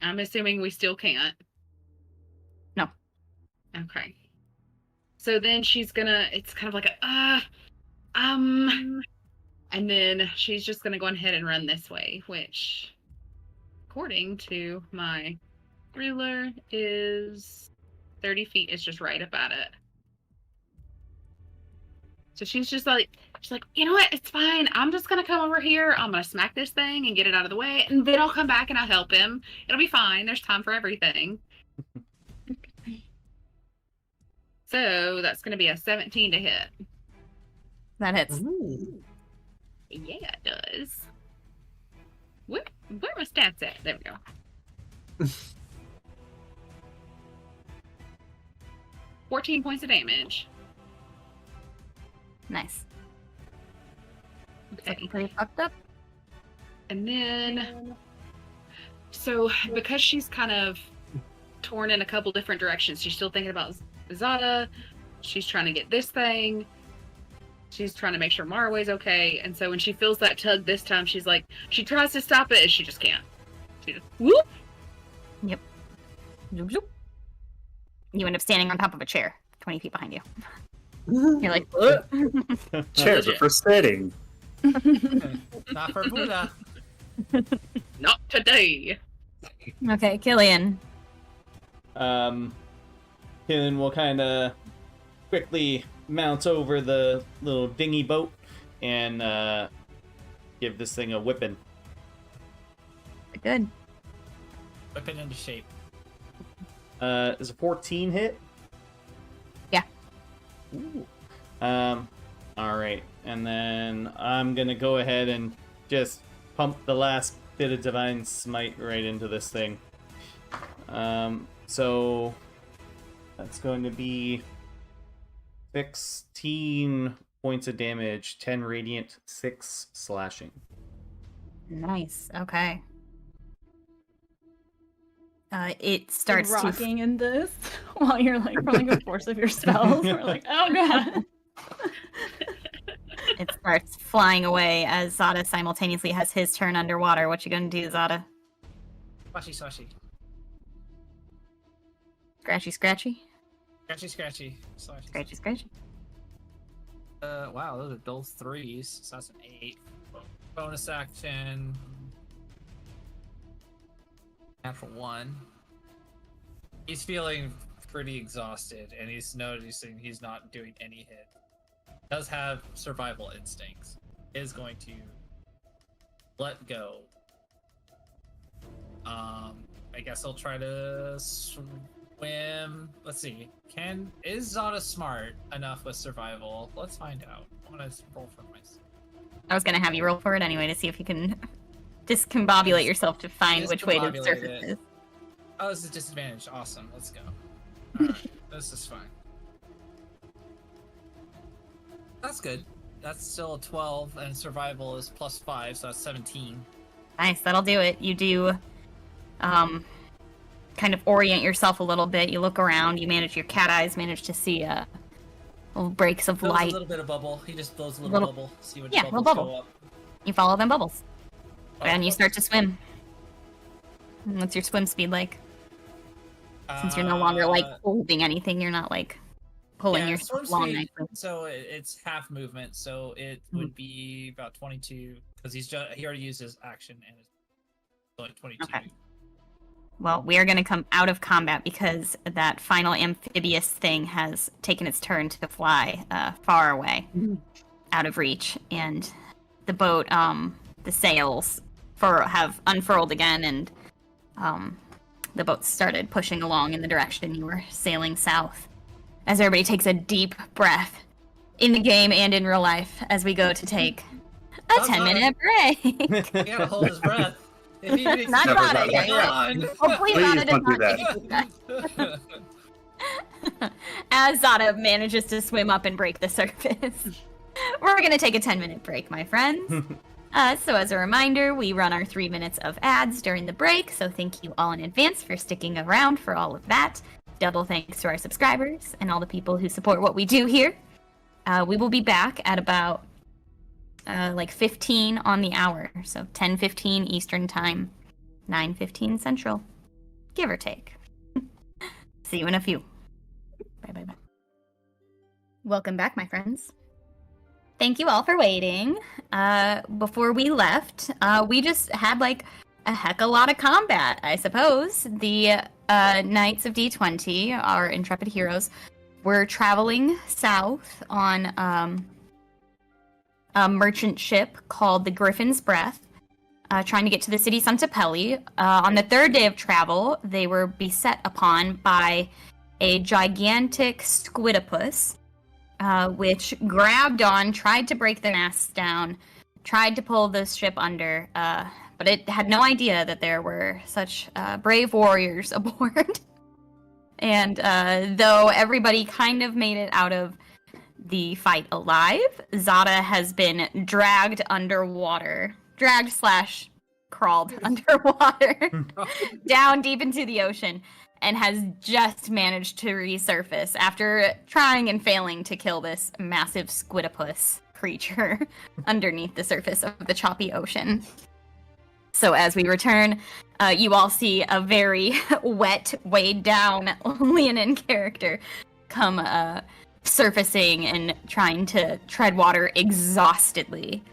Speaker 4: I'm assuming we still can't.
Speaker 1: No.
Speaker 4: Okay. So then she's gonna, it's kind of like and then she's just gonna go ahead and run this way, which, according to my ruler, is 30 feet is just right about it. So she's like, you know what? It's fine. I'm just gonna come over here. I'm gonna smack this thing and get it out of the way, and then I'll come back and I'll help him. It'll be fine. There's time for everything. So that's gonna be a 17 to hit.
Speaker 1: That hits.
Speaker 2: Ooh.
Speaker 4: Yeah, it does. Where are my stats at? There we go. 14 points of damage.
Speaker 1: Nice.
Speaker 4: Okay.
Speaker 1: Looking pretty fucked up.
Speaker 4: And then, so because she's kind of torn in a couple different directions, she's still thinking about Zada. She's trying to get this thing. She's trying to make sure Marway's okay. And so when she feels that tug this time, she's like, she tries to stop it and she just can't. She just, whoop!
Speaker 1: Yep. Zoop, zoop. You end up standing on top of a chair, 20 feet behind you. You're like, what?
Speaker 5: Chairs are for sitting.
Speaker 7: Not for Buddha.
Speaker 4: Not today.
Speaker 1: Okay, Killian.
Speaker 6: Killian will kind of quickly mount over the little dinghy boat and give this thing a whipping.
Speaker 1: Good.
Speaker 7: Whip it into shape.
Speaker 6: Is a 14 hit?
Speaker 1: Yeah.
Speaker 6: Ooh. All right, and then I'm gonna go ahead and just pump the last bit of divine smite right into this thing. So that's going to be 16 points of damage, 10 radiant, 6 slashing.
Speaker 1: Nice. Okay. It starts
Speaker 3: rocking in this while you're like rolling the force of your spells. We're like, oh god.
Speaker 1: It starts flying away as Zada simultaneously has his turn underwater. What you gonna do, Zada?
Speaker 7: Swashy, swashy.
Speaker 1: Scratchy, scratchy?
Speaker 7: Scratchy, scratchy. Swashy.
Speaker 1: Scratchy, scratchy.
Speaker 7: Wow, those are dull 3s. So that's an 8. Bonus action. Natural 1. He's feeling pretty exhausted, and he's noticing he's not doing any hit. Does have survival instincts. Is going to let go. I guess he'll try to swim. Let's see. Is Zada smart enough with survival? Let's find out. I'm gonna roll for myself.
Speaker 1: I was gonna have you roll for it anyway to see if you can discombobulate yourself to find which way to
Speaker 7: Discombobulate
Speaker 1: surface
Speaker 7: it.
Speaker 1: is.
Speaker 7: Oh, this is disadvantage. Awesome. Let's go. Alright, this is fine. That's good. That's still a 12, and survival is +5, so that's 17.
Speaker 1: Nice, that'll do it. You do kind of orient yourself a little bit. You look around, you manage your cat eyes, manage to see little breaks of
Speaker 7: Blows
Speaker 1: light.
Speaker 7: a little bit of bubble. He just blows a little bubble. See what
Speaker 1: yeah, little
Speaker 7: bubbles
Speaker 1: bubble.
Speaker 7: go up.
Speaker 1: You follow them bubbles.
Speaker 7: Oh,
Speaker 1: And you start to swim. And what's your swim speed like? Since you're no longer like holding anything, you're not like pulling
Speaker 7: yeah,
Speaker 1: yourself
Speaker 7: swim
Speaker 1: long.
Speaker 7: speed,
Speaker 1: nicely.
Speaker 7: so it's half movement, so it would be about 22 because he already used his action and it's like 22.
Speaker 1: Okay. Well, we are going to come out of combat because that final amphibious thing has taken its turn to fly far away, out of reach, and the boat, the sails have unfurled again, and the boat started pushing along in the direction you were sailing south. As everybody takes a deep breath in the game and in real life as we go to take a
Speaker 7: Oh,
Speaker 1: 10-minute break.
Speaker 7: He gotta hold his breath. If he makes
Speaker 1: Not
Speaker 7: it,
Speaker 1: Zada,
Speaker 7: hang
Speaker 1: yeah,
Speaker 7: on.
Speaker 1: Hopefully
Speaker 5: Please
Speaker 1: Zada does
Speaker 5: don't do
Speaker 1: not take a deep breath. As Zada manages to swim up and break the surface. We're gonna take a 10-minute break, my friends. So as a reminder, we run our 3 minutes of ads during the break, so thank you all in advance for sticking around for all of that. Double thanks to our subscribers and all the people who support what we do here. We will be back at about 15 on the hour, so 10:15 Eastern Time, 9:15 Central, give or take. See you in a few. Bye. Welcome back, my friends. Thank you all for waiting. Before we left, we just had a heck of a lot of combat, I suppose. The Knights of D20, our intrepid heroes, were traveling south on a merchant ship called the Griffin's Breath, trying to get to the city Suntepeli. On the third day of travel, they were beset upon by a gigantic squidopus, which grabbed on, tried to break their masts down, tried to pull the ship under, but it had no idea that there were such brave warriors aboard. And though everybody kind of made it out of the fight alive, Zada has been dragged underwater. Dragged/crawled underwater down deep into the ocean, and has just managed to resurface after trying and failing to kill this massive squidopus creature underneath the surface of the choppy ocean. So as we return, you all see a very wet, weighed down Leonin character come surfacing and trying to tread water exhaustedly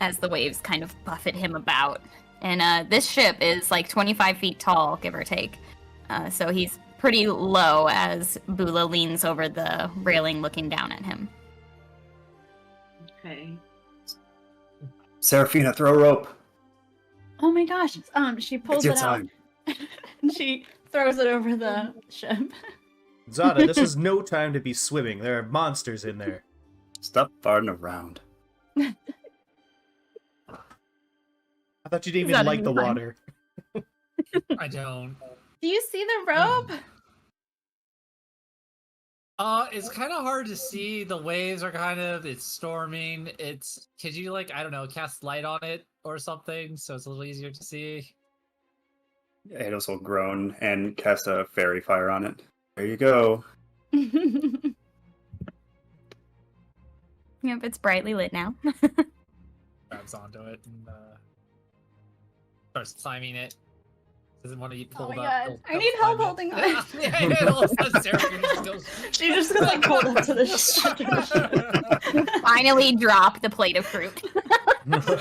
Speaker 1: as the waves kind of buffet him about. And this ship is 25 feet tall, give or take. So he's pretty low as Bula leans over the railing looking down at him.
Speaker 4: Okay.
Speaker 5: Seraphina, throw a rope.
Speaker 3: Oh my gosh. She pulls
Speaker 5: It's your
Speaker 3: it out.
Speaker 5: time.
Speaker 3: And she throws it over the ship.
Speaker 6: Zada, this is no time to be swimming. There are monsters in there.
Speaker 5: Stop farting around.
Speaker 6: I thought you didn't even
Speaker 1: Zada,
Speaker 6: like
Speaker 1: you
Speaker 6: the
Speaker 1: fine?
Speaker 6: water.
Speaker 7: I don't.
Speaker 3: Do you see the rope?
Speaker 7: It's kind of hard to see. The waves are it's storming. Could you I don't know, cast light on it or something so it's a little easier to see?
Speaker 5: Ados will groan and cast a fairy fire on it. There you go.
Speaker 1: Yep, it's brightly lit now.
Speaker 7: Grabs onto it and starts climbing it. Doesn't want to get
Speaker 3: Oh
Speaker 7: pulled
Speaker 3: my
Speaker 7: up.
Speaker 3: God.
Speaker 7: He'll
Speaker 3: I need help
Speaker 7: climb
Speaker 3: holding
Speaker 7: it.
Speaker 3: this.
Speaker 7: Yeah, and all of a sudden Seraphina just goes.
Speaker 3: She just gets pulled into the ship.
Speaker 1: Finally drop the plate of fruit.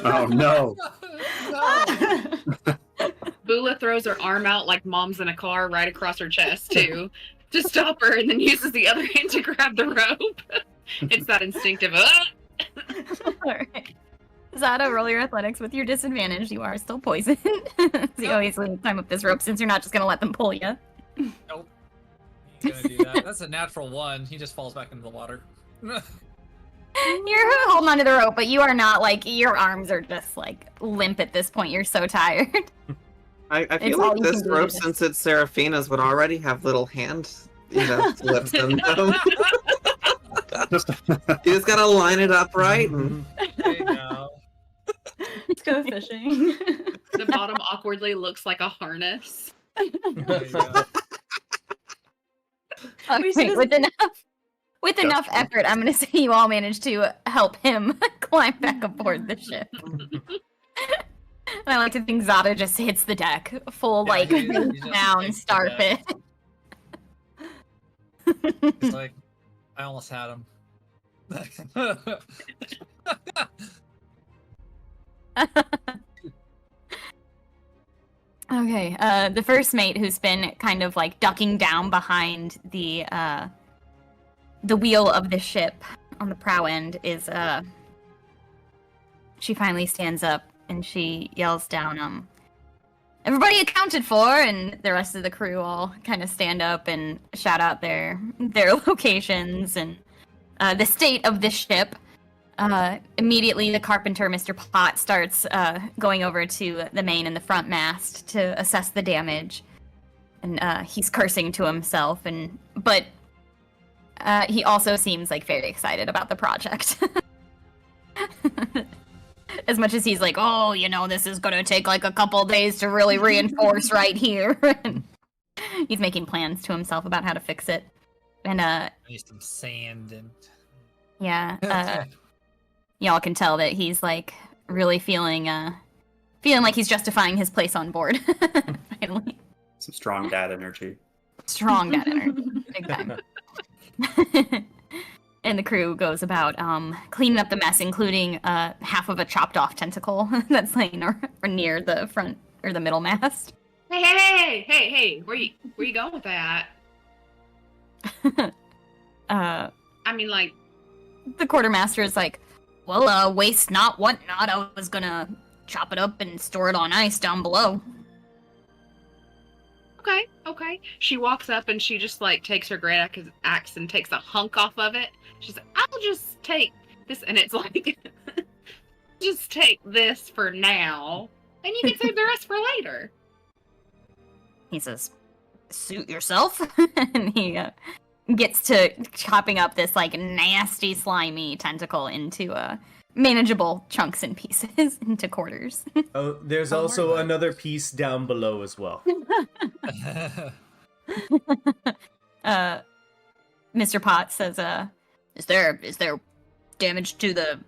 Speaker 5: Oh no.
Speaker 7: No.
Speaker 4: Bula throws her arm out like mom's in a car right across her chest to stop her, and then uses the other hand to grab the rope. It's that instinctive.
Speaker 1: Alright. Zada, roll your athletics with your disadvantage. You are still poisoned. So you always climb up this rope since you're not just gonna let them pull you.
Speaker 7: Nope. He's gonna do that. That's a natural 1. He just falls back into the water.
Speaker 1: You're holding onto the rope, but you are not your arms are just limp at this point. You're so tired.
Speaker 2: I
Speaker 1: It's
Speaker 2: feel
Speaker 1: all
Speaker 2: like
Speaker 1: you
Speaker 2: this
Speaker 1: can do
Speaker 2: rope,
Speaker 1: to-
Speaker 2: since it's Seraphina's, would already have little hand, slips in them.
Speaker 5: Just
Speaker 2: You just gotta line it up right. And...
Speaker 7: There you go.
Speaker 3: Let's go fishing.
Speaker 4: The bottom awkwardly looks like a harness.
Speaker 7: There you go.
Speaker 3: We
Speaker 1: Okay,
Speaker 3: should
Speaker 1: with enough effort, I'm gonna say you all managed to help him climb back aboard the ship. And I like to think Zada just hits the deck, full
Speaker 7: Yeah, he just
Speaker 1: down
Speaker 7: takes the
Speaker 1: starfish.
Speaker 7: It's I almost had him.
Speaker 1: Okay, the first mate, who's been kind of ducking down behind the wheel of the ship on the prow end, is she finally stands up and she yells down, everybody accounted for, and the rest of the crew all kind of stand up and shout out their locations and the state of the ship. Immediately, the carpenter, Mr. Pot, starts going over to the main and the front mast to assess the damage, and he's cursing to himself. But he also seems like very excited about the project. As much as he's like, oh, this is gonna take like a couple days to really reinforce right here. And he's making plans to himself about how to fix it. And
Speaker 7: Need some sand and.
Speaker 1: yeah, y'all can tell that he's like really feeling like he's justifying his place on board. Finally,
Speaker 5: Some strong dad energy.
Speaker 1: strong dad energy, big time. And the crew goes about cleaning up the mess, including half of a chopped off tentacle that's laying or near the front or the middle mast.
Speaker 4: Hey! Where you going with that? I mean, like,
Speaker 1: The quartermaster is like, well, waste not, want not. I was gonna chop it up and store it on ice down below.
Speaker 4: okay. She walks up and she just like takes her great axe and takes a hunk off of it. She's like, I'll just take this, and it's like, just take this for now, and you can save the rest for later.
Speaker 1: He says, suit yourself. And he gets to chopping up this like nasty, slimy tentacle into manageable chunks and pieces into quarters.
Speaker 6: Oh, there's also another piece down below as well.
Speaker 1: Mr. Potts says, is there damage to the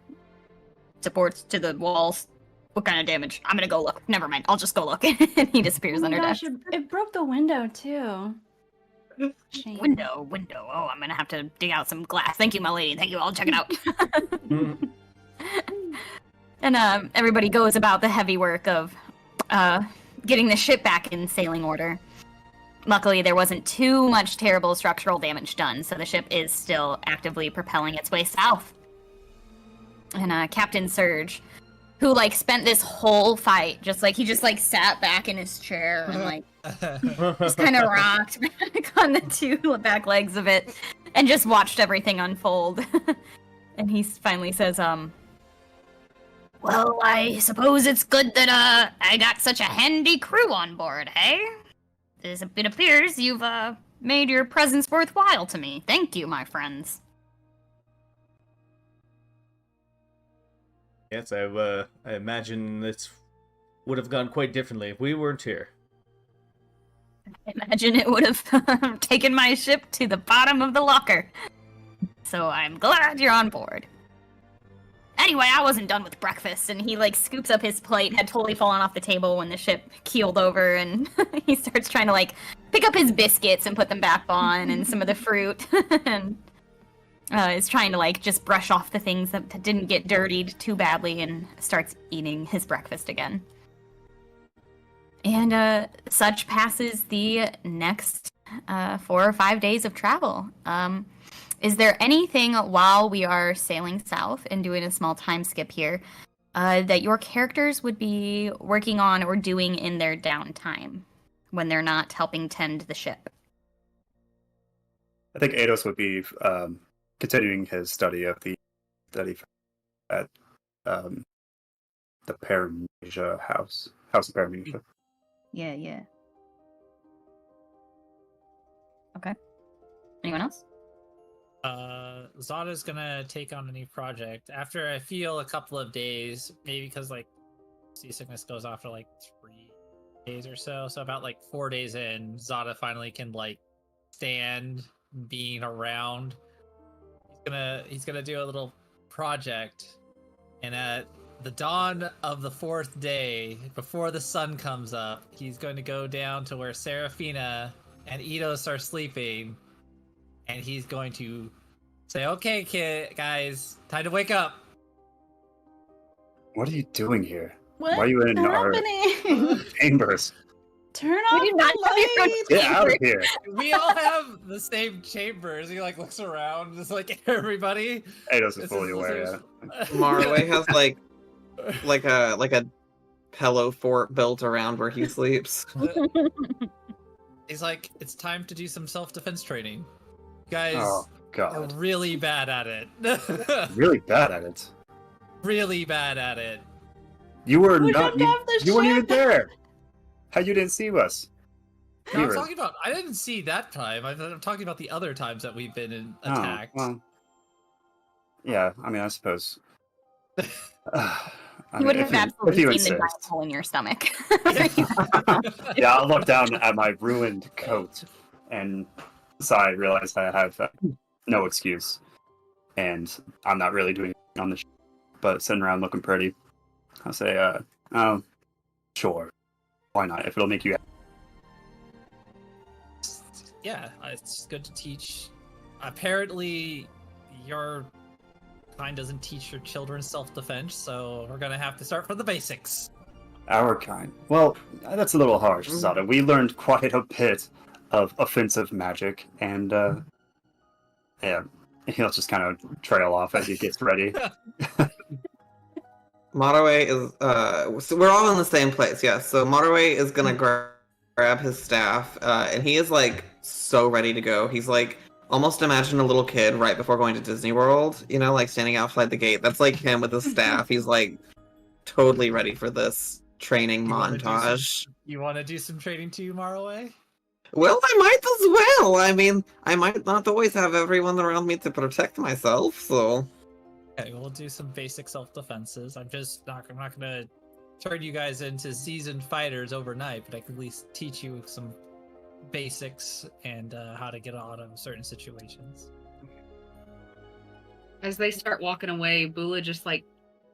Speaker 1: supports, to the walls? What kind of damage? I'm gonna go look. Never mind. I'll just go look. And he disappears
Speaker 3: Oh my
Speaker 1: under
Speaker 3: gosh,
Speaker 1: deck.
Speaker 3: it broke the window too. Shame.
Speaker 1: Window. Oh, I'm gonna have to dig out some glass. Thank you, my lady. Thank you. I'll check it out. And everybody goes about the heavy work of getting the ship back in sailing order. Luckily, there wasn't too much terrible structural damage done, so the ship is still actively propelling its way south. And Captain Surge, who like spent this whole fight just sat back in his chair and like just kind of rocked back on the two back legs of it and just watched everything unfold. And he finally says, well, I suppose it's good that I got such a handy crew on board, hey? It appears you've made your presence worthwhile to me. Thank you, my friends.
Speaker 6: Yes, I imagine this would have gone quite differently if we weren't here.
Speaker 1: I imagine it would have taken my ship to the bottom of the locker. So I'm glad you're on board. Anyway, I wasn't done with breakfast, and he like scoops up his plate, had totally fallen off the table when the ship keeled over, and he starts trying to like pick up his biscuits and put them back on, and some of the fruit, and is trying to like just brush off the things that didn't get dirtied too badly, and starts eating his breakfast again. And such passes the next 4 or 5 days of travel. Is there anything while we are sailing south and doing a small time skip here that your characters would be working on or doing in their downtime when they're not helping tend the ship?
Speaker 5: I think Eidos would be continuing his study at the Paramecia House of Paramecia.
Speaker 1: Yeah. Okay. Anyone else?
Speaker 7: Zada's gonna take on a new project after I feel a couple of days, maybe because like seasickness goes off for like 3 days or so. So about like 4 days in, Zada finally can like stand being around. He's gonna do a little project, and at the dawn of the 4th day, before the sun comes up, he's going to go down to where Seraphina and Eidos are sleeping. And he's going to say, okay, guys, time to wake up.
Speaker 5: What are you doing here?
Speaker 3: What's
Speaker 5: Why are you in
Speaker 3: happening?
Speaker 5: our chambers?
Speaker 3: Turn off
Speaker 1: We do not
Speaker 3: the
Speaker 1: have your own
Speaker 3: lights!
Speaker 5: Get out of here!
Speaker 7: We all have the same chambers. He like looks around, just like everybody.
Speaker 5: Eidos is
Speaker 7: This
Speaker 5: fully
Speaker 7: is-
Speaker 5: aware, yeah.
Speaker 2: Marway has like a pillow fort built around where he sleeps.
Speaker 7: He's like, it's time to do some self-defense training. You guys
Speaker 5: Oh
Speaker 7: are
Speaker 5: God,
Speaker 7: really bad at it.
Speaker 5: really bad at it.
Speaker 7: Really bad at it.
Speaker 5: You were
Speaker 3: We
Speaker 5: not.
Speaker 3: jumped off the
Speaker 5: You weren't even
Speaker 3: ship.
Speaker 5: there. How you didn't see us?
Speaker 7: No,
Speaker 5: We
Speaker 7: I'm
Speaker 5: were-
Speaker 7: talking about. I didn't see that time. I'm talking about the other times that we've been
Speaker 5: Oh,
Speaker 7: attacked.
Speaker 5: well, yeah, I mean, I suppose.
Speaker 1: You would have absolutely
Speaker 5: you
Speaker 1: seen the giant
Speaker 5: insist.
Speaker 1: hole in your stomach.
Speaker 5: Yeah, I'll look down at my ruined coat and sigh, realize that I have no excuse. And I'm not really doing it on the but sitting around looking pretty. I'll say, oh, sure. Why not? If it'll make you happy.
Speaker 7: Yeah, it's good to teach. Apparently, your kind doesn't teach your children self-defense, so we're gonna have to start from the basics.
Speaker 5: Our kind. Well, that's a little harsh, Zada. We learned quite a bit of offensive magic, and, yeah, he'll just kind of trail off as he gets ready.
Speaker 2: Motorway is so we're all in the same place, yes. So Motorway is gonna grab his staff, and he is like so ready to go. He's like almost imagine a little kid right before going to Disney World, you know, like standing outside the gate. That's like him with his staff. He's like totally ready for this training
Speaker 7: You wanna do some-
Speaker 2: montage.
Speaker 7: You want to do some training too, Marway?
Speaker 2: Well, I might as well. I mean, I might not always have everyone around me to protect myself, so
Speaker 7: Okay, we'll do some basic self-defenses. I'm not gonna turn you guys into seasoned fighters overnight, but I can at least teach you some basics and how to get out of certain situations.
Speaker 4: As they start walking away, Bula just like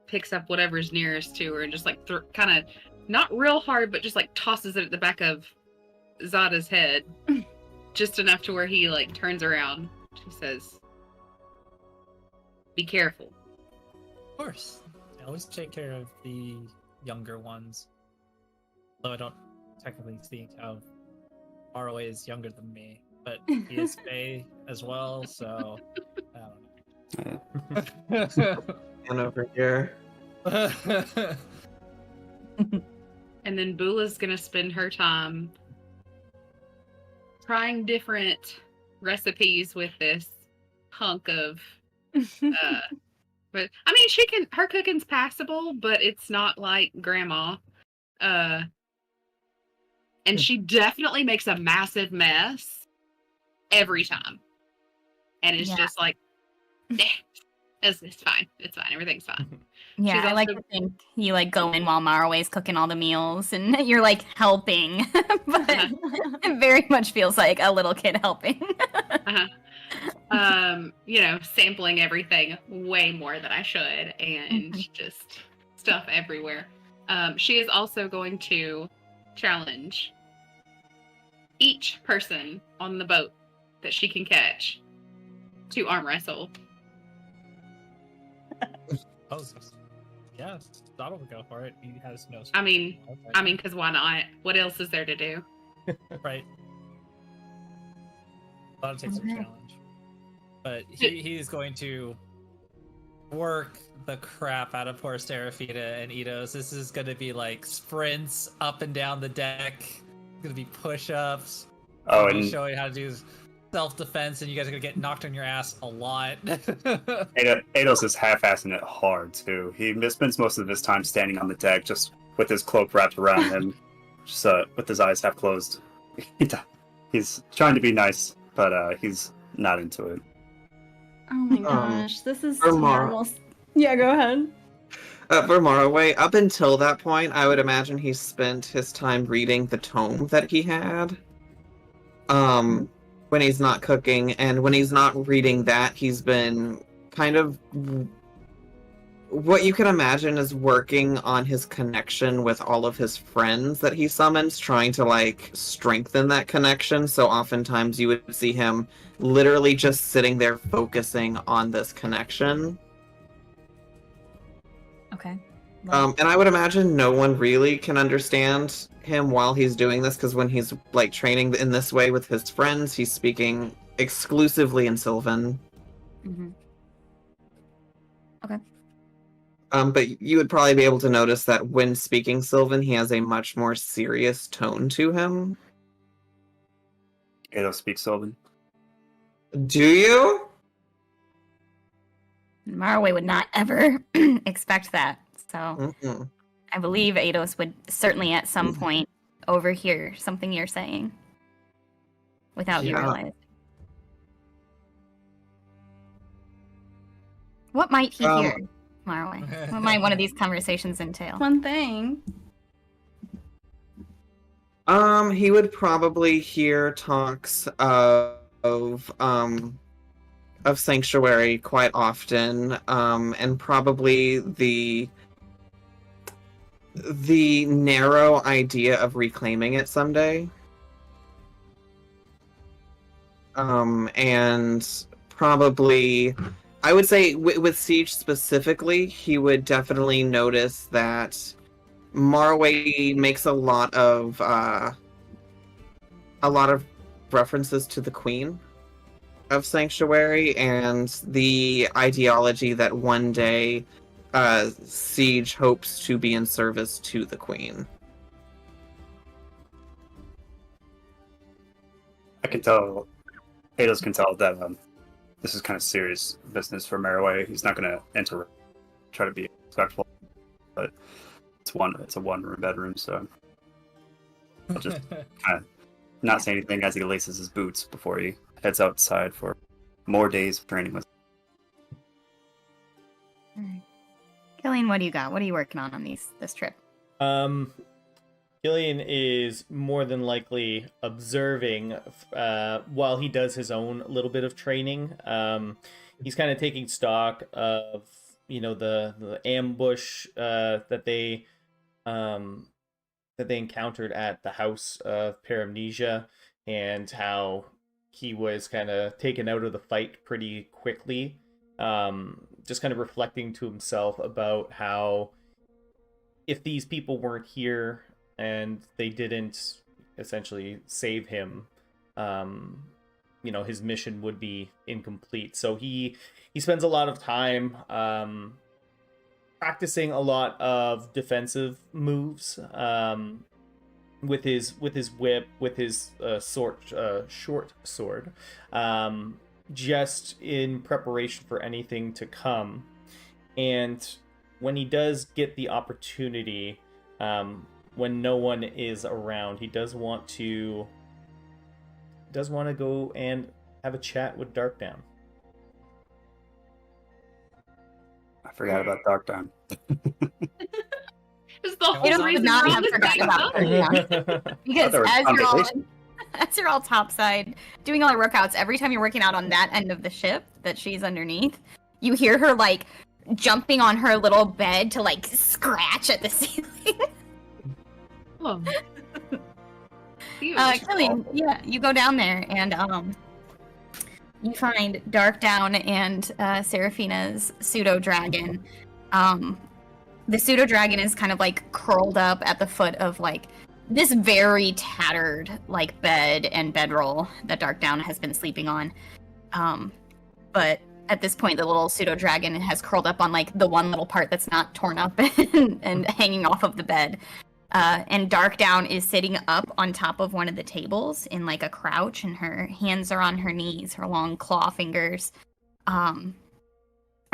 Speaker 4: picks up whatever's nearest to her and just like kind of not real hard, but just like tosses it at the back of Zada's head, just enough to where he like turns around. She says, "Be careful."
Speaker 7: Of course, I always take care of the younger ones. Though I don't technically think how Marway is younger than me, but he is Fae as well, so I don't know.
Speaker 2: and over here.
Speaker 4: And then Bula's gonna spend her time trying different recipes with this hunk of but I mean her cooking's passable, but it's not like grandma. And she definitely makes a massive mess every time. And it's
Speaker 1: Yeah.
Speaker 4: just like it's fine. It's fine. Everything's fine.
Speaker 1: Yeah,
Speaker 4: She's
Speaker 1: I like
Speaker 4: also-
Speaker 1: to think you like go in while Marway's cooking all the meals and you're like helping, but it very much feels like a little kid helping.
Speaker 4: You know, sampling everything way more than I should and just stuff everywhere. She is also going to challenge each person on the boat that she can catch to arm wrestle.
Speaker 7: Oh, yeah, Donald would go for it. He has no.
Speaker 4: I mean, because why not? What else is there to do?
Speaker 7: right. That'll take some
Speaker 1: Okay.
Speaker 7: challenge. But he is going to work the crap out of poor Serafina and Eidos. This is going to be like sprints up and down the deck. It's going to be push-ups.
Speaker 5: Oh,
Speaker 7: He'll be
Speaker 5: and
Speaker 7: showing how to do self-defense, and you guys are going to get knocked on your ass a lot.
Speaker 5: Eidos is half-assing it hard, too. He spends most of his time standing on the deck, just with his cloak wrapped around him, just with his eyes half closed. He's trying to be nice, but he's not into it.
Speaker 3: Oh my gosh, this is
Speaker 2: or Mara.
Speaker 3: terrible. Yeah, go ahead.
Speaker 2: For Morroway, up until that point, I would imagine he spent his time reading the tome that he had. When he's not cooking, and when he's not reading that, he's been kind of what you can imagine is working on his connection with all of his friends that he summons, trying to like strengthen that connection. So oftentimes you would see him literally just sitting there focusing on this connection.
Speaker 1: Okay.
Speaker 2: And I would imagine no one really can understand him while he's doing this, because when he's like training in this way with his friends, he's speaking exclusively in Sylvan.
Speaker 1: Mhm. Okay.
Speaker 2: But you would probably be able to notice that when speaking Sylvan, he has a much more serious tone to him.
Speaker 5: Ados speaks Sylvan.
Speaker 2: Do you?
Speaker 1: Marway would not ever expect that. So
Speaker 2: Mm-mm.
Speaker 1: I believe Ados would certainly at some point overhear something you're saying without you
Speaker 2: Yeah.
Speaker 1: realizing. What might he hear, Marway? What might one of these conversations entail?
Speaker 3: One thing.
Speaker 2: He would probably hear talks of Sanctuary quite often, and probably the narrow idea of reclaiming it someday. And probably, I would say with Siege specifically, he would definitely notice that Marway makes a lot of references to the Queen of Sanctuary and the ideology that one day Siege hopes to be in service to the Queen.
Speaker 5: I can tell, Ados can tell that this is kind of serious business for Maraway. He's not going to try to be respectful, but it's a one-room bedroom, so I'll just kind of not say anything as he laces his boots before he heads outside for more days of training with.
Speaker 1: Killian, what do you got? What are you working on this trip?
Speaker 6: Killian is more than likely observing while he does his own little bit of training. He's kind of taking stock of the ambush that they encountered at the House of Paramnesia, and how he was kind of taken out of the fight pretty quickly. Just kind of reflecting to himself about how if these people weren't here and they didn't essentially save him, his mission would be incomplete. So he spends a lot of time practicing a lot of defensive moves with his whip, with his short sword, just in preparation for anything to come. And when he does get the opportunity, when no one is around, he does want to go and have a chat with Darkdown.
Speaker 5: I forgot about Darkdown.
Speaker 4: It's the whole
Speaker 1: You don't
Speaker 4: reason
Speaker 1: not
Speaker 4: we're on
Speaker 1: have
Speaker 4: this
Speaker 1: forgotten
Speaker 4: date,
Speaker 1: about
Speaker 4: huh?
Speaker 1: her. Because
Speaker 5: there was
Speaker 1: as you're all topside doing all the workouts, every time you're working out on that end of the ship that she's underneath, you hear her like jumping on her little bed to like scratch at the ceiling.
Speaker 4: Oh. Huge.
Speaker 1: Killian, yeah, you go down there and you find Darkdown and Seraphina's pseudo dragon. The pseudo dragon is kind of like curled up at the foot of like this very tattered like bed and bedroll that Darkdown has been sleeping on. But at this point, the little pseudo dragon has curled up on like the one little part that's not torn up and hanging off of the bed. And Darkdown is sitting up on top of one of the tables in like a crouch, and her hands are on her knees, her long claw fingers. And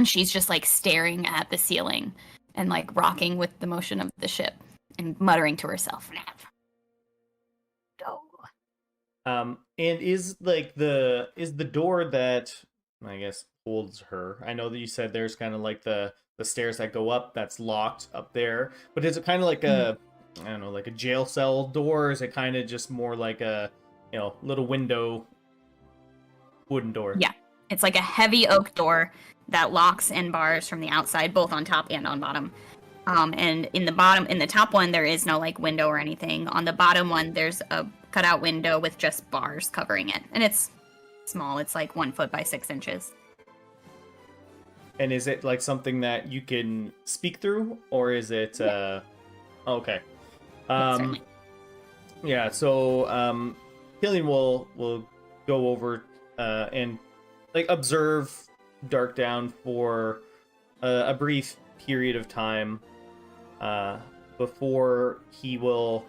Speaker 1: she's just like staring at the ceiling and like rocking with the motion of the ship and muttering to herself.
Speaker 6: And is the door that I guess holds her? I know that you said there's kind of like the stairs that go up that's locked up there, but is it kind of like a I don't know, like a jail cell door? Or is it kind of just more like a little window wooden door?
Speaker 1: Yeah, it's like a heavy oak door that locks and bars from the outside, both on top and on bottom. And in the top one, there is no like window or anything. On the bottom one, there's a cutout window with just bars covering it, and it's small. It's like 1 foot by 6 inches.
Speaker 6: And is it like something that you can speak through, or is it?
Speaker 1: Yeah.
Speaker 6: Okay.
Speaker 1: Certainly.
Speaker 6: Yeah. So Killian will go over and like observe Darkdown for a brief period of time before he will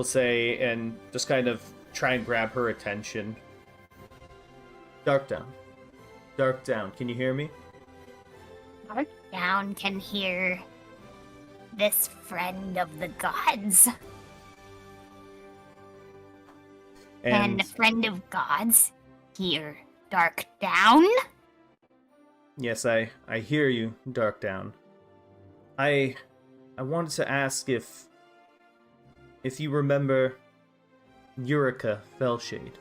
Speaker 6: say, and just kind of try and grab her attention. Dark down, can you hear me?
Speaker 1: Dark Down can hear this friend of the gods. And friend of gods hear Dark Down.
Speaker 6: Yes, I hear you, Dark Down. I wanted to ask if you remember Eureka Fellshade.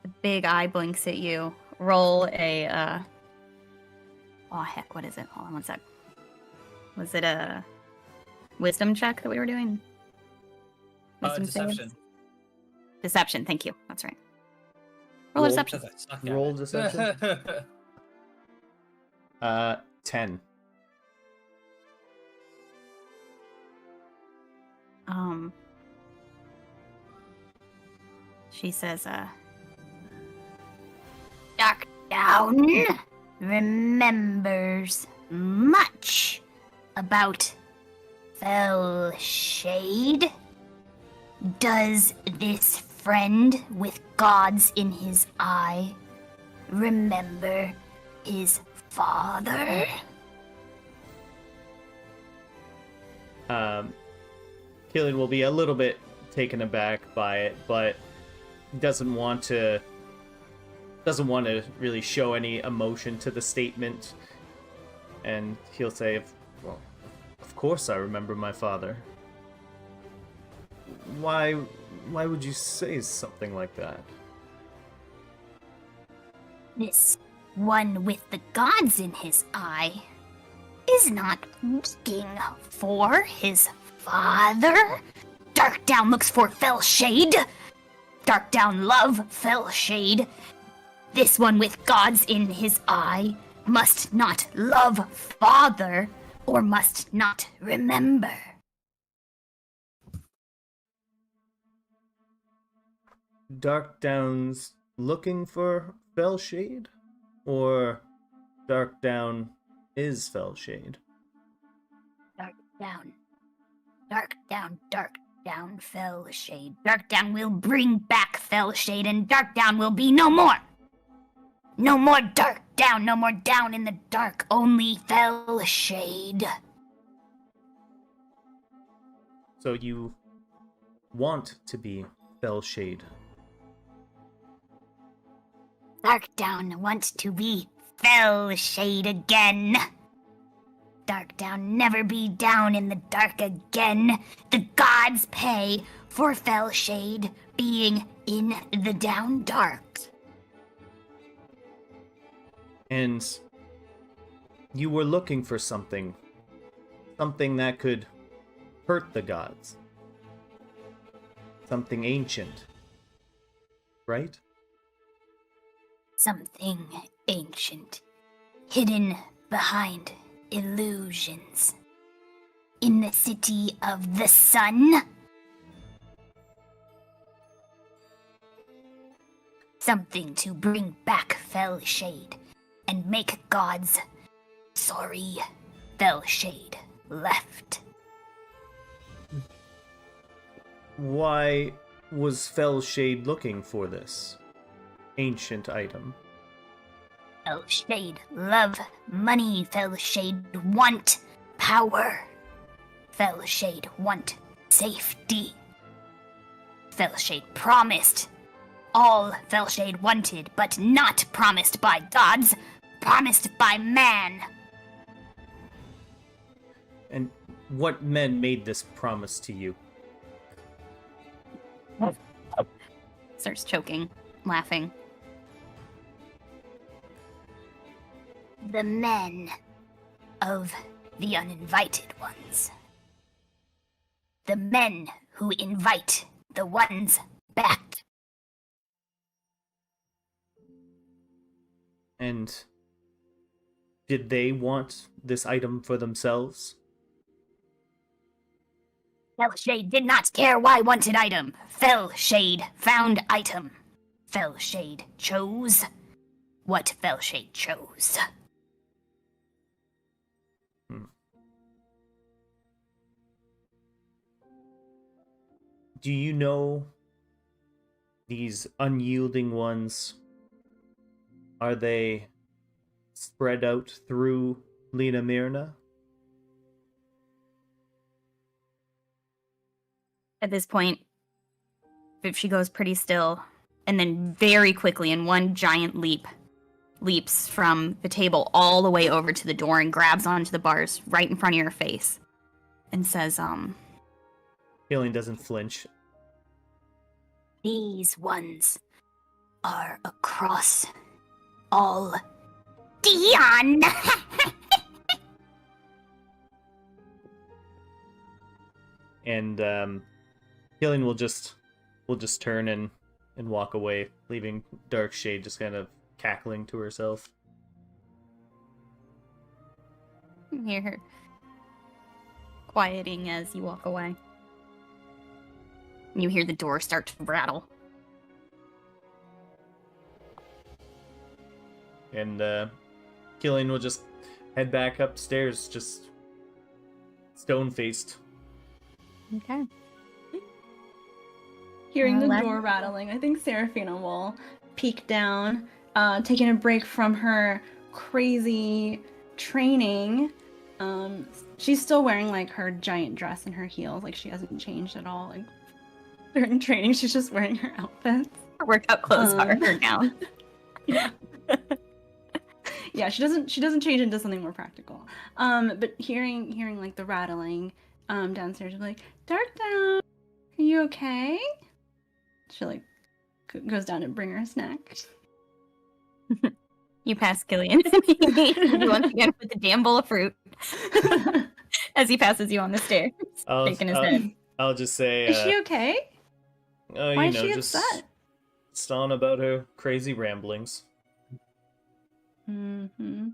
Speaker 1: The big eye blinks at you. Roll a oh heck, what is it? Hold on one sec. Was it a wisdom check that we were doing? Wisdom
Speaker 7: Deception.
Speaker 1: saves? Deception, thank you. That's right. Roll a deception.
Speaker 6: Roll deception. 10.
Speaker 1: She says, Dark Down remembers much about Fellshade. Does this friend with gods in his eye remember his father?
Speaker 6: Killian will be a little bit taken aback by it, but doesn't want to really show any emotion to the statement, and he'll say, well, of course I remember my father. Why would you say something like that?
Speaker 1: This one with the gods in his eye is not looking for his father. Dark Down looks for Fellshade. Dark Down love Fellshade. This one with gods in his eye must not love father or must not remember.
Speaker 6: Dark Down's looking for Fellshade, or Dark Down is Fellshade?
Speaker 1: Dark Down. Dark Down, Dark Down, Fellshade. Dark Down will bring back Fellshade, and Dark Down will be no more. No more Dark Down, no more down in the dark, only Fellshade.
Speaker 6: So you want to be Fellshade?
Speaker 1: Dark Down wants to be Fellshade again. Dark Down never be down in the dark again. The gods pay for Fellshade being in the down dark.
Speaker 6: And you were looking for something that could hurt the gods. Something ancient, right?
Speaker 1: Something ancient, hidden behind illusions. In the city of the sun? Something to bring back Fellshade and make gods sorry Fellshade left.
Speaker 6: Why was Fellshade looking for this ancient item?
Speaker 1: Fellshade love money. Fellshade want power. Fellshade want safety. Fellshade promised all Fellshade wanted, but not promised by gods, promised by man.
Speaker 6: And what men made this promise to you?
Speaker 1: Starts choking, laughing. The men of the uninvited ones. The men who invite the ones back.
Speaker 6: And did they want this item for themselves?
Speaker 1: Fellshade did not care why wanted item. Fellshade found item. Fellshade chose. what Felshade chose.
Speaker 6: Do you know these unyielding ones? Are they spread out through Lena Mirna?
Speaker 1: At this point, she goes pretty still, and then very quickly, in one giant leap, leaps from the table all the way over to the door and grabs onto the bars right in front of your face, and says,
Speaker 6: Killian doesn't flinch.
Speaker 1: "These ones are across all Dion."
Speaker 6: And Killian will just turn and walk away, leaving Darkshade just kind of cackling to herself.
Speaker 1: You hear her quieting as you walk away. You hear the door start to rattle.
Speaker 6: And Killian will just head back upstairs, just stone-faced.
Speaker 1: Okay.
Speaker 3: Hearing the
Speaker 1: Let's-
Speaker 3: door rattling, I think Seraphina will peek down, taking a break from her crazy training. She's still wearing like her giant dress and her heels, like she hasn't changed at all. Like during training, she's just wearing her outfits.
Speaker 1: Her workout clothes are her gown.
Speaker 3: Yeah. Yeah, she doesn't change into something more practical. But hearing like the rattling downstairs, she'll be like, Darkdown, are you okay? She like goes down to bring her a snack.
Speaker 1: You pass Killian. Once again with the damn bowl of fruit as he passes you on the stairs, shaking his head.
Speaker 6: I'll just say,
Speaker 3: Is she okay? Why is she
Speaker 6: just
Speaker 3: upset?
Speaker 6: on about her crazy ramblings.
Speaker 3: Mm-hmm.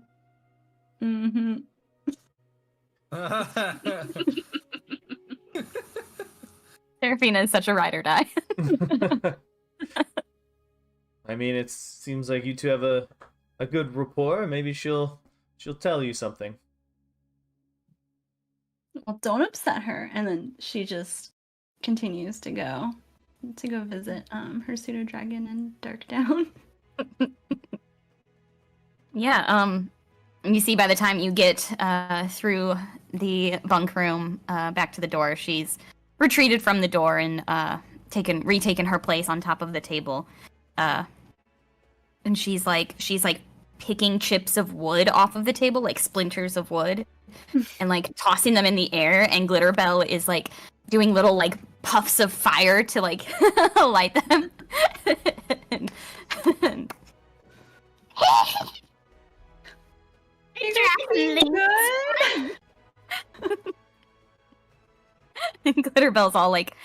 Speaker 3: Mm-hmm.
Speaker 1: Seraphina is such a ride or die.
Speaker 6: I mean, it seems like you two have a good rapport. Maybe she'll tell you something.
Speaker 3: Well, don't upset her. And then she just continues to go visit her pseudo dragon in Darkdown.
Speaker 1: Yeah, you see by the time you get through the bunk room back to the door, she's retreated from the door and retaken her place on top of the table. And she's like picking chips of wood off of the table, like splinters of wood, and like tossing them in the air, and Glitterbell is like doing little like puffs of fire to like light them. and And Glitterbell's all like,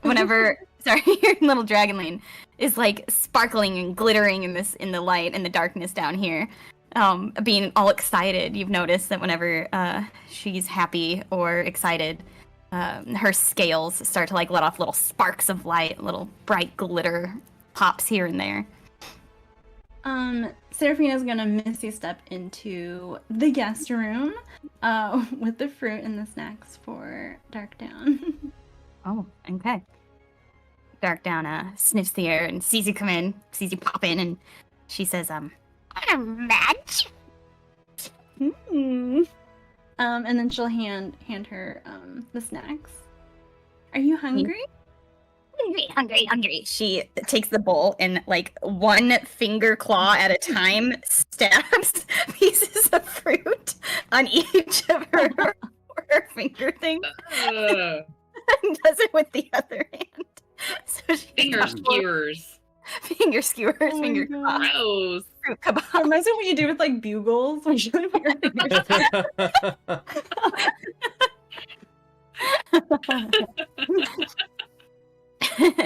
Speaker 1: whenever your little dragon lane is like sparkling and glittering in the light and the darkness down here, being all excited. You've noticed that whenever she's happy or excited, her scales start to like let off little sparks of light, little bright glitter pops here and there.
Speaker 3: Seraphina's gonna misty step into the guest room with the fruit and the snacks for Darkdown.
Speaker 1: Oh, okay. Darkdown sniffs the air and sees you come in, sees you pop in, and she says, "I'm mad."
Speaker 3: And then she'll hand her the snacks. Are you hungry?
Speaker 1: Hungry. She takes the bowl and, like, one finger claw at a time, stabs pieces of fruit on each of her finger things, and does it with the other hand. So she
Speaker 4: Finger skewers.
Speaker 1: Finger skewers,
Speaker 3: Oh my
Speaker 1: finger
Speaker 3: God.
Speaker 1: claws,
Speaker 4: Gross.
Speaker 1: fruit
Speaker 3: It
Speaker 1: kebab.
Speaker 3: reminds me of what you do with like bugles when you put your fingers.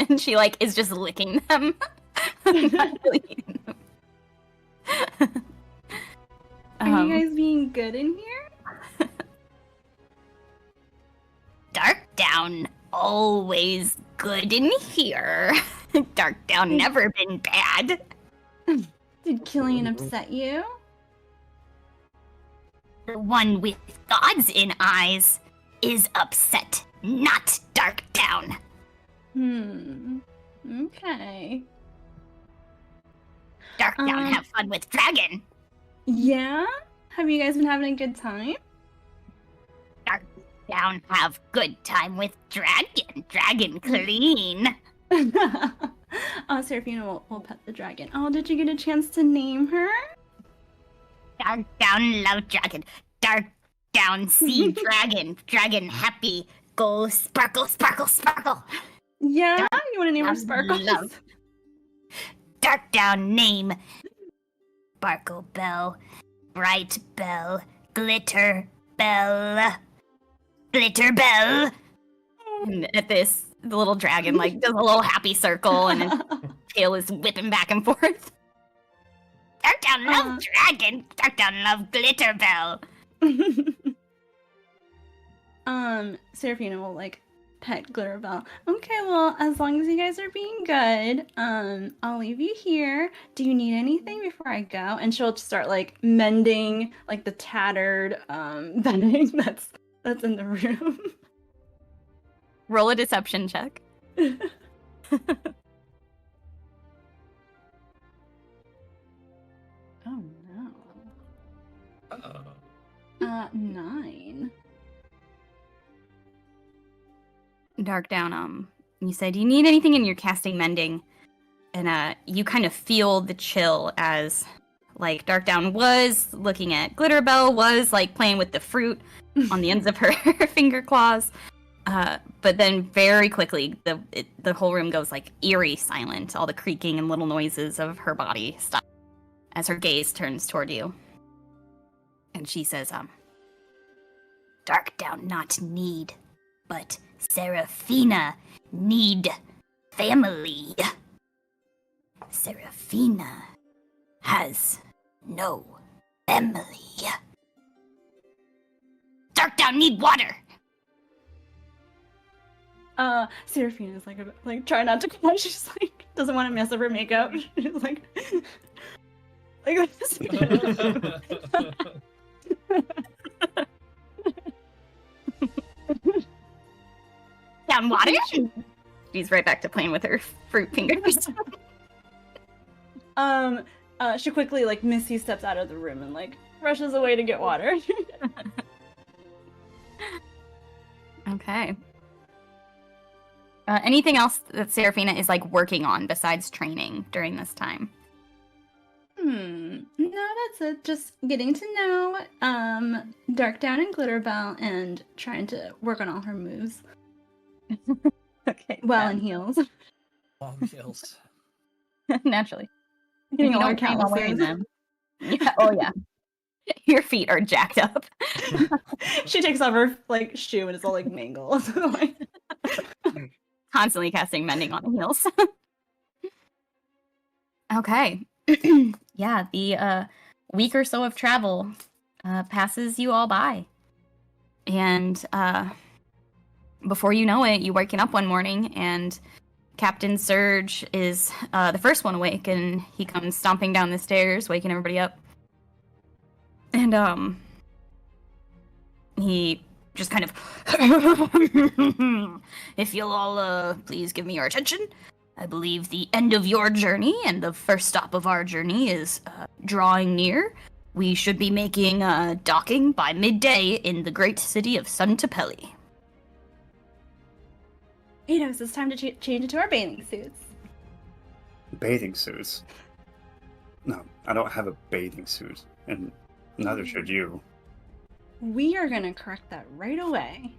Speaker 1: And she like is just licking them. Not really eating them.
Speaker 3: Are you guys being good in here?
Speaker 1: Darkdown, always good in here. Darkdown, never been bad.
Speaker 3: Did Killian upset you?
Speaker 1: The one with gods in eyes is upset, not Darkdown.
Speaker 3: Okay.
Speaker 1: Darkdown have fun with Dragon.
Speaker 3: Yeah? Have you guys been having a good time?
Speaker 1: Darkdown have good time with Dragon. Dragon clean.
Speaker 3: Seraphina will pet the dragon. Oh, did you get a chance to name her?
Speaker 1: Darkdown love Dragon. Darkdown see Dragon. Dragon happy. Go sparkle, sparkle, sparkle.
Speaker 3: Yeah? You want to name her
Speaker 1: Darkdown
Speaker 3: Sparkles?
Speaker 1: love. Darkdown name. Sparkle Bell. Bright Bell. Glitter Bell. Glitter Bell. And at this, the little dragon like does a little happy circle and his tail is whipping back and forth. Darkdown love Dragon. Darkdown love Glitter Bell.
Speaker 3: Seraphina will like pet Glitterbell. Okay, well, as long as you guys are being good, I'll leave you here. Do you need anything before I go? And she'll start like mending like the tattered bedding that's in the room.
Speaker 1: Roll a deception check.
Speaker 3: Oh no.
Speaker 7: Uh-oh.
Speaker 3: 9.
Speaker 1: Darkdown, you said you need anything and you're casting mending. And you kind of feel the chill as like Darkdown was looking at Glitterbell, was like playing with the fruit on the ends of her finger claws. But then very quickly the whole room goes like eerie silent, all the creaking and little noises of her body stop as her gaze turns toward you. And she says, Darkdown not need, but Seraphina need family. Seraphina has no family. Darkdown need water.
Speaker 3: Seraphina's like try not to cry. She's like doesn't want to mess up her makeup. She's like this.
Speaker 1: Down water. She's right back to playing with her fruit fingers.
Speaker 3: She quickly like Missy steps out of the room and like rushes away to get water.
Speaker 1: Okay. Anything else that Seraphina is like working on besides training during this time?
Speaker 3: No, that's it. Just getting to know Darkdown and Glitterbell and trying to work on all her moves.
Speaker 1: Okay.
Speaker 3: Well, in heels.
Speaker 7: Long heels.
Speaker 1: Naturally.
Speaker 3: Getting
Speaker 1: You
Speaker 3: all her
Speaker 1: don't dream while wearing
Speaker 3: calluses.
Speaker 1: them. Yeah. Oh yeah. Your feet are jacked up.
Speaker 3: She takes off her like shoe and it's all like mangled. Like,
Speaker 1: Constantly casting mending on the heels. Okay. Yeah, the week or so of travel passes you all by. And before you know it, you're waking up one morning and Captain Surge is the first one awake, and he comes stomping down the stairs, waking everybody up. And he just kind of, if you'll all please give me your attention. I believe the end of your journey and the first stop of our journey is drawing near. We should be making docking by midday in the great city of Suntepeli.
Speaker 3: you know, so it's time to change into our bathing suits.
Speaker 5: Bathing suits? No, I don't have a bathing suit, and neither should you.
Speaker 3: We are gonna correct that right away.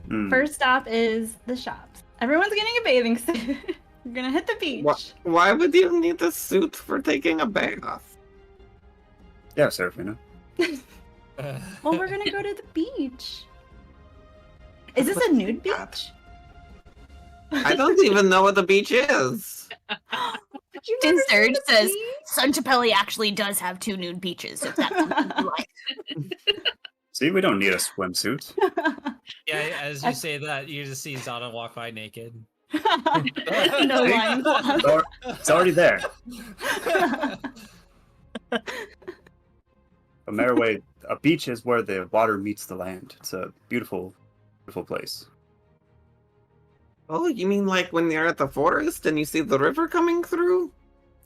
Speaker 5: Hmm.
Speaker 3: First stop is the shops. Everyone's getting a bathing suit. We're gonna hit the beach.
Speaker 2: Why would you need a suit for taking a bath?
Speaker 5: Yeah, Seraphina.
Speaker 3: Well, we're gonna go to the beach. Is this a nude beach?
Speaker 2: I don't even know what the beach is.
Speaker 3: You
Speaker 1: Captain
Speaker 3: never seen
Speaker 1: Surge
Speaker 3: the
Speaker 1: says
Speaker 3: beach?
Speaker 1: Suntepeli actually does have 2 nude beaches, if that's something you like.
Speaker 5: See, we don't need a swimsuit.
Speaker 7: Yeah, as you say that, you just see Zana walk by naked.
Speaker 3: No
Speaker 5: See?
Speaker 3: loincloth.
Speaker 5: It's already there. Maraway, a beach is where the water meets the land. It's a beautiful, beautiful place.
Speaker 2: Oh, you mean like when you're at the forest and you see the river coming through?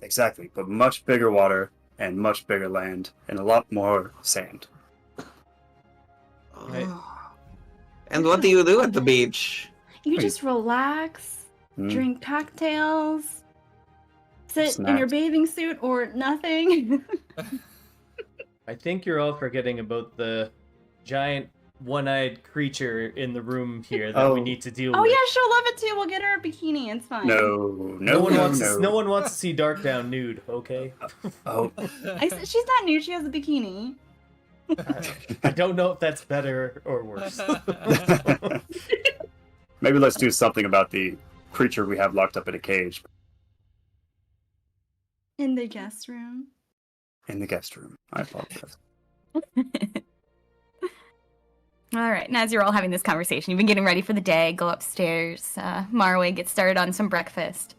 Speaker 5: Exactly, but much bigger water and much bigger land and a lot more sand.
Speaker 6: Right.
Speaker 2: Oh. And what do you do at the beach?
Speaker 3: You
Speaker 5: Wait.
Speaker 3: just relax,
Speaker 5: Hmm.
Speaker 3: drink cocktails, sit in your
Speaker 5: Snacks.
Speaker 3: bathing suit or nothing.
Speaker 6: I think you're all forgetting about the giant one-eyed creature in the room here that we
Speaker 5: Oh.
Speaker 6: need to deal
Speaker 3: Oh
Speaker 6: with.
Speaker 3: yeah, she'll love it too. We'll get her a bikini. It's fine.
Speaker 6: No one wants to see Dark Down nude, okay?
Speaker 5: Oh,
Speaker 3: I said she's not nude. She has a bikini.
Speaker 6: I don't know if that's better or worse.
Speaker 5: maybe let's do something about the creature we have locked up in a cage
Speaker 3: In the guest room.
Speaker 5: in the guest room. I apologize.
Speaker 1: All right, and as you're all having this conversation, you've been getting ready for the day, go upstairs. Marway gets started on some breakfast.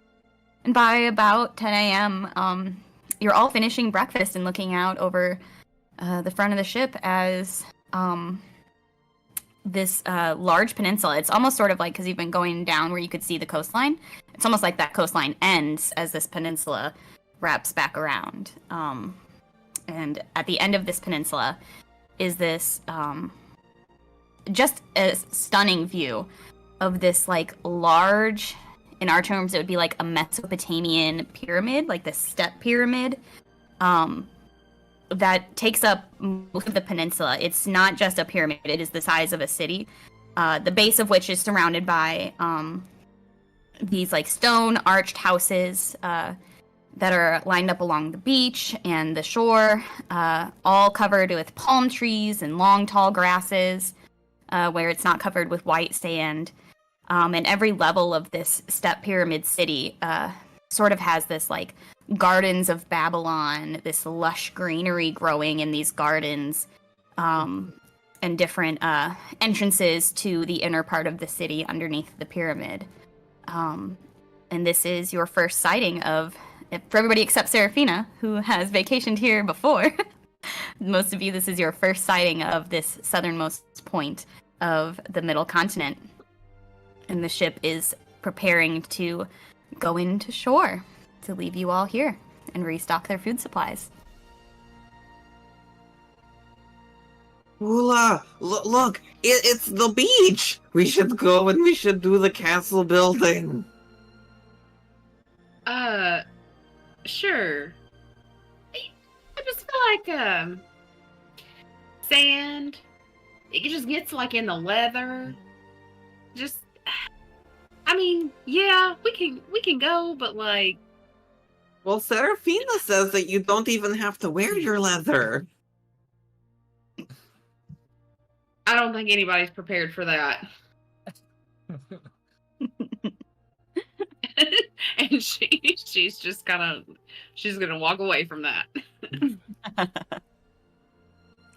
Speaker 1: And by about 10 a.m., you're all finishing breakfast and looking out over the front of the ship as this large peninsula. It's almost sort of like, because you've been going down where you could see the coastline, it's almost like that coastline ends as this peninsula wraps back around. And at the end of this peninsula is this just a stunning view of this like large, in our terms it would be like a Mesopotamian pyramid, like the step pyramid, that takes up most of the peninsula. It's not just a pyramid, it is the size of a city, the base of which is surrounded by these like stone arched houses that are lined up along the beach and the shore, all covered with palm trees and long tall grasses, where it's not covered with white sand. And every level of this step pyramid city sort of has this like gardens of Babylon, this lush greenery growing in these gardens, and different entrances to the inner part of the city underneath the pyramid. And this is your first sighting of, for everybody except Seraphina, who has vacationed here before. Most of you, this is your first sighting of this southernmost point of the middle continent. And the ship is preparing to go into shore to leave you all here and restock their food supplies.
Speaker 2: Ula, look, it's the beach! We should go and we should do the castle building.
Speaker 4: Sure. I just feel like sand. It just gets like in the leather. Just, I mean, yeah, we can go, but like,
Speaker 2: Well, Seraphina says that you don't even have to wear your leather.
Speaker 4: I don't think anybody's prepared for that. And she's just she's gonna walk away from that.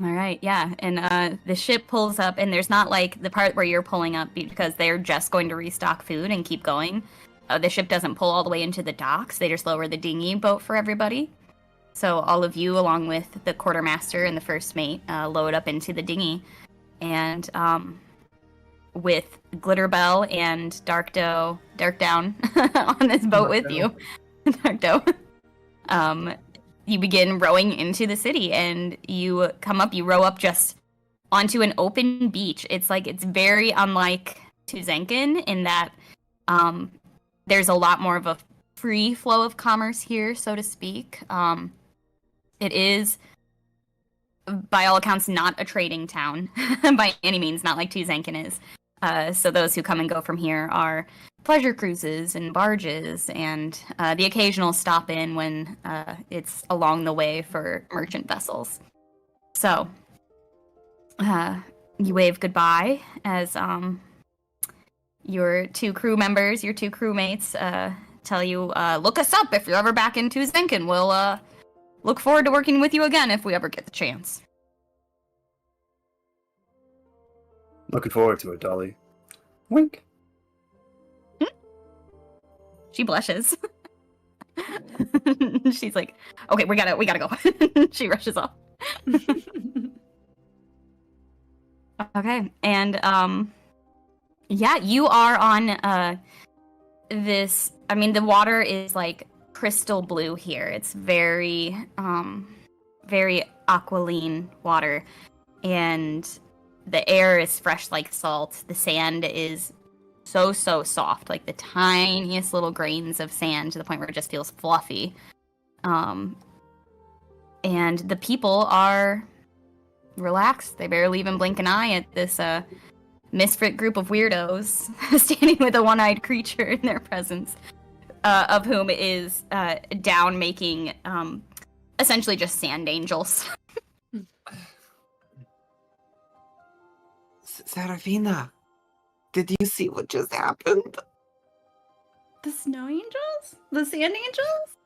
Speaker 1: All right, yeah, and the ship pulls up, and there's not like the part where you're pulling up because they're just going to restock food and keep going. The ship doesn't pull all the way into the docks. They just lower the dinghy boat for everybody. So all of you, along with the quartermaster and the first mate, load up into the dinghy, and with Glitterbell and Dark Down on this boat with you, Dark Doe, you begin rowing into the city, and you row up just onto an open beach. It's very unlike Tuzankin in that there's a lot more of a free flow of commerce here, so to speak. It is, by all accounts, not a trading town by any means, not like Tuzankin is. So those who come and go from here are pleasure cruises and barges, and the occasional stop in when it's along the way for merchant vessels. So you wave goodbye as your two crewmates tell you, look us up if you're ever back in Tuzankin. We'll look forward to working with you again if we ever get the chance.
Speaker 5: Looking forward to it, Dolly. Wink.
Speaker 1: She blushes. She's like, okay, we gotta go. She rushes off. Okay, and yeah, you are on this. I mean, the water is like crystal blue here. It's very very aqualine water, and the air is fresh like salt. The sand is so soft, like the tiniest little grains of sand, to the point where it just feels fluffy. And the people are relaxed. They barely even blink an eye at this misfit group of weirdos standing with a one-eyed creature in their presence, of whom is down making essentially just sand angels.
Speaker 2: Serafina, did you see what just happened?
Speaker 3: The snow angels? The sand angels?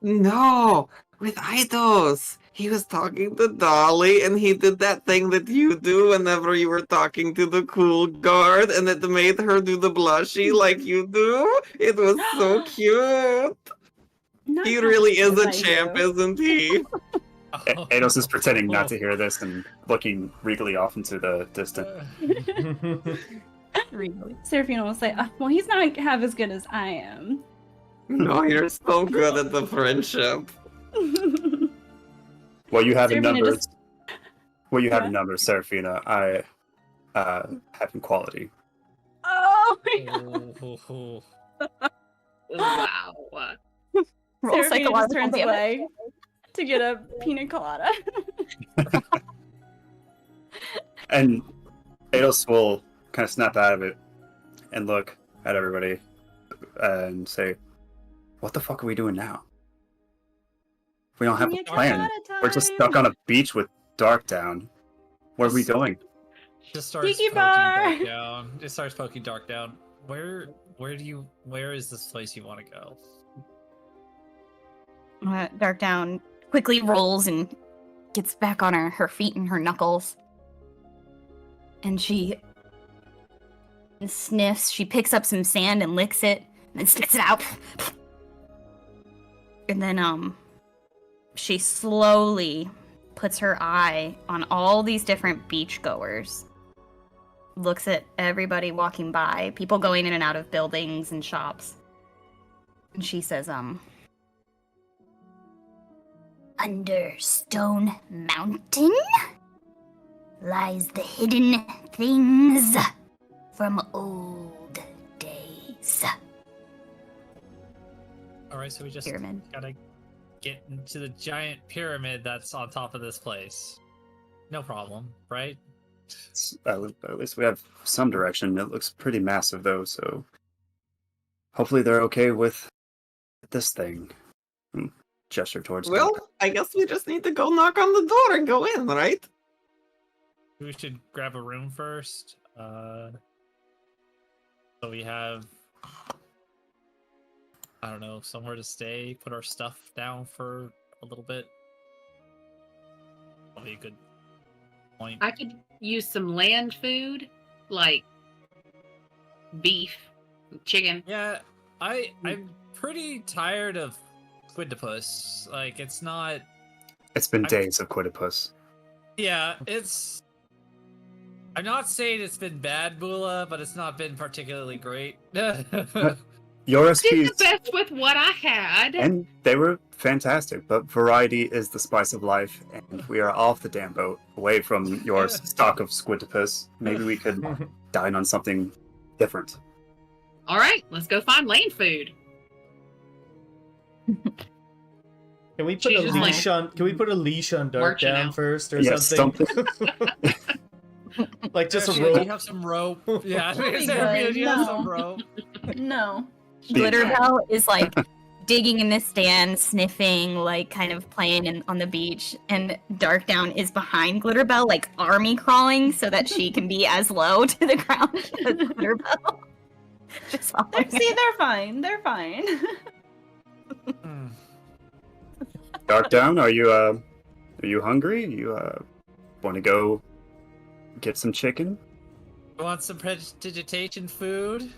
Speaker 2: No, with Eidos. He was talking to Dolly, and he did that thing that you do whenever you were talking to the cool guard, and it made her do the blushy like you do. It was so cute.
Speaker 3: Not
Speaker 2: He
Speaker 3: half
Speaker 2: really
Speaker 3: as
Speaker 2: is
Speaker 3: good
Speaker 2: a
Speaker 3: as I
Speaker 2: champ,
Speaker 3: do.
Speaker 2: isn't he?
Speaker 5: Ados is pretending not to hear this and looking regally off into the distance.
Speaker 1: Really?
Speaker 3: Serafina will say, well, he's not half as good as I am.
Speaker 2: No, you're so good at the friendship.
Speaker 5: Well, you have in
Speaker 3: Serafina
Speaker 5: numbers.
Speaker 3: just-
Speaker 5: Well, you have
Speaker 3: Yeah.
Speaker 5: in numbers, Serafina. I have in quality.
Speaker 3: Oh my god.
Speaker 4: Wow.
Speaker 1: Roll
Speaker 3: Serafina just
Speaker 1: psychological
Speaker 3: turns
Speaker 1: damage.
Speaker 3: away to get a pina colada.
Speaker 5: And Ados will kind of snap out of it and look at everybody and say, "What the fuck are we doing now? We don't have a
Speaker 3: Pina
Speaker 5: plan.
Speaker 3: colada
Speaker 5: We're just
Speaker 3: time.
Speaker 5: stuck on a beach with Dark Down. Where are we going?"
Speaker 7: Just starts
Speaker 3: Tiki
Speaker 7: poking
Speaker 3: bar.
Speaker 7: Dark down. Just starts poking Dark down. Where is this place you want to go?
Speaker 1: Dark Down quickly rolls and gets back on her feet and her knuckles. And she sniffs. She picks up some sand and licks it, and then spits it out. And then she slowly puts her eye on all these different beachgoers. Looks at everybody walking by, people going in and out of buildings and shops. And she says, under Stone Mountain lies the hidden things from old days.
Speaker 7: All right, so we just
Speaker 1: Pyramid.
Speaker 7: gotta get into the giant pyramid that's on top of this place. No problem, right?
Speaker 5: At least we have some direction. It looks pretty massive, though, so hopefully they're okay with this thing. Gesture towards
Speaker 2: Well, I guess we just need to go knock on the door and go in, right?
Speaker 7: We should grab a room first. So we have, I don't know, somewhere to stay. Put our stuff down for a little bit. Probably a good point.
Speaker 4: I could use some land food, like beef, chicken.
Speaker 7: Yeah, I'm pretty tired of Squidopus. Like, it's not.
Speaker 5: It's been days of Quidopus.
Speaker 7: Yeah, it's. I'm not saying it's been bad, Bula, but it's not been particularly great.
Speaker 5: Your
Speaker 4: Did the
Speaker 5: SPs,
Speaker 4: best with what I had.
Speaker 5: and they were fantastic, but variety is the spice of life, and we are off the damn boat, away from your stock of Squidopus. Maybe we could dine on something different.
Speaker 4: All right, let's go find land food.
Speaker 6: Can we put
Speaker 4: She's
Speaker 6: a
Speaker 4: just,
Speaker 6: leash on? Can we put a leash on Dark
Speaker 4: marching
Speaker 6: Down
Speaker 4: out.
Speaker 6: first, or
Speaker 5: Yes,
Speaker 6: something? Like just a
Speaker 7: Actually,
Speaker 6: rope.
Speaker 7: you have some rope. Yeah,
Speaker 3: Pretty
Speaker 7: Seraphina,
Speaker 3: good,
Speaker 7: you have
Speaker 3: no.
Speaker 7: some rope.
Speaker 3: No.
Speaker 1: Glitterbell is like digging in the sand, sniffing, like kind of playing on the beach. And Dark Down is behind Glitterbell, like army crawling, so that she can be as low to the ground as Glitterbell. Just following
Speaker 3: See, they're fine. They're fine.
Speaker 7: Hmm.
Speaker 5: Dark Down, are you hungry? You want to go get some chicken?
Speaker 7: You want some prestidigitation food?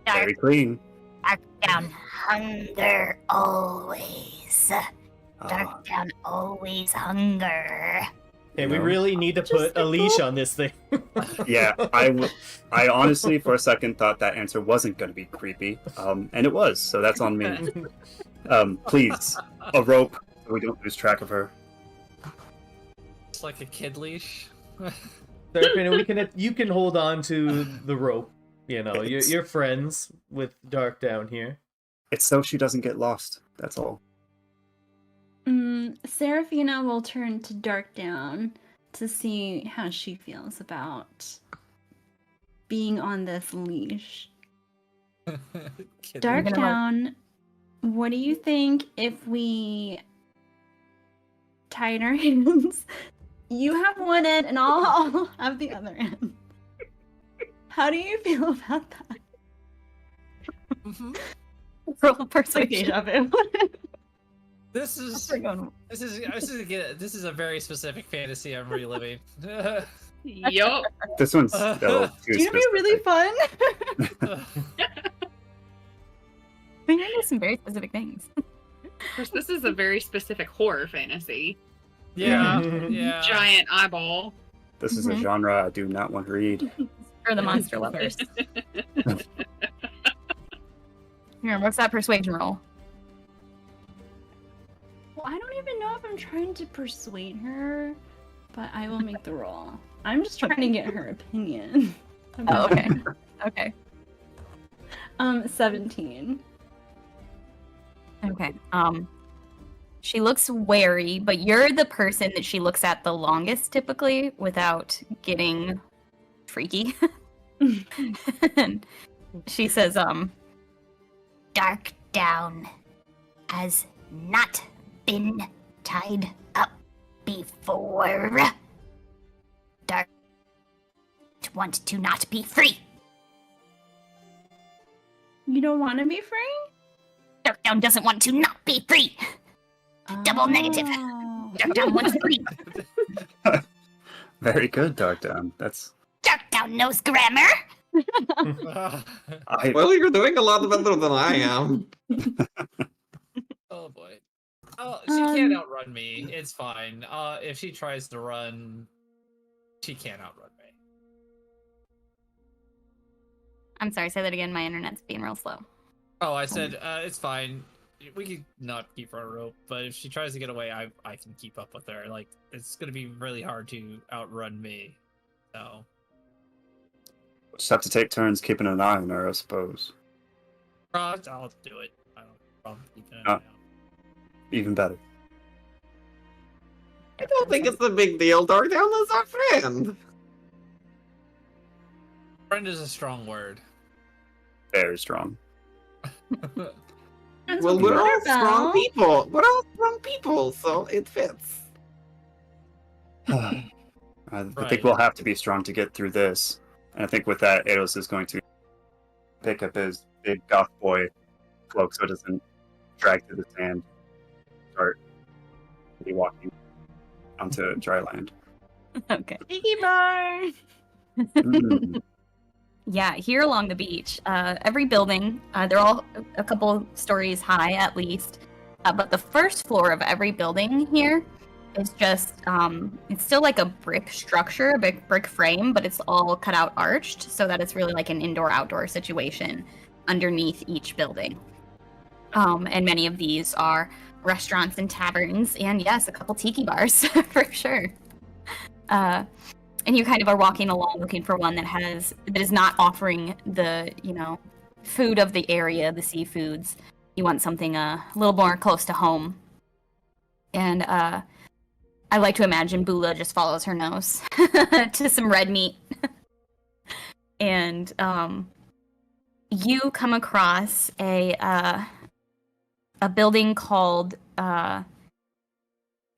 Speaker 5: Very clean.
Speaker 1: Dark Down Hunger always.
Speaker 5: Ah,
Speaker 1: Darktown always hunger.
Speaker 6: Hey, we
Speaker 5: No.
Speaker 6: really need to put a leash on this thing.
Speaker 5: yeah, I honestly, for a second, thought that answer wasn't going to be creepy, and it was. So that's on me. Please, a rope so we don't lose track of her.
Speaker 7: It's like a kid leash.
Speaker 6: Serafina, you can hold on to the rope. You know,
Speaker 5: It's-
Speaker 6: you're friends with Darkdown here.
Speaker 5: It's so she doesn't get lost. That's all.
Speaker 3: Serafina will turn to Darkdown to see how she feels about being on this leash.
Speaker 7: Kid
Speaker 3: Darkdown, what do you think if we tied our hands? You have one end and I'll have the other end. How do you feel about that?
Speaker 7: Mhm.
Speaker 1: Roll
Speaker 3: Like
Speaker 1: persuasion.
Speaker 3: deja vu.
Speaker 7: This is a very specific fantasy I'm reliving.
Speaker 4: Yup.
Speaker 5: This one's a little too
Speaker 3: It's gonna be really
Speaker 5: specific.
Speaker 3: fun.
Speaker 1: We know some very specific things.
Speaker 4: Of course, this is a very specific horror fantasy.
Speaker 7: yeah, yeah.
Speaker 4: Giant eyeball.
Speaker 5: This is a genre I do not want to read.
Speaker 1: For the monster lovers. Here, what's that persuasion roll?
Speaker 3: Well, I don't even know if I'm trying to persuade her, but I will make the roll. I'm just trying to get her opinion.
Speaker 1: Oh, okay. Okay.
Speaker 3: 17.
Speaker 1: Okay. She looks wary, but you're the person that she looks at the longest typically without getting freaky. And she says, Darkdown has not been tied up before. Dark want to not be free.
Speaker 3: You don't want to be free?
Speaker 1: Darkdown doesn't want to not be free. Double negative.
Speaker 3: Oh.
Speaker 1: Darkdown wants free.
Speaker 5: Very good, Darkdown. That's
Speaker 1: Darkdown knows grammar.
Speaker 5: I.
Speaker 2: Well, you're doing a lot better than I am.
Speaker 7: Oh boy. Oh, she can't outrun me. It's fine. If she tries to run, she can't outrun me.
Speaker 1: I'm sorry, say that again. My internet's being real slow.
Speaker 7: Oh, I said it's fine. We could not keep her on a rope, but if she tries to get away, I can keep up with her. Like, it's gonna be really hard to outrun me. So
Speaker 5: Just have to take turns keeping an eye on her, I suppose.
Speaker 7: I'll do it. I don't have a problem keeping an
Speaker 5: Ah.
Speaker 7: eye out.
Speaker 5: Even better.
Speaker 2: I don't think it's a big deal. Darkdown is our friend.
Speaker 7: Friend is a strong word.
Speaker 5: Very strong.
Speaker 3: That's
Speaker 2: Well,
Speaker 3: a
Speaker 2: we're all
Speaker 3: water
Speaker 2: strong
Speaker 3: bell.
Speaker 2: people. We're all strong people, so it fits.
Speaker 5: I
Speaker 7: Right.
Speaker 5: think we'll have to be strong to get through this. And I think with that, Ados is going to pick up his big goth boy cloak so it doesn't drag through the sand. Start walking onto dry land.
Speaker 1: Okay.
Speaker 3: Tiki bar.
Speaker 5: Mm.
Speaker 1: Yeah, here along the beach, every building, they're all a couple stories high at least. But the first floor of every building here is just, it's still like a brick structure, a big brick frame, but it's all cut out arched so that it's really like an indoor-outdoor situation underneath each building. And many of these are restaurants and taverns, and yes, a couple tiki bars for sure. And you kind of are walking along looking for one that is not offering the, food of the area, the seafoods. You want something a little more close to home. And I like to imagine Bula just follows her nose to some red meat. And you come across a building called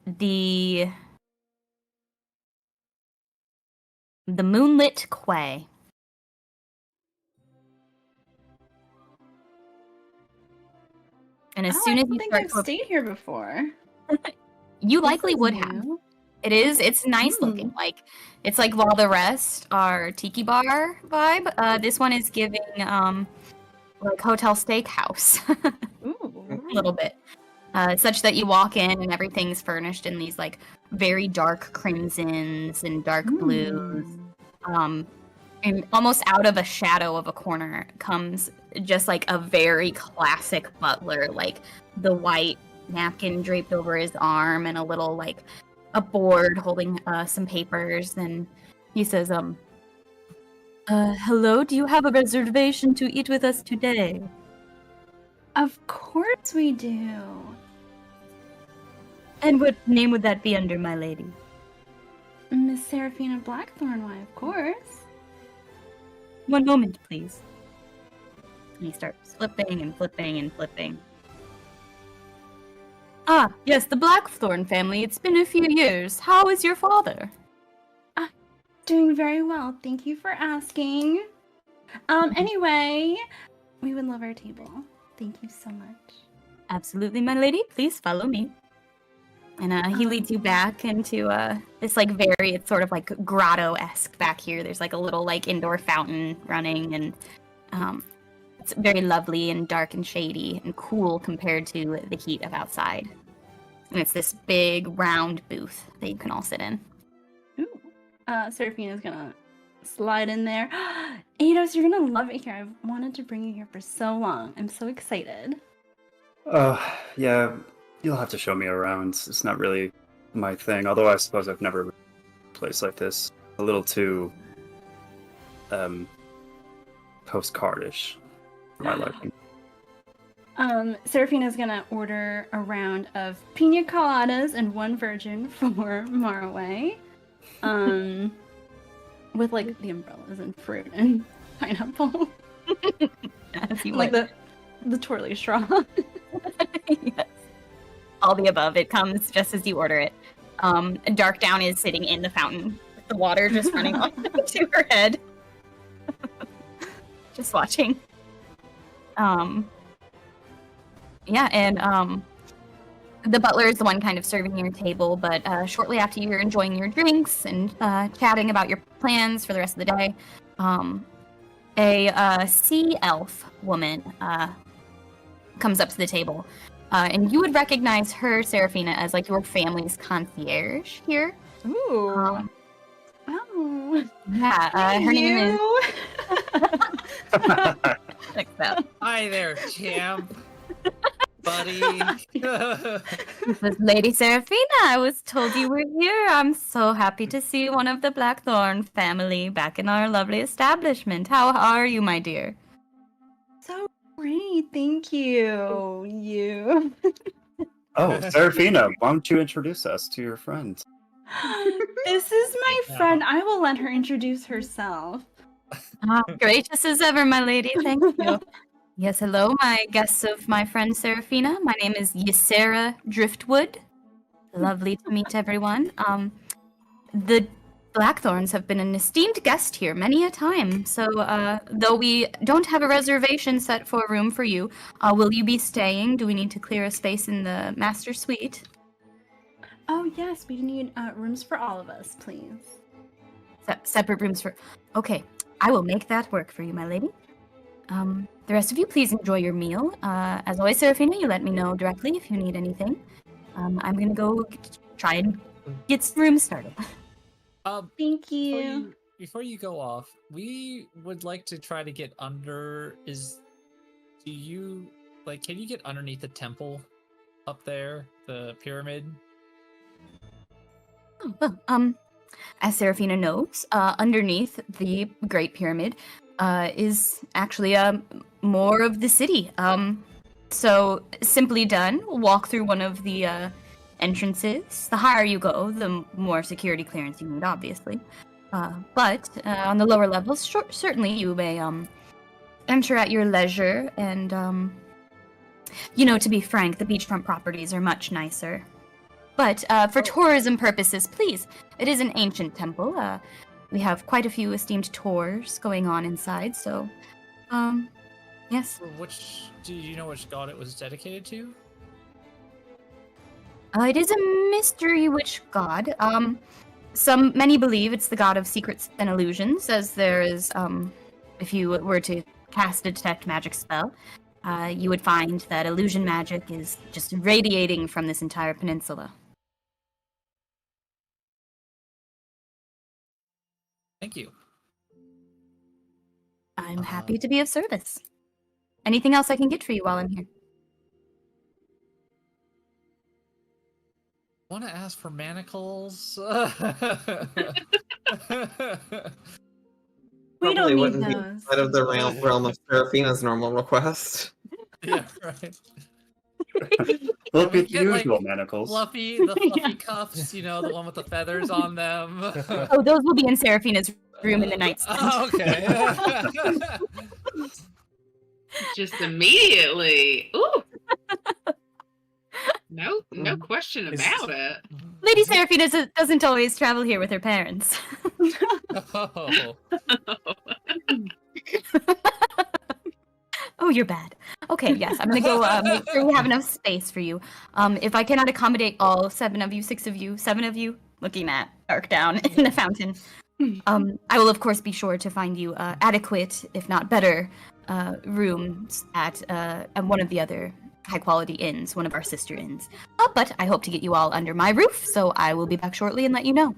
Speaker 1: the Moonlit Quay. And as soon as
Speaker 3: I don't
Speaker 1: you
Speaker 3: think
Speaker 1: start
Speaker 3: I've
Speaker 1: to
Speaker 3: stayed here before.
Speaker 1: you likely
Speaker 3: This is
Speaker 1: would have.
Speaker 3: new.
Speaker 1: It's nice looking. It's like while the rest are tiki bar vibe, this one is giving like hotel steakhouse. A little bit. Such that you walk in and everything's furnished in these like very dark crimsons and dark blues. And almost out of a shadow of a corner comes just like a very classic butler, like the white napkin draped over his arm and a little like a board holding some papers. And he says, hello, do you have a reservation to eat with us today?
Speaker 3: Of course we do.
Speaker 1: And what name would that be under, my lady?
Speaker 3: Miss Seraphina Blackthorn, why, of course.
Speaker 1: One moment, please. And he starts flipping and flipping and flipping. Ah, yes, the Blackthorn family. It's been a few years. How is your father?
Speaker 3: Doing very well. Thank you for asking. Anyway, we would love our table. Thank you so much.
Speaker 1: Absolutely, my lady. Please follow me. And he leads you back into this like it's sort of like grotto-esque back here. There's like a little like indoor fountain running, and it's very lovely and dark and shady and cool compared to the heat of outside. And it's this big round booth that you can all sit in.
Speaker 3: Ooh. Seraphina's gonna slide in there. Eidos, you're gonna love it here. I've wanted to bring you here for so long. I'm so excited.
Speaker 5: Yeah, you'll have to show me around. It's not really my thing, although I suppose I've never been to a place like this. A little too, postcardish for my liking.
Speaker 3: Seraphina's gonna order a round of pina coladas and one virgin for Maraway. With like the umbrellas and fruit and pineapple.
Speaker 1: As you
Speaker 3: like
Speaker 1: would.
Speaker 3: the twirly straw.
Speaker 1: Yes. All the above. It comes just as you order it. Darkdown is sitting in the fountain with the water just running off to her head. Just watching. Yeah, and the butler is the one kind of serving your table, but shortly after you're enjoying your drinks and chatting about your plans for the rest of the day, a sea elf woman comes up to the table. And you would recognize her, Seraphina, as like your family's concierge here.
Speaker 3: Ooh. Oh.
Speaker 1: Yeah, her name is... like that.
Speaker 7: Hi there, champ. Buddy.
Speaker 1: This is Lady Seraphina. I was told you were here. I'm so happy to see one of the Blackthorn family back in our lovely establishment. How are you, my dear?
Speaker 3: So great, thank you. You.
Speaker 5: Oh, Seraphina, why don't you introduce us to your friend?
Speaker 3: This is my friend. I will let her introduce herself.
Speaker 1: Gracious as ever, my lady. Thank you. Yes, hello, my guests of my friend Seraphina. My name is Ysera Driftwood. Lovely to meet everyone. The Blackthorns have been an esteemed guest here many a time. So, though we don't have a reservation set for a room for you, will you be staying? Do we need to clear a space in the master suite?
Speaker 3: Oh yes, we need rooms for all of us, please.
Speaker 1: Separate rooms for... Okay, I will make that work for you, my lady. The rest of you, please enjoy your meal. As always, Seraphina, you let me know directly if you need anything. I'm gonna go try and get some rooms started.
Speaker 3: Thank you.
Speaker 7: Before you go off, we would like to try to get under. Can you get underneath the temple up there, the pyramid?
Speaker 1: Oh, well, as Seraphina knows, underneath the Great Pyramid is actually more of the city. So, simply done, walk through one of the entrances. The higher you go, the more security clearance you need, obviously. But on the lower levels, certainly you may enter at your leisure. And, to be frank, the beachfront properties are much nicer. But for tourism purposes, please, it is an ancient temple. We have quite a few esteemed tours going on inside, so, yes.
Speaker 7: Do you know which god it was dedicated to?
Speaker 1: It is a mystery which god. Many believe it's the god of secrets and illusions, as there is, if you were to cast a detect magic spell, you would find that illusion magic is just radiating from this entire peninsula.
Speaker 7: Thank you.
Speaker 1: I'm happy to be of service. Anything else I can get for you while I'm here?
Speaker 7: Want to ask for manacles?
Speaker 3: We
Speaker 2: Probably
Speaker 3: don't need
Speaker 2: wouldn't be
Speaker 3: those.
Speaker 2: out of the realm of Seraphina's normal request.
Speaker 7: Yeah, right.
Speaker 5: Well,
Speaker 7: we
Speaker 5: the
Speaker 7: get, like,
Speaker 5: usual manacles.
Speaker 7: The fluffy
Speaker 3: Yeah.
Speaker 7: cuffs, the one with the feathers on them.
Speaker 1: Oh, those will be in Seraphina's room in the nightstand.
Speaker 7: Oh, okay.
Speaker 4: Just immediately. Ooh. No question about it.
Speaker 1: Lady Seraphina doesn't always travel here with her parents.
Speaker 7: Oh.
Speaker 1: Oh, you're bad. Okay, yes, I'm gonna go make sure we have enough space for you. If I cannot accommodate all 7 of you, 6 of you, 7 of you, looking at Dark Down in the fountain, I will of course be sure to find you adequate, if not better, rooms at one of the other high-quality inns, one of our sister inns. But I hope to get you all under my roof, so I will be back shortly and let you know.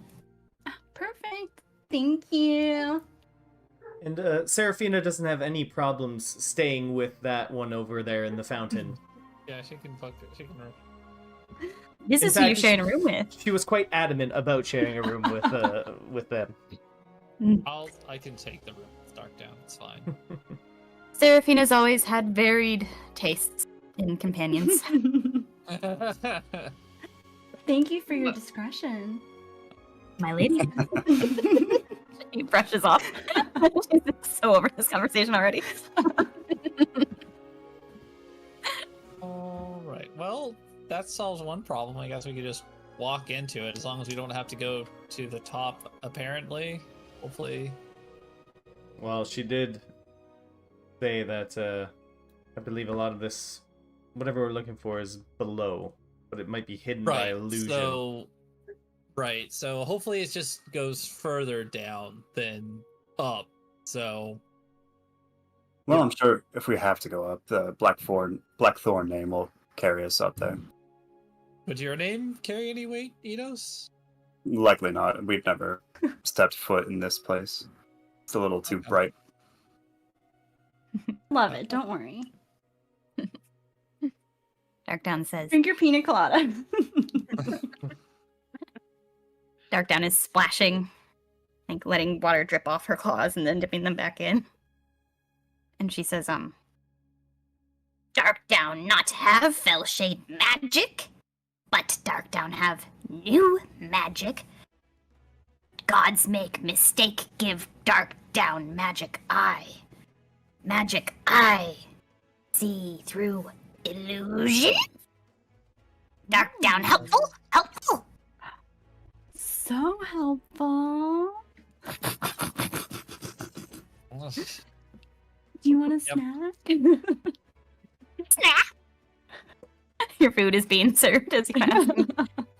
Speaker 3: Perfect. Thank you.
Speaker 6: And Seraphina doesn't have any problems staying with that one over there in the fountain.
Speaker 7: Yeah, she can fuck it. She can.
Speaker 1: This
Speaker 6: In
Speaker 1: is who you're
Speaker 6: fact,
Speaker 1: sharing a room with.
Speaker 6: She was quite adamant about sharing a room with them.
Speaker 7: I can take the room. It's dark down. It's fine.
Speaker 1: Seraphina's always had varied tastes in companions.
Speaker 3: Thank you for your discretion.
Speaker 1: My lady. He brushes off. She's so over this conversation already.
Speaker 7: All right. Well, that solves one problem. I guess we could just walk into it as long as we don't have to go to the top, apparently. Hopefully.
Speaker 6: Well, she did say that I believe a lot of this, whatever we're looking for, is below, but it might be hidden by illusion.
Speaker 7: So hopefully it just goes further down than up. So.
Speaker 5: Well, I'm sure if we have to go up, the Blackthorn name will carry us up there.
Speaker 7: Would your name carry any weight, Enos?
Speaker 5: Likely not. We've never stepped foot in this place. It's a little too bright.
Speaker 3: Love it. Don't worry.
Speaker 1: Darkdown says.
Speaker 3: Drink your pina colada.
Speaker 1: Darkdown is splashing, like letting water drip off her claws and then dipping them back in. And she says, Darkdown not have Fellshade magic, but Darkdown have new magic. Gods make mistake, give Darkdown magic eye. Magic eye. See through illusion. Darkdown helpful? Helpful.
Speaker 3: So helpful. Do you want a snack?
Speaker 1: Snack. Your food is being served as you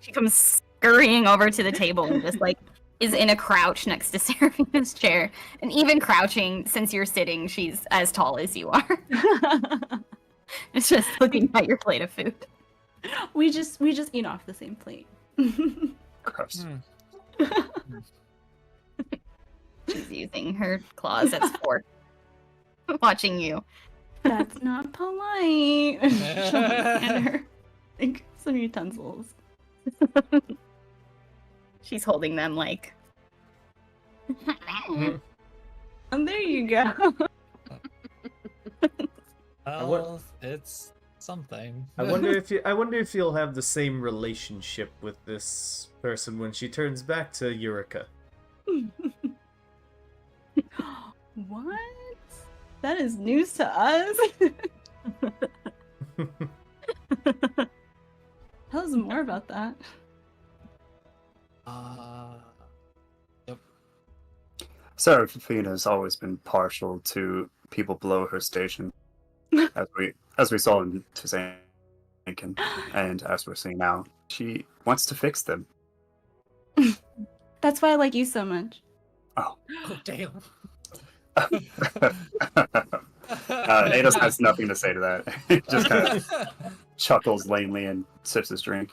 Speaker 1: she comes scurrying over to the table and just like is in a crouch next to Seraphina's chair. And even crouching, since you're sitting, she's as tall as you are. It's just looking at your plate of food.
Speaker 3: We just eat off the same plate.
Speaker 5: Gross.
Speaker 1: She's using her claws as fork. Watching you.
Speaker 3: That's not polite. And her like some utensils.
Speaker 1: She's holding them like.
Speaker 3: And there you go.
Speaker 7: Well, it's something.
Speaker 6: I wonder if you'll have the same relationship with this person when she turns back to Eureka.
Speaker 3: What? That is news to us. Tell us more about that.
Speaker 7: Yep.
Speaker 5: Seraphina's always been partial to people below her station, as we saw in Tuzankin, and as we're seeing now, she wants to fix them.
Speaker 3: That's why I like you so much.
Speaker 5: Oh,
Speaker 7: Oh, damn.
Speaker 5: Ados has nothing to say to that. He just kind of chuckles lamely and sips his drink.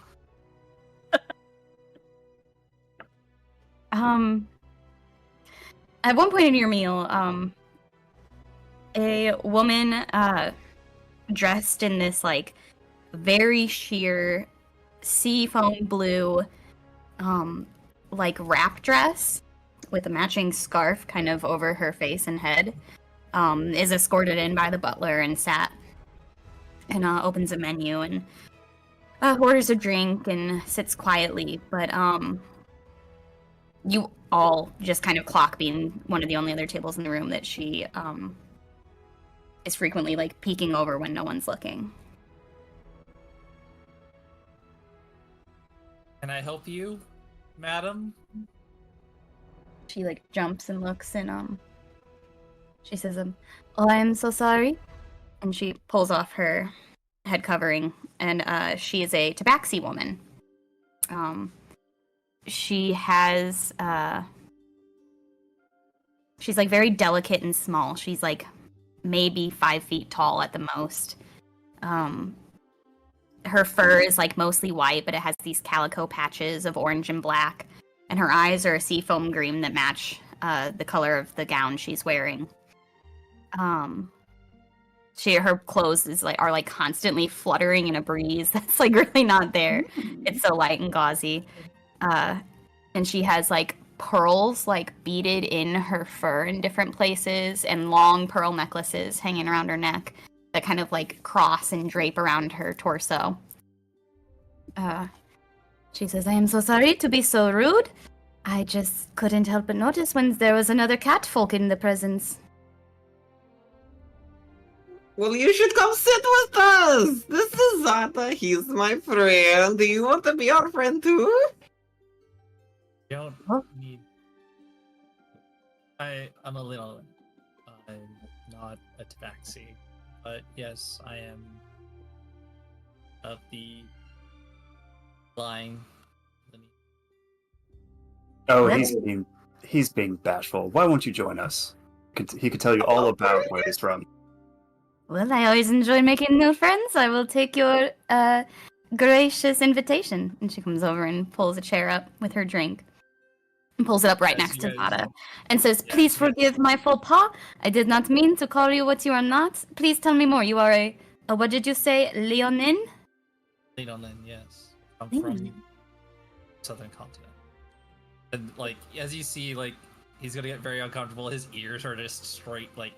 Speaker 1: At one point in your meal, a woman dressed in this like very sheer seafoam blue like wrap dress with a matching scarf kind of over her face and head is escorted in by the butler and sat and opens a menu and orders a drink and sits quietly, but you all just kind of clock being one of the only other tables in the room that she is frequently like peeking over when no one's looking.
Speaker 7: Can I help you, madam?
Speaker 1: She like jumps and looks and she says, "Oh, I am so sorry," and she pulls off her head covering, and she is a tabaxi woman. She has she's like very delicate and small. She's like maybe 5 feet tall at the most. Her fur is like mostly white, but it has these calico patches of orange and black, and her eyes are a seafoam green that match the color of the gown she's wearing. Her clothes are like constantly fluttering in a breeze that's like really not there. It's so light and gauzy. And she has like pearls like beaded in her fur in different places and long pearl necklaces hanging around her neck that kind of like cross and drape around her torso. She says, "I am so sorry to be so rude. I just couldn't help but notice when there was another catfolk in the presence."
Speaker 2: Well, you should come sit with us. This is Zata. He's my friend. Do you want to be our friend too?
Speaker 7: Don't
Speaker 1: Huh?
Speaker 7: need. I'm a little. I'm not a tabaxi, but yes, I am of the line.
Speaker 5: Oh,
Speaker 1: What?
Speaker 5: he's being bashful. Why won't you join us? He could tell you all about where he's from.
Speaker 1: Well, I always enjoy making new friends. I will take your gracious invitation. And she comes over and pulls a chair up with her drink. And pulls it up right
Speaker 7: Yes,
Speaker 1: next to
Speaker 7: you guys-
Speaker 1: Zada. And says,
Speaker 7: Yes,
Speaker 1: "Please
Speaker 7: yes.
Speaker 1: forgive my faux pas. I did not mean to call you what you are not. Please tell me more. You are a what did you say, Leonin?"
Speaker 7: Leonin, yes. I'm
Speaker 1: Leonin.
Speaker 7: from southern continent. And like as you see, like he's gonna get very uncomfortable. His ears are just straight, like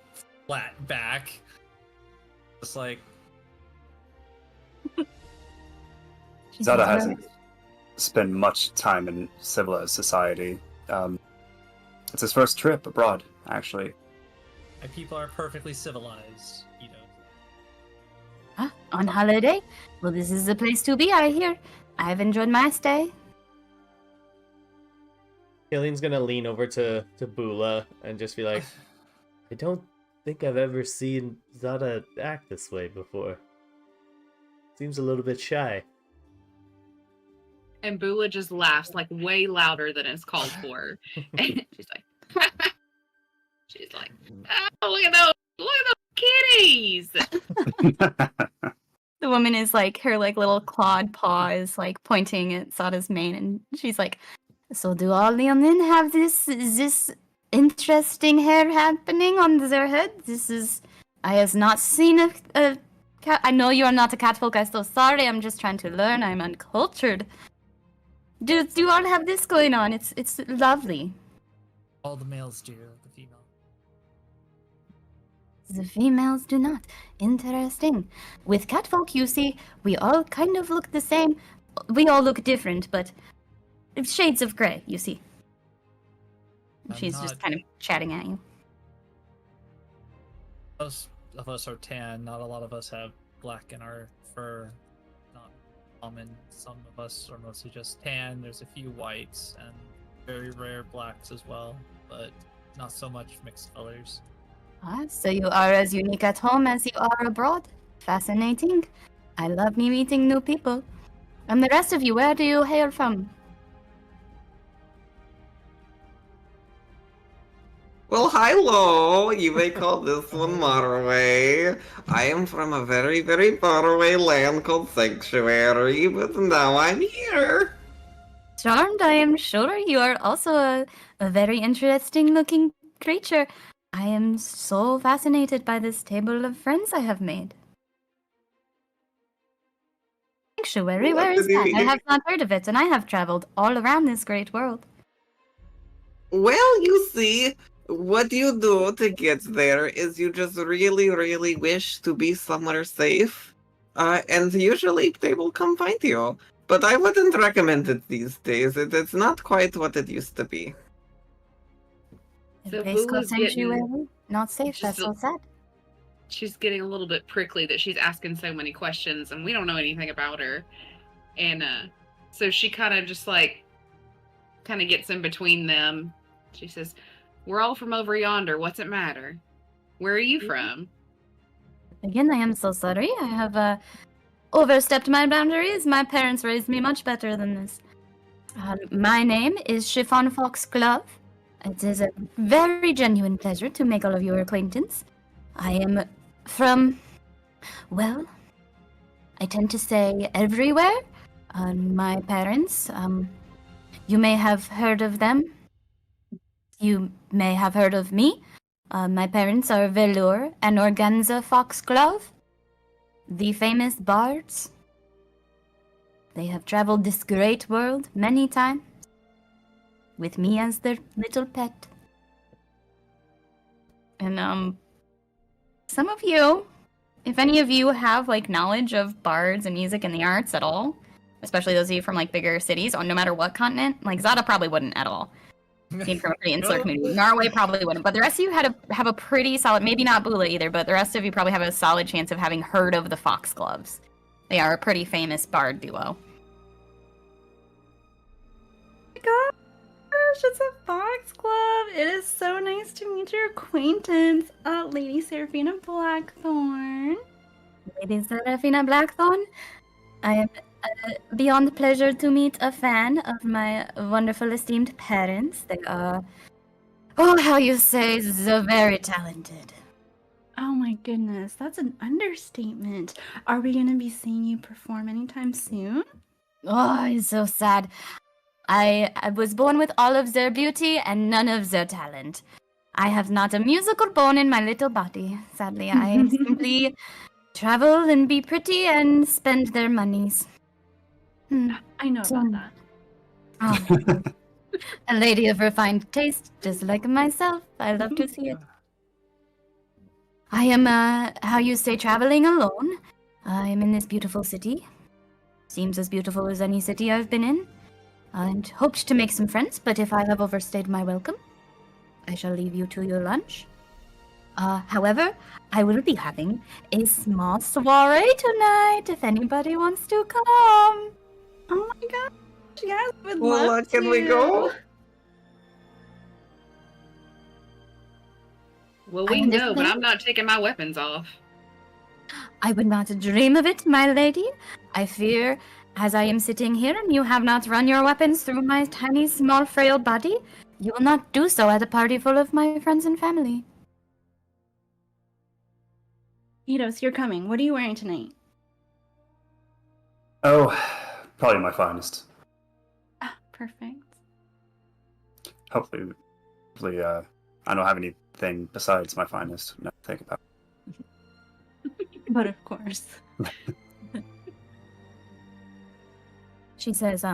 Speaker 7: flat back. Just like
Speaker 1: She
Speaker 5: Zada
Speaker 1: says,
Speaker 5: hasn't spent much time in civilized society. It's his first trip abroad, actually.
Speaker 7: my people are perfectly civilized, you know.
Speaker 1: On holiday? Well, this is the place to be, I hear. I've enjoyed my stay.
Speaker 6: Killian's gonna lean over to Bula and just be like, "I don't think I've ever seen Zada act this way before. Seems a little bit shy."
Speaker 4: And Bula just laughs like way louder than it's called for. And she's like, "Oh, look at those kitties!"
Speaker 1: The woman is like, her like little clawed paw is like pointing at Zada's mane, and she's like, "So do all Leonin have this interesting hair happening on their head? I have not seen a cat. I know you are not a catfolk. I'm so sorry. I'm just trying to learn. I'm uncultured. Do you all have this going on? It's lovely."
Speaker 7: All the males do, the female.
Speaker 1: The females do not. Interesting. With catfolk, you see, we all kind of look the same. We all look different, but shades of gray, you see.
Speaker 7: I'm
Speaker 1: She's just
Speaker 7: not-
Speaker 1: kind of chatting at you.
Speaker 7: Most of us are tan. Not a lot of us have black in our fur. Not common. Some of us are mostly just tan. There's a few whites and very rare blacks as well, but not so much mixed colors.
Speaker 1: Ah, so you are as unique at home as you are abroad. Fascinating. I love me meeting new people. And the rest of you, where do you hail from?
Speaker 2: Well, hello. You may call this one Marway. I am from a very, very faraway land called Sanctuary, but now I'm here.
Speaker 1: Charmed, I am sure you are also a very interesting looking creature. I am so fascinated by this table of friends I have made. Sanctuary, where is that? I have not heard of it, and I have traveled all around this great world.
Speaker 2: Well, you see, what you do to get there is you just really, really wish to be somewhere safe. And usually they will come find you. But I wouldn't recommend it these days. It's not quite what it used to be.
Speaker 4: So
Speaker 1: A place called
Speaker 4: Bulu's getting
Speaker 1: Sanctuary? Not safe,
Speaker 4: just
Speaker 1: that's so sad.
Speaker 4: she's getting a little bit prickly that she's asking so many questions and we don't know anything about her. And so she kind of just like gets in between them. She says, "We're all from over yonder. What's it matter? Where are you from?"
Speaker 1: Again, I am so sorry. I have overstepped my boundaries. My parents raised me much better than this. My name is Chiffon Fox Glove. It is a very genuine pleasure to make all of your acquaintance. I am from, well, I tend to say everywhere. My parents, you may have heard of them. You may have heard of me. My parents are Velour and Organza Foxglove, the famous bards. They have traveled this great world many times, with me as their little pet. And some of you, if any of you have like knowledge of bards and music and the arts at all, especially those of you from like bigger cities, or no matter what continent, like Zada probably wouldn't at all. Came from a pretty insular community. Norway probably wouldn't, but the rest of you have a pretty solid, maybe not Bula either, but the rest of you probably have a solid chance of having heard of the Foxgloves. They are a pretty famous bard duo.
Speaker 3: Gosh, it's a foxglove. It is so nice to meet your acquaintance, Lady Seraphina Blackthorn.
Speaker 1: Lady Serafina Blackthorn, I am beyond pleasure to meet a fan of my wonderful esteemed parents. They are, oh, how you say, very talented.
Speaker 3: Oh my goodness, that's an understatement. Are we gonna be seeing you perform anytime soon?
Speaker 1: Oh, it's so sad. I was born with all of their beauty and none of their talent. I have not a musical bone in my little body. Sadly, I simply travel and be pretty and spend their monies.
Speaker 3: I know about that.
Speaker 1: Oh, a lady of refined taste, just like myself. I love to see it. I am, how you say, traveling alone. I am in this beautiful city. Seems as beautiful as any city I've been in. And hoped to make some friends, but if I have overstayed my welcome, I shall leave you to your lunch. However, I will be having a small soiree tonight if anybody wants to come.
Speaker 3: Oh my gosh, yes, would
Speaker 2: Well,
Speaker 3: love
Speaker 2: can we
Speaker 3: to.
Speaker 2: go?
Speaker 4: Well,
Speaker 1: I
Speaker 4: we know, but
Speaker 1: understand.
Speaker 4: I'm not taking my weapons off.
Speaker 1: I would not dream of it, my lady. I fear, as I am sitting here and you have not run your weapons through my tiny, small, frail body, you will not do so at a party full of my friends and family.
Speaker 3: Eidos, you're coming. What are you wearing tonight?
Speaker 5: Oh, probably my finest.
Speaker 3: Ah, perfect.
Speaker 5: Hopefully, I don't have anything besides my finest now to think about.
Speaker 3: But of course.
Speaker 1: She says,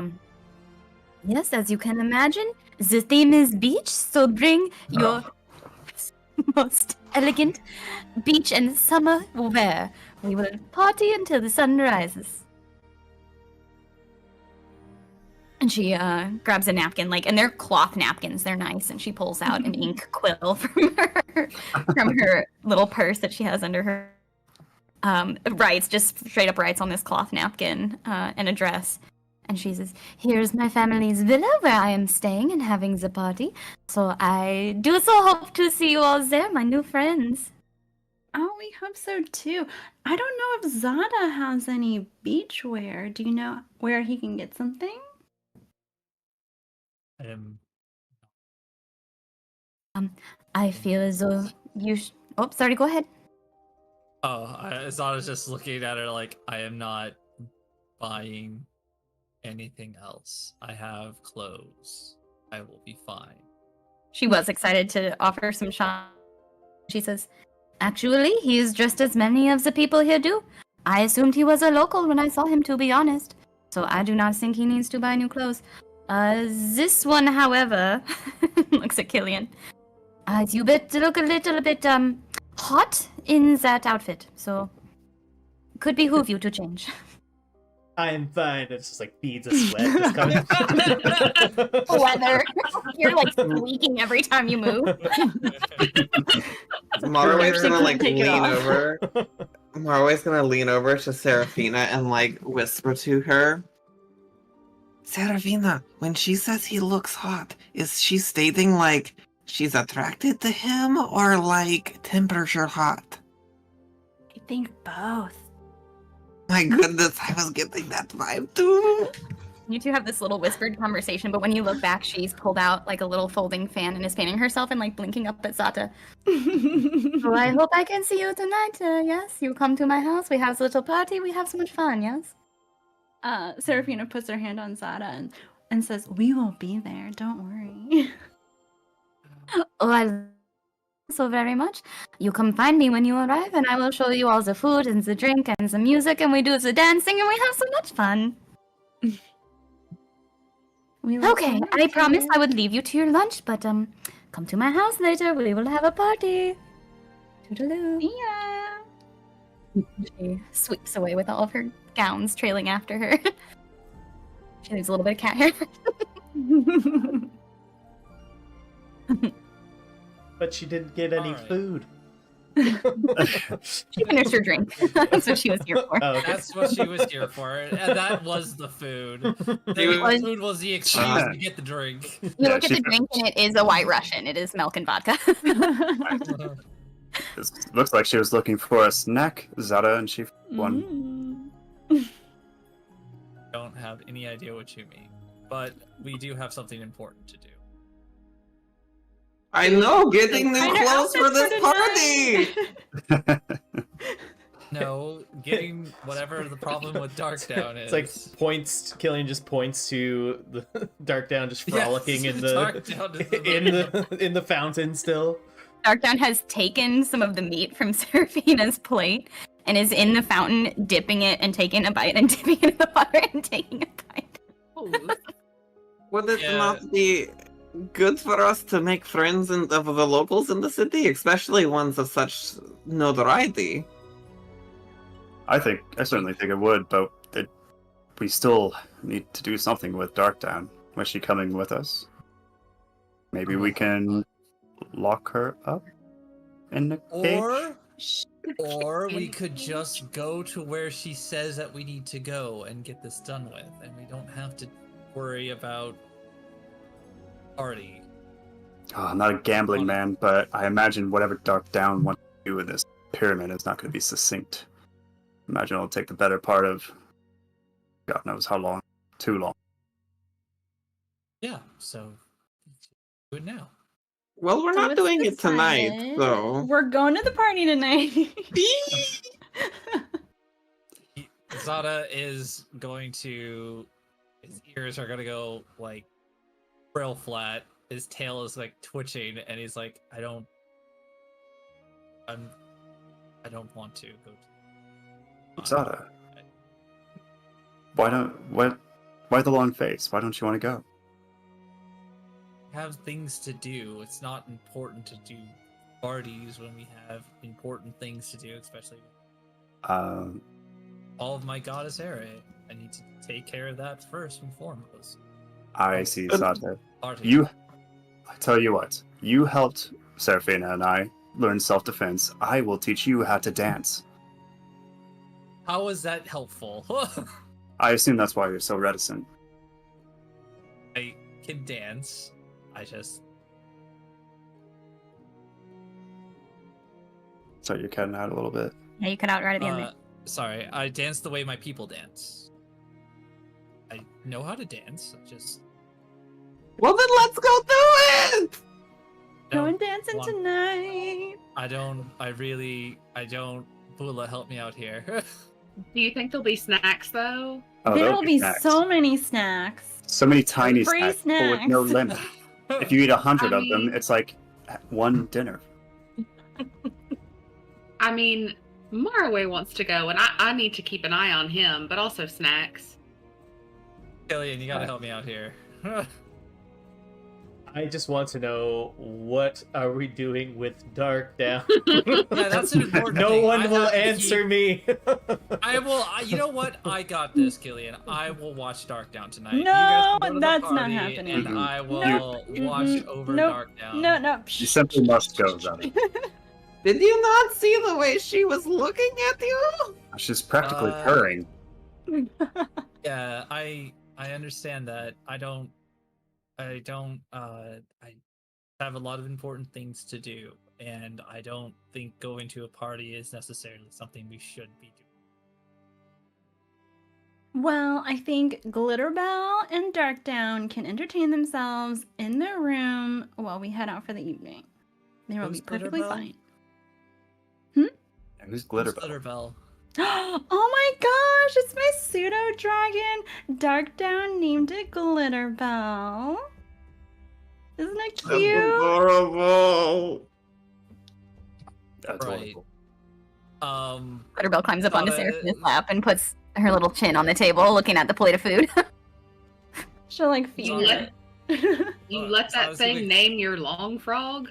Speaker 1: yes, as you can imagine, the theme is beach, so bring your most elegant beach and summer wear. We will party until the sun rises. And she grabs a napkin, and they're cloth napkins. They're nice, and she pulls out an ink quill from her little purse that she has under her. Writes, just straight up writes on this cloth napkin an address. And she says, here's my family's villa where I am staying and having the party. So I do so hope to see you all there, my new friends.
Speaker 3: Oh, we hope so too. I don't know if Zada has any beachwear. Do you know where he can get something?
Speaker 1: I feel as though you. Oh, sorry. Go ahead.
Speaker 7: Zada's just looking at her like, I am not buying anything else. I have clothes. I will be fine.
Speaker 1: She was excited to offer some shop. She says, "Actually, he is just as many of the people here do. I assumed he was a local when I saw him, to be honest. So I do not think he needs to buy new clothes. This one, however," looks at Killian. "You look a little bit hot in that outfit, so could behoove you to change."
Speaker 6: I'm fine. It's just like beads of sweat just coming.
Speaker 1: Weather. You're like squeaking every time you move.
Speaker 2: Marway's gonna like
Speaker 3: Take it
Speaker 2: lean
Speaker 3: off.
Speaker 2: over. Marway's gonna lean over to Seraphina and like whisper to her. Seraphina, when she says he looks hot, is she stating like she's attracted to him or like temperature hot?
Speaker 3: I think both.
Speaker 2: My goodness, I was getting that vibe too.
Speaker 1: You two have this little whispered conversation, but when you look back, she's pulled out like a little folding fan and is fanning herself and like blinking up at Zata. "So I hope I can see you tonight. Yes, you come to my house. We have a little party. We have so much fun. Yes."
Speaker 3: Seraphina puts her hand on Zada and says, "We will be there. Don't worry."
Speaker 1: "Oh, I love you so very much. You come find me when you arrive, and I will show you all the food and the drink and the music, and we do the dancing, and we have so much fun."
Speaker 3: We look
Speaker 1: Okay,
Speaker 3: forward
Speaker 1: I
Speaker 3: to
Speaker 1: promised
Speaker 3: it.
Speaker 1: I would leave you to your lunch, but come to my house later. We will have a party. Toodaloo.
Speaker 3: Yeah.
Speaker 1: She sweeps away with all of her gowns trailing after her. She leaves a little bit of cat hair.
Speaker 6: But she didn't get any
Speaker 7: Alright.
Speaker 6: food.
Speaker 1: She finished her drink. That's what she was here for.
Speaker 6: Oh, okay.
Speaker 7: That's what she was here for, and that was the food. The
Speaker 2: was-
Speaker 7: food was the excuse to get the drink.
Speaker 1: You
Speaker 5: Yeah,
Speaker 1: look at
Speaker 5: she
Speaker 1: the drink and it is a white Russian. It is milk and vodka.
Speaker 5: This looks like she was looking for a snack, Zada, and she won.
Speaker 7: Don't have any idea what you mean, but we do have something important to do.
Speaker 2: I know, getting new
Speaker 3: Find our
Speaker 2: clothes for
Speaker 3: outfits
Speaker 2: this
Speaker 3: tonight.
Speaker 2: party.
Speaker 7: No, getting whatever the problem with Darkdown is.
Speaker 6: It's like Killian just points to the Darkdown just
Speaker 7: Yes,
Speaker 6: frolicking in
Speaker 7: Darkdown is
Speaker 6: the in the fountain still.
Speaker 1: Darkdown has taken some of the meat from Seraphina's plate and is in the fountain, dipping it and taking a bite, and dipping it in the water and taking a bite.
Speaker 2: Would it
Speaker 7: Yeah.
Speaker 2: not be good for us to make friends of the locals in the city, especially ones of such notoriety?
Speaker 5: I certainly think it would, but we still need to do something with Darkdown. Was she coming with us? Maybe we can lock her up in the cage?
Speaker 7: Or we could just go to where she says that we need to go and get this done with, and we don't have to worry about party.
Speaker 5: Oh, I'm not a gambling man, but I imagine whatever Darkdown wants to do with this pyramid is not going to be succinct. Imagine it'll take the better part of God knows how long. Too long.
Speaker 7: Yeah, so do it now.
Speaker 2: Well, we're
Speaker 3: So
Speaker 2: not
Speaker 3: it's
Speaker 2: doing it tonight,
Speaker 3: decided.
Speaker 2: so.
Speaker 3: We're going to the party tonight.
Speaker 7: Zada is going to. His ears are gonna go like real flat. His tail is like twitching, and he's like, I don't want to go to.
Speaker 5: Zada. Why the long face? Why don't you want to go?
Speaker 7: Have things to do. It's not important to do parties when we have important things to do, especially
Speaker 5: Um,
Speaker 7: all of my goddess area. I need to take care of that first and foremost.
Speaker 5: I see, Zada.
Speaker 7: Party.
Speaker 5: I tell you what, you helped Seraphina and I learn self-defense. I will teach you how to dance.
Speaker 7: How is that helpful?
Speaker 5: I assume that's why you're so reticent.
Speaker 7: I can dance. I just
Speaker 5: So you're cutting out a little bit.
Speaker 1: Yeah, you cut out right at the end.
Speaker 7: sorry, I dance the way my people dance. I know how to dance. I just
Speaker 2: Well, then let's go do it!
Speaker 3: Going
Speaker 7: Don't
Speaker 3: dancing
Speaker 7: want-
Speaker 3: tonight.
Speaker 7: I don't. Bula, help me out here.
Speaker 4: Do you think there'll be snacks though?
Speaker 5: Oh,
Speaker 3: There
Speaker 5: there'll
Speaker 3: will be
Speaker 5: snacks.
Speaker 3: so many snacks.
Speaker 5: So many tiny
Speaker 3: Free
Speaker 5: snacks, but with no
Speaker 3: snacks.
Speaker 5: limit. If you eat 100
Speaker 4: I
Speaker 5: of them,
Speaker 4: mean-
Speaker 5: it's like one dinner.
Speaker 4: I mean, Marway wants to go, and I need to keep an eye on him, but also snacks.
Speaker 7: Killian, you gotta help me out here.
Speaker 6: I just want to know, what are we doing with Dark Down?
Speaker 7: Yeah, that's an important
Speaker 6: No
Speaker 7: thing.
Speaker 6: one
Speaker 7: I
Speaker 6: will
Speaker 7: have to
Speaker 6: answer me.
Speaker 7: I will. You know what? I got this, Killian. I will watch Dark Down tonight. You
Speaker 3: No,
Speaker 7: guys can go to the
Speaker 3: that's not
Speaker 7: party,
Speaker 3: happening.
Speaker 7: And
Speaker 5: Mhm.
Speaker 7: I will
Speaker 3: Nope.
Speaker 7: watch
Speaker 3: Mm-mm.
Speaker 7: over
Speaker 3: Nope.
Speaker 7: Dark Down.
Speaker 3: No.
Speaker 5: You simply must go, Zana.
Speaker 2: Did you not see the way she was looking at you?
Speaker 5: She's practically
Speaker 7: Uh,
Speaker 5: purring.
Speaker 7: Yeah, I understand that. I have a lot of important things to do, and I don't think going to a party is necessarily something we should be doing.
Speaker 3: Well, I think Glitterbell and Darkdown can entertain themselves in their room while we head out for the evening. They will
Speaker 7: Who's
Speaker 3: be perfectly
Speaker 7: Glitterbell?
Speaker 3: fine.
Speaker 5: And who's Glitterbell?
Speaker 7: Glitterbell.
Speaker 3: Oh my gosh, it's my pseudo dragon. Darkdown named it Glitterbell. Isn't it
Speaker 2: That's
Speaker 3: cute?
Speaker 2: adorable.
Speaker 5: That's
Speaker 7: Right.
Speaker 5: horrible.
Speaker 1: Butterbell climbs up onto
Speaker 7: Zana,
Speaker 1: Seraphine's lap and puts her little chin on the table, looking at the plate of food.
Speaker 3: She'll like feed
Speaker 4: You
Speaker 3: it.
Speaker 4: You
Speaker 7: Look,
Speaker 4: let
Speaker 7: so I
Speaker 4: that
Speaker 7: was
Speaker 4: thing
Speaker 7: gonna-
Speaker 4: name your long frog?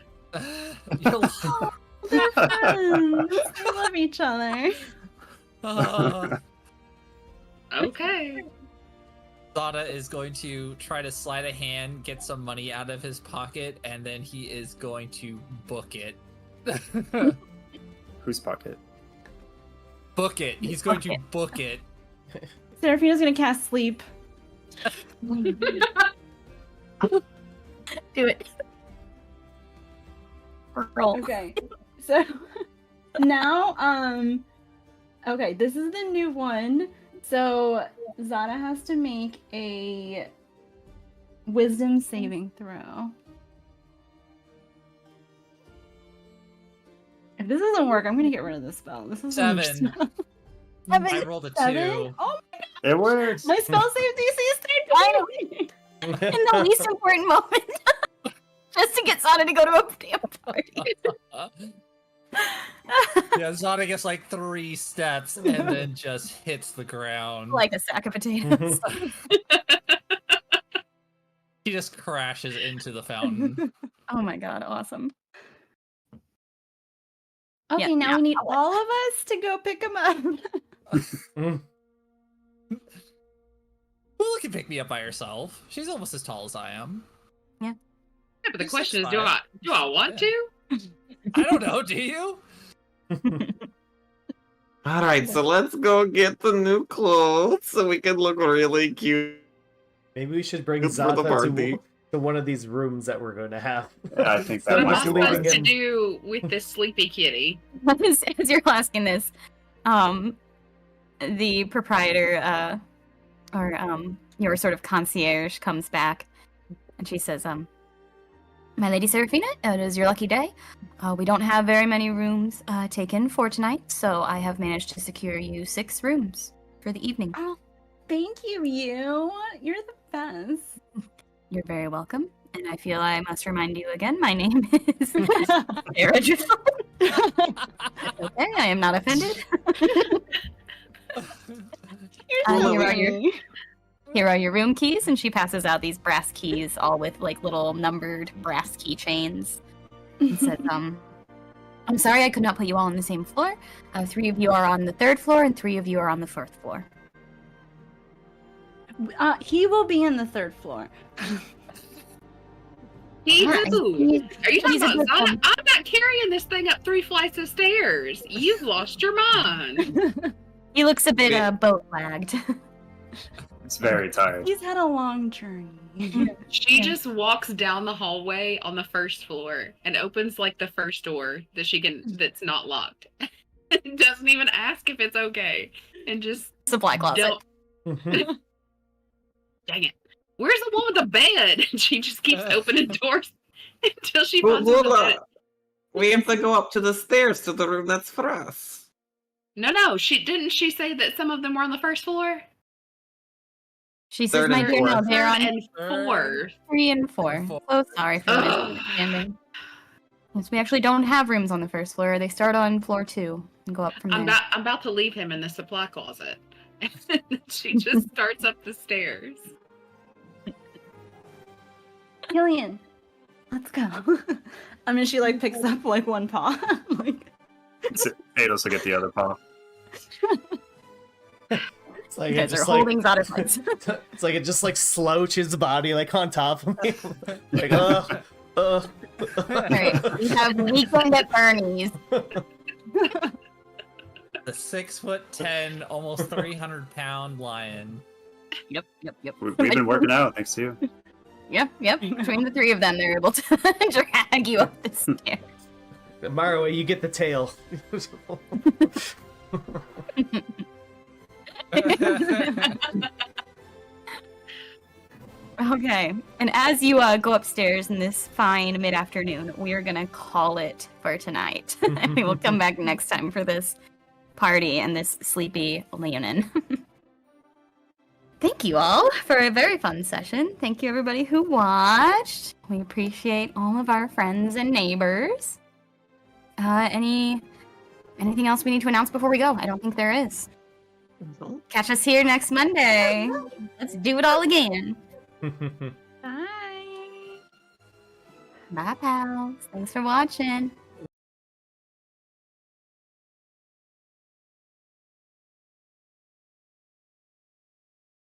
Speaker 7: You'll-
Speaker 3: They're friends. They love each other.
Speaker 4: Okay.
Speaker 7: Zada is going to try to slide a hand, get some money out of his pocket, and then he is going to book it.
Speaker 5: Whose pocket?
Speaker 7: Book it. He's going to book it.
Speaker 3: Seraphina's gonna cast sleep.
Speaker 1: Do it. Roll.
Speaker 3: Okay. So now, okay, this is the new one. So Zada has to make a wisdom saving throw. If this doesn't work, I'm gonna get rid of this spell. This is so much
Speaker 7: 7.
Speaker 3: spell.
Speaker 7: I rolled a 2.
Speaker 3: 7? Oh
Speaker 5: It works!
Speaker 3: my spell save DC is 30.
Speaker 1: In the least important moment. Just to get Sada to go to a damn party.
Speaker 7: Yeah, Zada gets like 3 steps and then just hits the ground.
Speaker 1: Like a sack of potatoes.
Speaker 7: He just crashes into the fountain.
Speaker 1: Oh my god, awesome.
Speaker 3: Okay,
Speaker 1: Yeah,
Speaker 3: now
Speaker 1: yeah,
Speaker 3: we need
Speaker 1: I'll let-
Speaker 3: all of us to go pick him up.
Speaker 7: Lula can pick me up by herself. She's almost as tall as I am.
Speaker 4: Yeah, but the
Speaker 7: He's
Speaker 4: question is,
Speaker 7: 6'5".
Speaker 4: do I want
Speaker 7: Yeah.
Speaker 4: to?
Speaker 7: I don't know, do you?
Speaker 2: All right, so let's go get the new clothes so we can look really cute.
Speaker 6: Maybe we should bring
Speaker 2: Good for
Speaker 6: Zata
Speaker 2: the party.
Speaker 6: to one of these rooms that we're going to have.
Speaker 5: I think
Speaker 4: What
Speaker 5: that
Speaker 4: am I
Speaker 5: might be
Speaker 6: leaving
Speaker 4: supposed
Speaker 5: wise.
Speaker 4: to
Speaker 6: him.
Speaker 4: do with this sleepy kitty?
Speaker 1: As you're asking this, the proprietor, your sort of concierge comes back, and she says, "My Lady Seraphina, it is your lucky day. We don't have very many rooms taken for tonight, so I have managed to secure you 6 rooms for the evening.
Speaker 3: Oh, thank you, you. You're the best.
Speaker 1: You're very welcome. And I feel I must remind you again, my name is Sarah Jewel. Okay, I am not offended.
Speaker 3: You're
Speaker 1: Uh,
Speaker 3: so
Speaker 1: here are
Speaker 3: funny.
Speaker 1: Here are your room keys, and she passes out these brass keys, all with like little numbered brass keychains. And says, I'm sorry I could not put you all on the same floor. 3 of you are on the 3rd floor, and 3 of you are on the 4th floor.
Speaker 3: He will be in the 3rd floor.
Speaker 4: He
Speaker 1: Alright,
Speaker 4: who?
Speaker 1: he's-
Speaker 4: Are you talking
Speaker 1: he's a
Speaker 4: about
Speaker 1: good
Speaker 4: Zana?
Speaker 1: one.
Speaker 4: I'm not carrying this thing up 3 flights of stairs. You've lost your mind.
Speaker 1: He looks a bit
Speaker 2: Yeah.
Speaker 1: boat lagged.
Speaker 5: It's very tired.
Speaker 3: He's had a long journey.
Speaker 4: She
Speaker 1: Yeah.
Speaker 4: just walks down the hallway on the 1st floor and opens like the first door that she can that's not locked. Doesn't even ask if it's okay. And just
Speaker 1: Supply closet.
Speaker 4: Dang it. Where's the one with the bed? And she just keeps opening doors until she
Speaker 2: Well,
Speaker 4: finds something
Speaker 2: Lola,
Speaker 4: that-
Speaker 2: we have to go up to the stairs to the room that's for us.
Speaker 4: No, she didn't. She say that some of them were on the first floor.
Speaker 1: She says,
Speaker 2: Third
Speaker 1: my
Speaker 2: and
Speaker 1: dear, no,
Speaker 2: fourth.
Speaker 1: they're
Speaker 4: Third
Speaker 1: on
Speaker 4: and fourth.
Speaker 1: 3 and 4.
Speaker 7: Four.
Speaker 1: So sorry for my
Speaker 4: Ugh.
Speaker 1: misunderstanding. Yes, we actually don't have rooms on the first floor. They start on floor 2 and go up from there.
Speaker 4: I'm about to leave him in the supply closet. And she just starts up the stairs.
Speaker 3: Killian, let's go. I mean, she like picks up like one paw. Like,
Speaker 5: Ados will get the other paw.
Speaker 6: It's like
Speaker 1: You
Speaker 6: it
Speaker 1: guys are
Speaker 6: just like
Speaker 1: holding Zada's legs.
Speaker 6: it's like it just like slouches body like on top of me. Like
Speaker 1: Alright, we have Weekend at Bernie's.
Speaker 7: The 6'10", almost 300-pound lion.
Speaker 1: Yep.
Speaker 5: We've been working out, thanks to you.
Speaker 1: Yep. Between the 3 of them, they're able to drag you up the stairs.
Speaker 6: Marway, you get the tail.
Speaker 1: Okay, and as you go upstairs in this fine mid-afternoon, we are gonna call it for tonight. And we will come back next time for this party and this sleepy Leonin. Thank you all for a very fun session. Thank you everybody who watched. We appreciate all of our friends and neighbors. Anything else we need to announce before we go? I don't think there is. Catch us here next Monday. Let's do it all again.
Speaker 3: bye.
Speaker 1: Bye, pals. Thanks for watching.